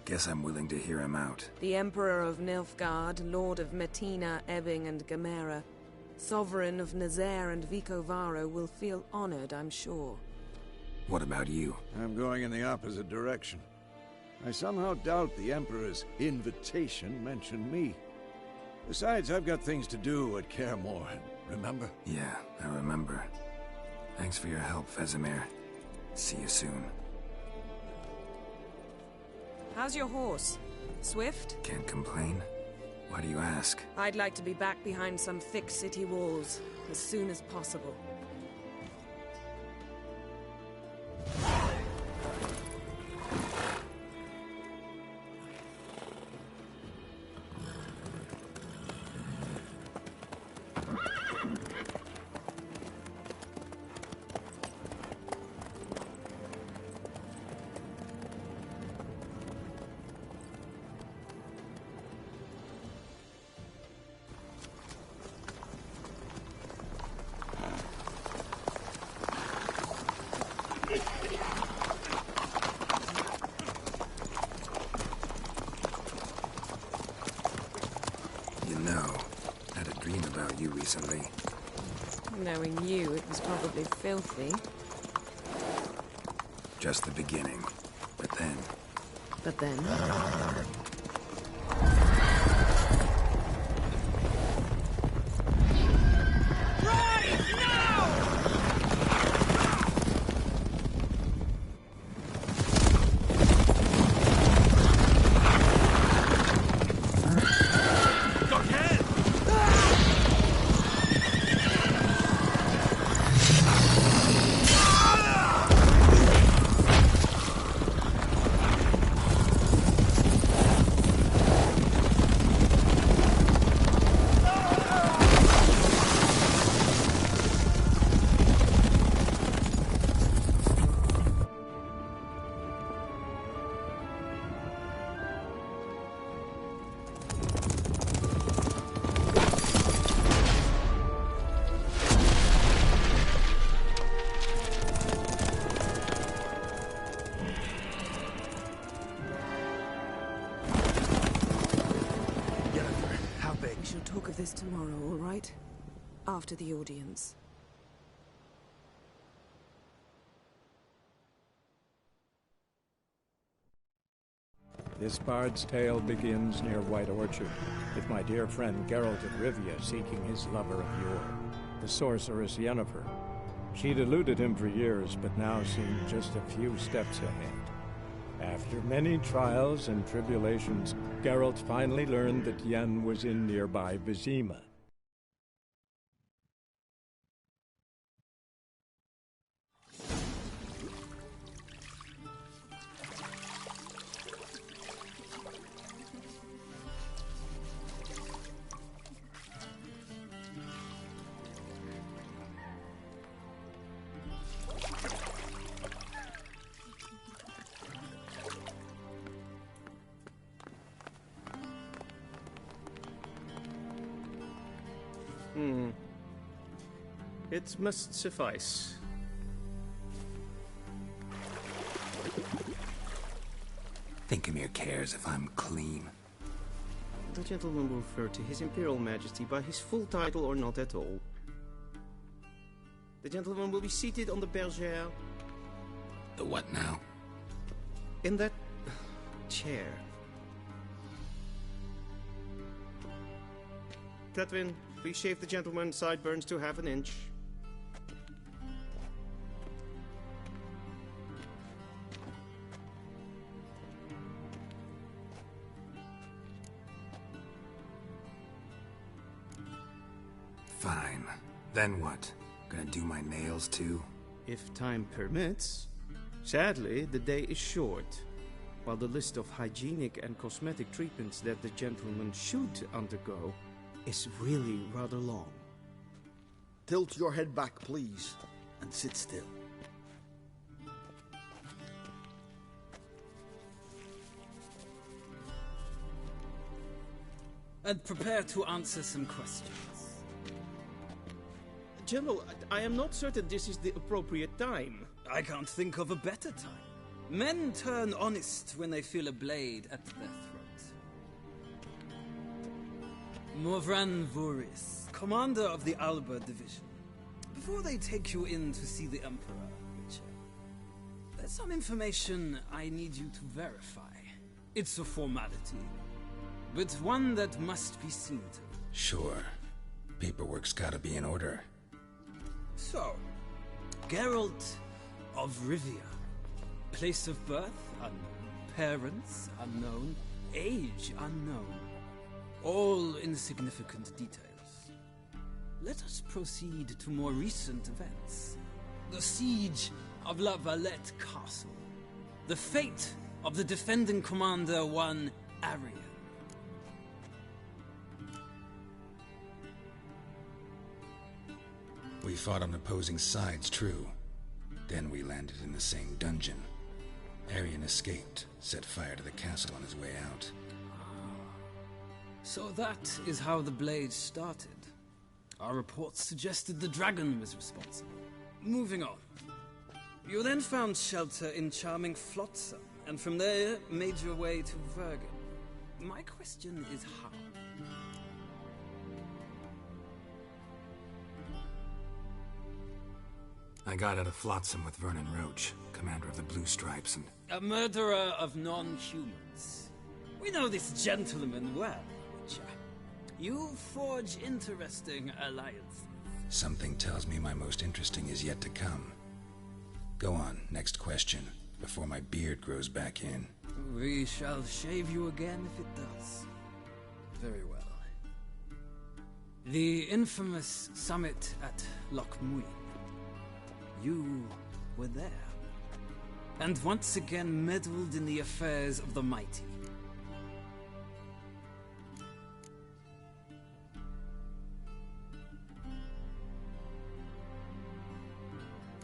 Guess I'm willing to hear him out. The Emperor of Nilfgaard, Lord of Metina, Ebbing and Gamera, Sovereign of Nazaire and Vicovaro will feel honored, I'm sure. What about you? I'm going in the opposite direction. I somehow doubt the Emperor's invitation mentioned me. Besides, I've got things to do at Kaer Morhen, remember? Yeah, I remember. Thanks for your help, Vesemir. See you soon. How's your horse? Swift? Can't complain. Why do you ask? I'd like to be back behind some thick city walls as soon as possible. Recently. Knowing you, it was probably filthy. Just the beginning. But then... But then... this tomorrow, all right? After the audience. This bard's tale begins near White Orchard, with my dear friend Geralt of Rivia seeking his lover of yore, the sorceress Yennefer. She'd eluded him for years, but now seemed just a few steps ahead. After many trials and tribulations, Geralt finally learned that Yen was in nearby Vizima. It must suffice. Thinkamere cares if I'm clean. The gentleman will refer to His Imperial Majesty by his full title or not at all. The gentleman will be seated on the bergère. The what now? In that chair. Catwin, please shave the gentleman's sideburns to half an inch. Fine. Then what? Gonna do my nails too? If time permits. Sadly, the day is short, while the list of hygienic and cosmetic treatments that the gentleman should undergo is really rather long. Tilt your head back, please, and sit still. And prepare to answer some questions. General, I am not certain this is the appropriate time. I can't think of a better time. Men turn honest when they feel a blade at their throat. Morvran Voris, commander of the Alba Division. Before they take you in to see the Emperor, Witcher, there's some information I need you to verify. It's a formality, but one that must be seen to. Sure. Paperwork's gotta be in order. So, Geralt of Rivia. Place of birth, unknown. Parents, unknown. Age, unknown. All insignificant details. Let us proceed to more recent events. The siege of La Valette Castle. The fate of the defending commander, one Arian. We fought on opposing sides, true. Then we landed in the same dungeon. Arian escaped, set fire to the castle on his way out. So that is how the blade started. Our reports suggested the dragon was responsible. Moving on. You then found shelter in charming Flotsam, and from there made your way to Vergen. My question is how? I got out of Flotsam with Vernon Roach, commander of the Blue Stripes, and... A murderer of non-humans. We know this gentleman well, Witcher. You forge interesting alliances. Something tells me my most interesting is yet to come. Go on, next question, before my beard grows back in. We shall shave you again if it does. Very well. The infamous summit at Loch Muin. You were there, and once again meddled in the affairs of the mighty.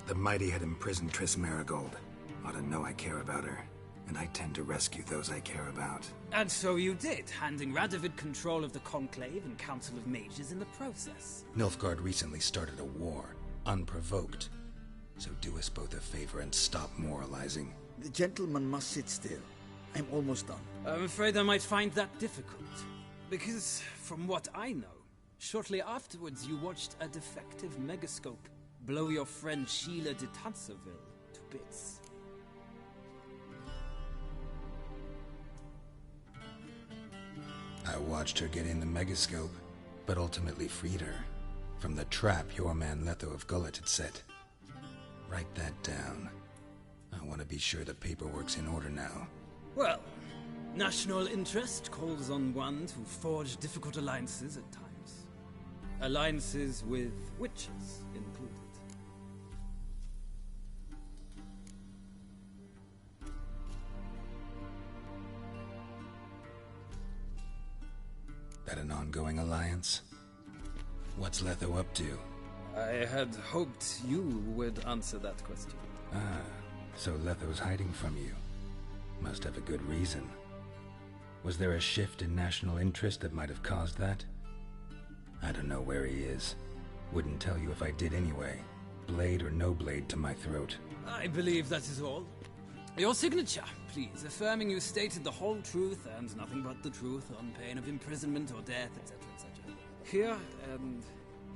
The mighty had imprisoned Triss Marigold. Ought to know I care about her, and I tend to rescue those I care about. And so you did, handing Radovid control of the Conclave and Council of Mages in the process. Nilfgaard recently started a war, unprovoked. So do us both a favor and stop moralizing. The gentleman must sit still. I'm almost done. I'm afraid I might find that difficult. Because, from what I know, shortly afterwards you watched a defective megascope blow your friend Sheila de Tanserville to bits. I watched her get in the megascope, but ultimately freed her from the trap your man Letho of Gullet had set. Write that down. I want to be sure the paperwork's in order now. Well, national interest calls on one to forge difficult alliances at times. Alliances with witches included. That an ongoing alliance? What's Letho up to? I had hoped you would answer that question. Ah, so Letho's hiding from you. Must have a good reason. Was there a shift in national interest that might have caused that? I don't know where he is. Wouldn't tell you if I did anyway. Blade or no blade to my throat. I believe that is all. Your signature, please, affirming you stated the whole truth and nothing but the truth on pain of imprisonment or death, etc., etc. Here and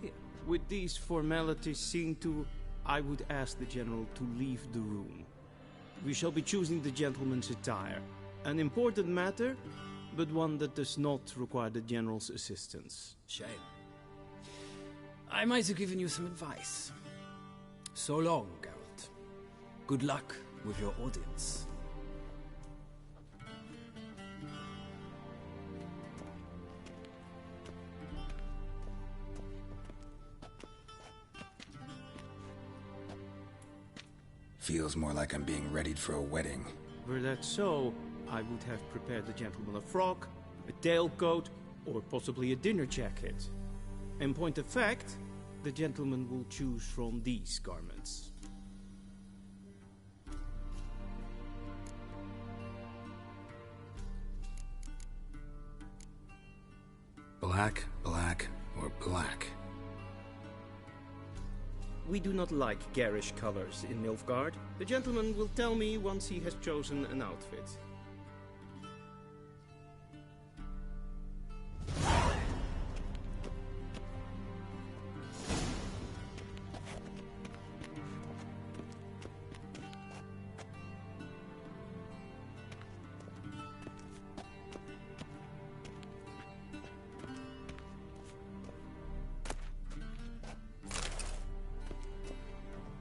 here. With these formalities seen to, I would ask the General to leave the room. We shall be choosing the gentleman's attire. An important matter, but one that does not require the General's assistance. Shame. I might have given you some advice. So long, Geralt. Good luck with your audience. Feels more like I'm being readied for a wedding. Were that so, I would have prepared the gentleman a frock, a tailcoat, or possibly a dinner jacket. In point of fact, the gentleman will choose from these garments. Black, black, or black? We do not like garish colors in Nilfgaard. The gentleman will tell me once he has chosen an outfit.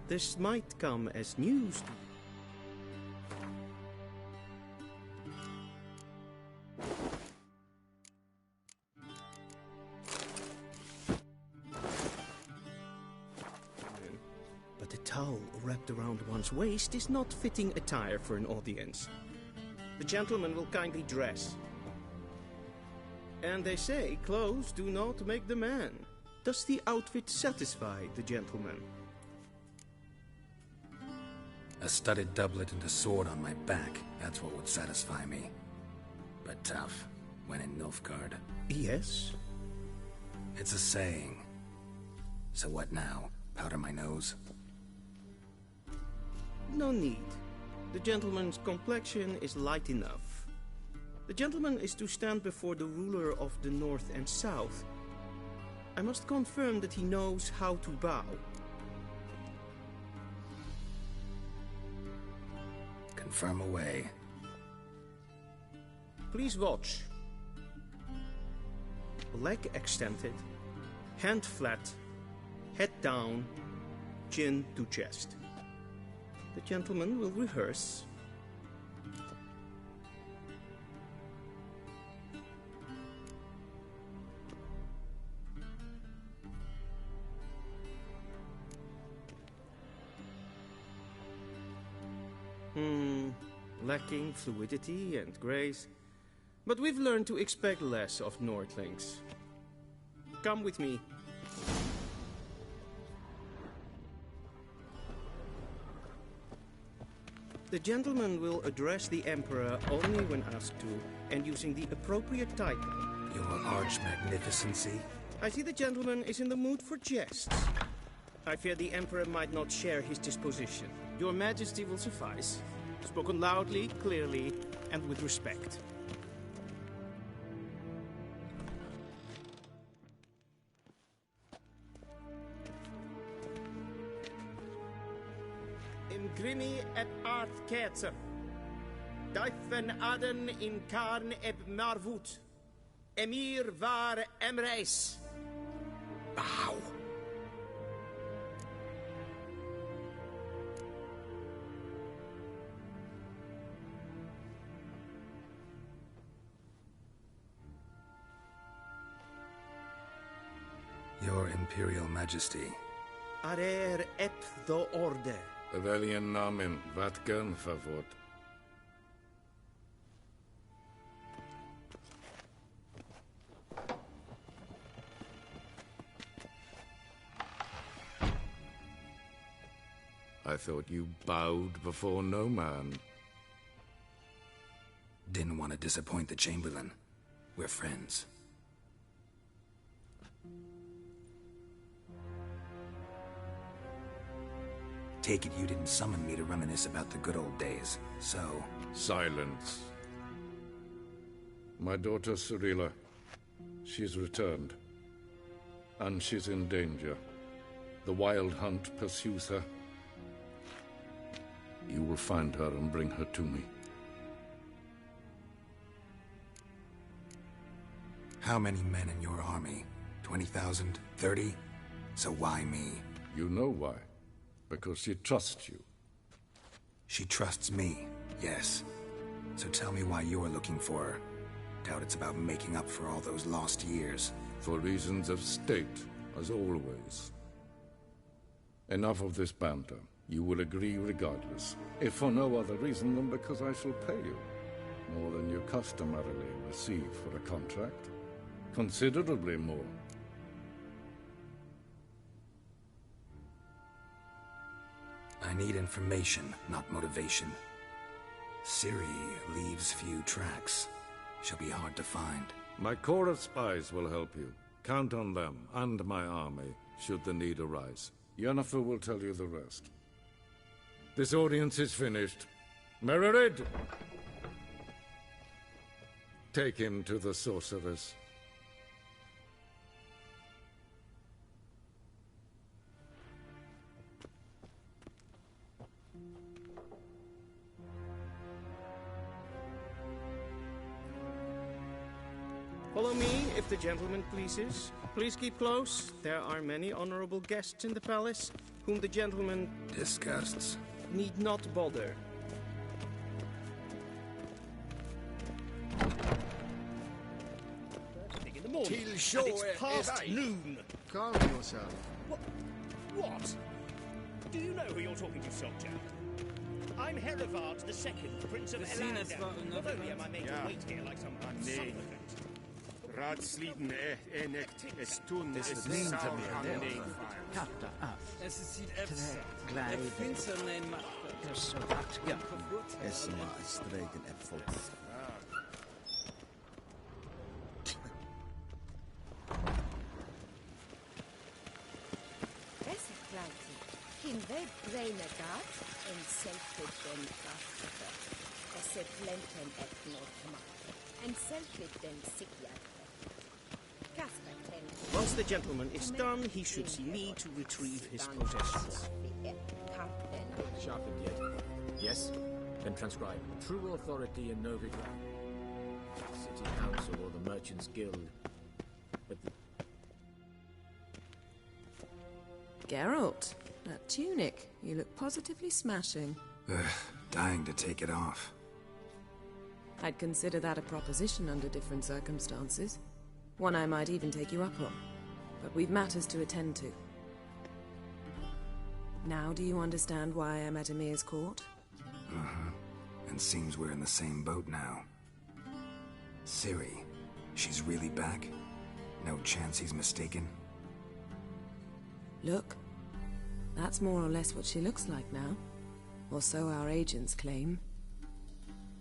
This might come as news to but a towel wrapped around one's waist is not fitting attire for an audience. The gentleman will kindly dress. And they say clothes do not make the man. Does the outfit satisfy the gentleman? A studded doublet and a sword on my back, that's what would satisfy me. But tough, when in Nilfgaard. Yes? It's a saying. So what now? Powder my nose? No need. The gentleman's complexion is light enough. The gentleman is to stand before the ruler of the North and South. I must confirm that he knows how to bow. Confirm away. Please watch. Leg extended, hand flat, head down, chin to chest. The gentleman will rehearse. Lacking fluidity and grace, but we've learned to expect less of Nordlings. Come with me. The gentleman will address the Emperor only when asked to, and using the appropriate title. Your Arch Magnificency? I see the gentleman is in the mood for jests. I fear the Emperor might not share his disposition. Your Majesty will suffice. Spoken loudly, clearly, and with respect. In grimi eb art ketzer. Duifen aden in karn eb marvoet. Emir var emreis. Bow. Your Imperial Majesty. Arer ep do orde. Weljen namen, wat kan favort? I thought you bowed before no man. Didn't want to disappoint the Chamberlain. We're friends. take it you didn't summon me to reminisce about the good old days, so... Silence. My daughter Cirilla, she's returned. And she's in danger. The Wild Hunt pursues her. You will find her and bring her to me. How many men in your army? 20,000? 30? So why me? You know why. Because she trusts you. She trusts me, yes. So tell me why you're looking for her. Doubt it's about making up for all those lost years. For reasons of state, as always. Enough of this banter. You will agree regardless. If for no other reason than because I shall pay you. More than you customarily receive for a contract. Considerably more. I need information, not motivation. Ciri leaves few tracks. She'll be hard to find. My corps of spies will help you. Count on them, and my army, should the need arise. Yennefer will tell you the rest. This audience is finished. Mererid! Take him to the sorceress. Follow me, if the gentleman pleases. Please keep close. There are many honorable guests in the palace, whom the gentleman... disgusts. ...need not bother. In the morning, Till show and it's past noon. Calm yourself. What? Do you know who you're talking to, soldier? I'm Herivard II, Prince of Elanda. Not only am I made to wait here like some supplicant. Raadsleden enekt es toen Es es neemt zou hem gaan weer nemen. Kapte af. Es ist hier Kleid. Finsternein macht. Dus zo hard. Ja. Es maar streken en volk. In ved breine gat, en selvfid den kraftige, og se plenten et nordmacht, en selvfid den sikkert. Once the gentleman is done, he should see me to retrieve his possessions. Sharpened yet? Yes? Then transcribe. True authority in Novigrad. City Council or the Merchants Guild. But the... Geralt, that tunic. You look positively smashing. Dying to take it off. I'd consider that a proposition under different circumstances. One I might even take you up on. But we've matters to attend to. Now do you understand why I'm at Emir's court? Uh-huh. And seems we're in the same boat now. Ciri, she's really back? No chance he's mistaken? Look, that's more or less what she looks like now. Or so our agents claim.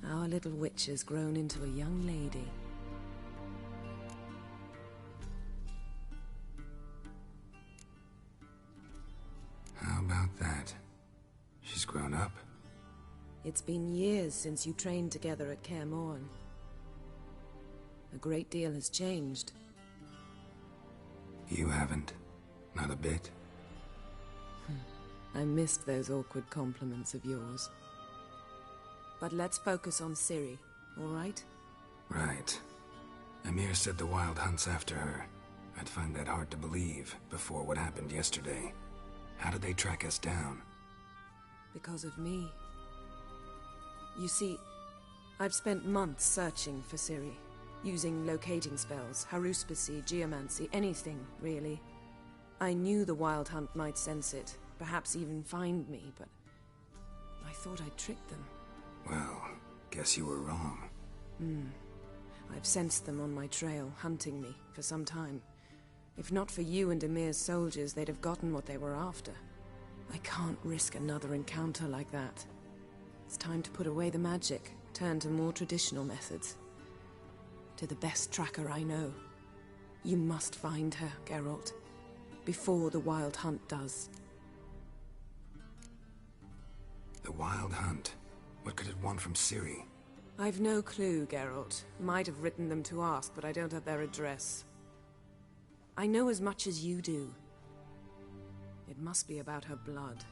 Our little witch has grown into a young lady. How about that? She's grown up? It's been years since you trained together at Kaer Morhen. A great deal has changed. You haven't. Not a bit. I missed those awkward compliments of yours. But let's focus on Ciri, all right? Right. Emir said the Wild Hunt's after her. I'd find that hard to believe before what happened yesterday. How did they track us down? Because of me. You see, I've spent months searching for Ciri, using locating spells, haruspicy, geomancy, anything, really. I knew the Wild Hunt might sense it, perhaps even find me, but I thought I'd tricked them. Well, guess you were wrong. I've sensed them on my trail, hunting me, for some time. If not for you and Emir's soldiers, they'd have gotten what they were after. I can't risk another encounter like that. It's time to put away the magic, turn to more traditional methods. To the best tracker I know. You must find her, Geralt. Before the Wild Hunt does. The Wild Hunt. What could it want from Ciri? I've no clue, Geralt. Might have written them to ask, but I don't have their address. I know as much as you do. It must be about her blood.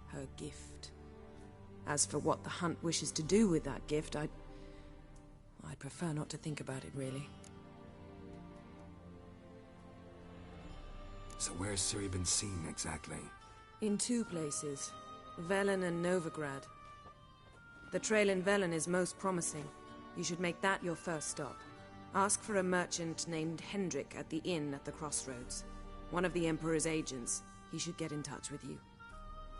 Her gift. As for what the Hunt wishes to do with that gift, I'd prefer not to think about it, really. So where's Ciri been seen, exactly? In two places. Velen and Novigrad. The trail in Velen is most promising. You should make that your first stop. Ask for a merchant named Hendrik at the inn at the crossroads. One of the Emperor's agents. He should get in touch with you.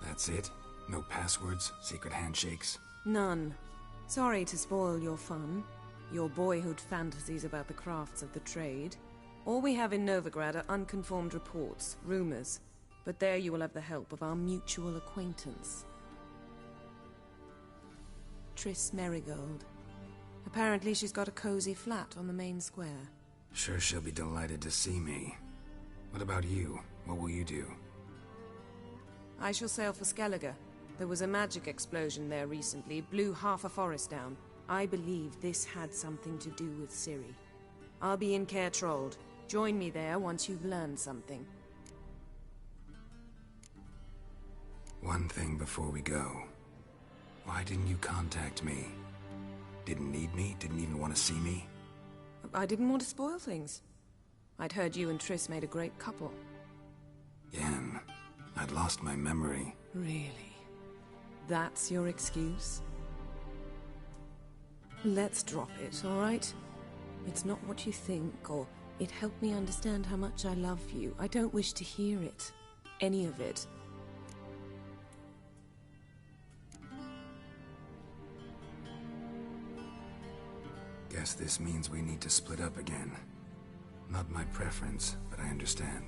That's it? No passwords? Secret handshakes? None. Sorry to spoil your fun. Your boyhood fantasies about the crafts of the trade. All we have in Novigrad are unconfirmed reports, rumors. But there you will have the help of our mutual acquaintance. Triss Merigold. Apparently she's got a cozy flat on the main square. Sure she'll be delighted to see me. What about you? What will you do? I shall sail for Skellige. There was a magic explosion there recently, blew half a forest down. I believe this had something to do with Ciri. I'll be in Caer Trold. Join me there once you've learned something. One thing before we go. Why didn't you contact me? Didn't need me? Didn't even want to see me? I didn't want to spoil things. I'd heard you and Triss made a great couple. Yen, I'd lost my memory. Really? That's your excuse? Let's drop it, all right? It's not what you think, or it helped me understand how much I love you. I don't wish to hear it. Any of it. Guess this means we need to split up again. Not my preference, but I understand.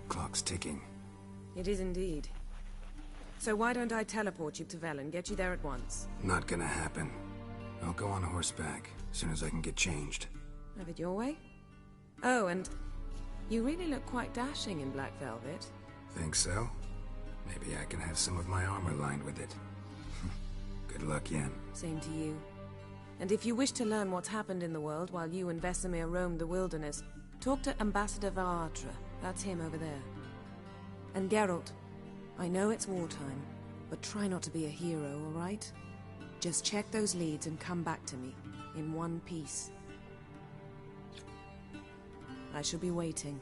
Clock's ticking. It is indeed. So why don't I teleport you to Velen, get you there at once? Not gonna happen. I'll go on horseback, as soon as I can get changed. Have it your way? Oh, and you really look quite dashing in black velvet. Think so? Maybe I can have some of my armor lined with it. Good luck, Yen. Same to you. And if you wish to learn what's happened in the world while you and Vesemir roamed the wilderness, talk to Ambassador Varatra. That's him over there. And Geralt, I know it's wartime, but try not to be a hero, all right? Just check those leads and come back to me, in one piece. I shall be waiting.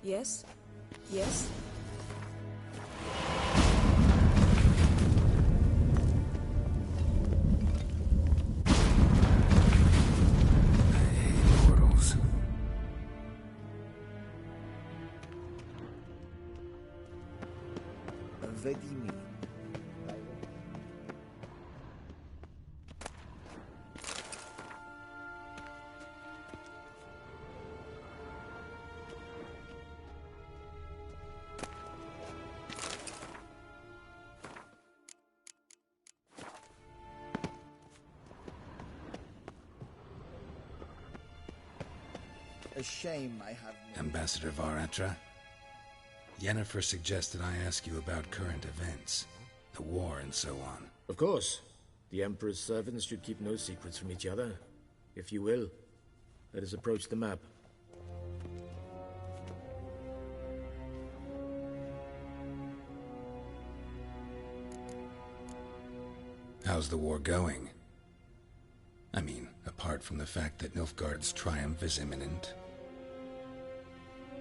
Yes? Yes? Vedimi. A shame I have no... Ambassador Varatra? Yennefer suggested I ask you about current events, the war and so on. Of course. The Emperor's servants should keep no secrets from each other. If you will, let us approach the map. How's the war going? I mean, apart from the fact that Nilfgaard's triumph is imminent.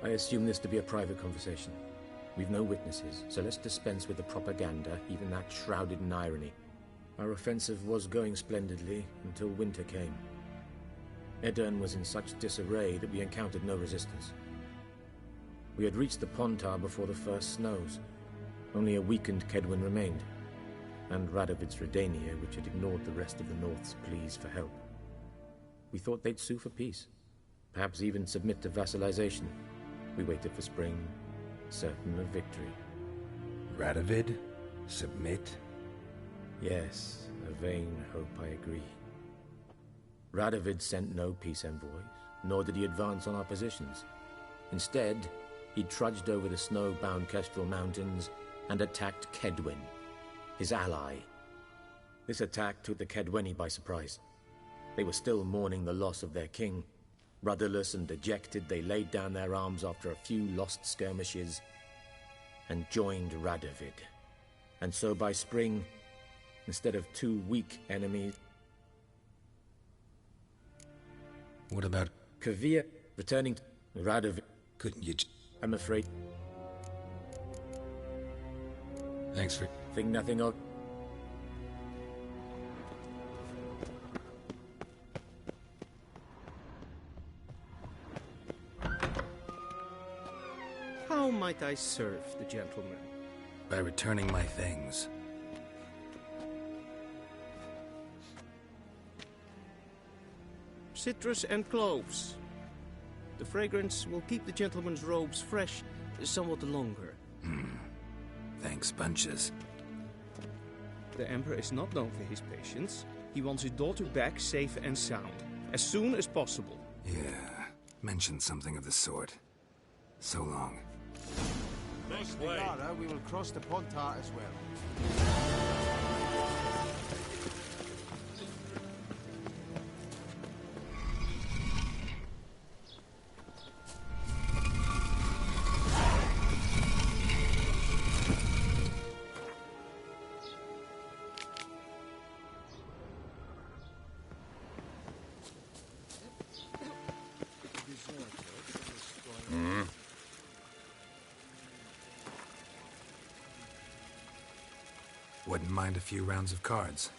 I assume this to be a private conversation. We've no witnesses, so let's dispense with the propaganda, even that shrouded in irony. Our offensive was going splendidly until winter came. Edirn was in such disarray that we encountered no resistance. We had reached the Pontar before the first snows. Only a weakened Kedwin remained, and Radovid's Redania, which had ignored the rest of the North's pleas for help. We thought they'd sue for peace, perhaps even submit to vassalization. We waited for spring, certain of victory. Radovid? Submit? Yes, a vain hope, I agree. Radovid sent no peace envoys, nor did he advance on our positions. Instead, he trudged over the snow-bound Kestrel Mountains and attacked Kedwen, his ally. This attack took the Kedweni by surprise. They were still mourning the loss of their king. Rudderless and dejected, they laid down their arms after a few lost skirmishes and joined Radovid. And so by spring, instead of 2 weak enemies... What about... Kavir returning to Radovid? Couldn't you... I'm afraid... Thanks for... Think nothing of... How might I serve the gentleman? By returning my things. Citrus and cloves. The fragrance will keep the gentleman's robes fresh somewhat longer. Thanks, bunches. The Emperor is not known for his patience. He wants his daughter back safe and sound, as soon as possible. Yeah, mentioned something of the sort. So long. Next Nigara, we will cross the Pontar as well. Wouldn't mind a few rounds of cards.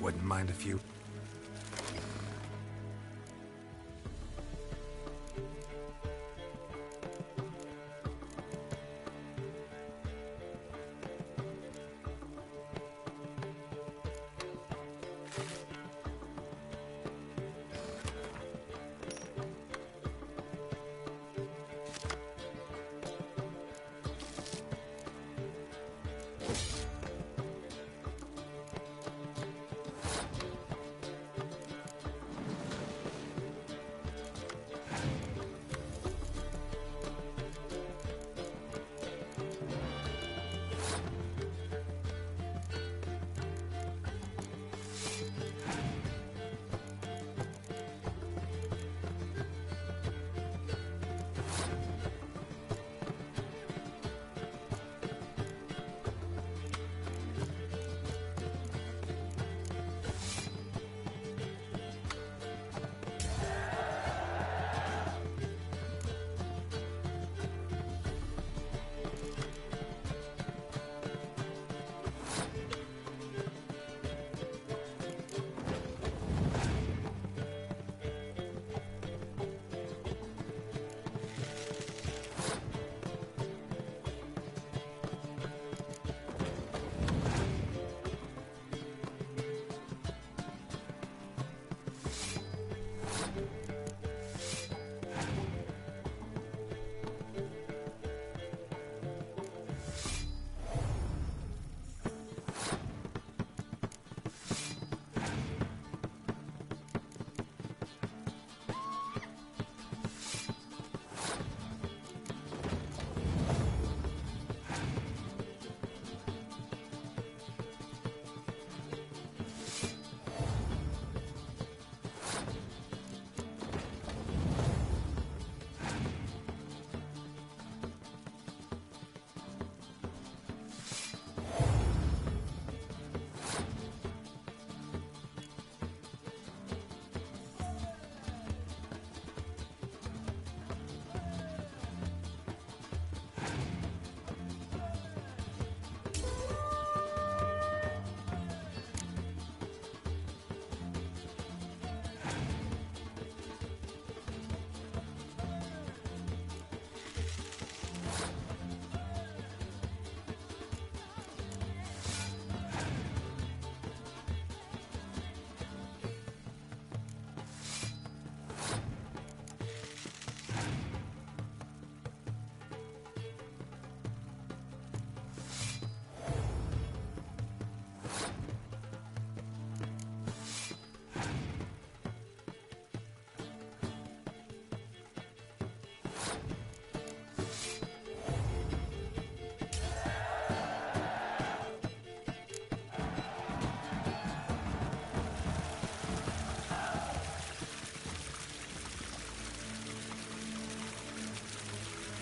Wouldn't mind a few.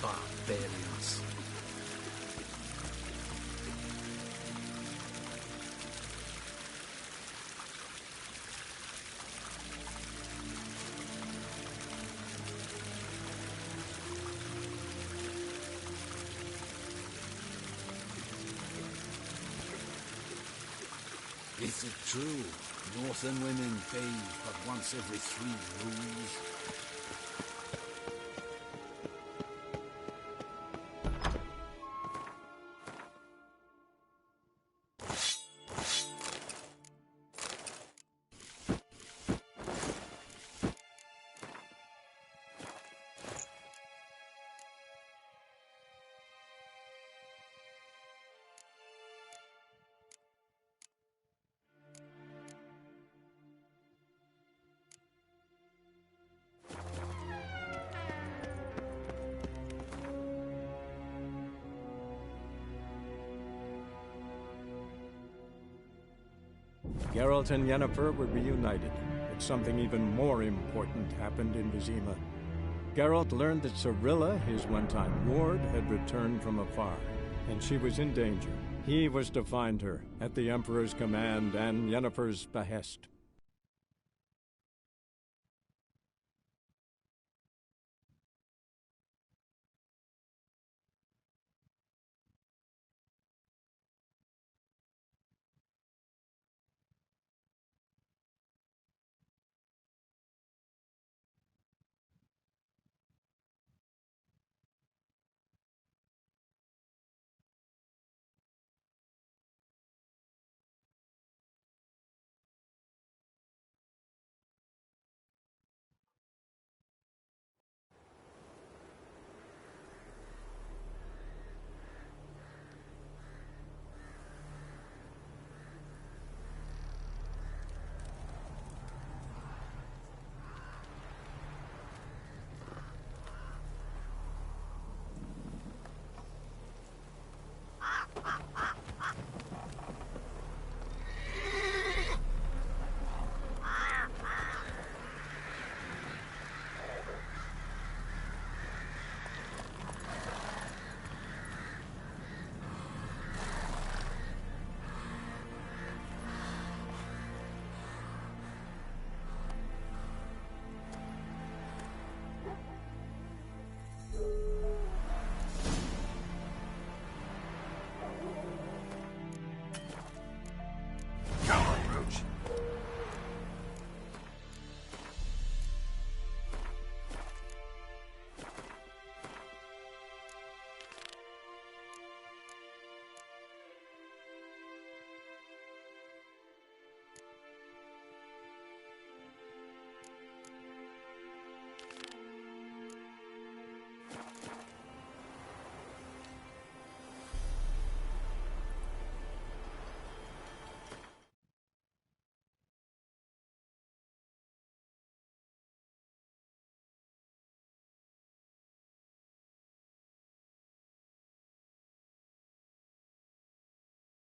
Barbarians. Is it true? Northern women bathe but once every 3 moons? Geralt and Yennefer were reunited, but something even more important happened in Vizima. Geralt learned that Cirilla, his one-time ward, had returned from afar, and she was in danger. He was to find her, at the Emperor's command and Yennefer's behest.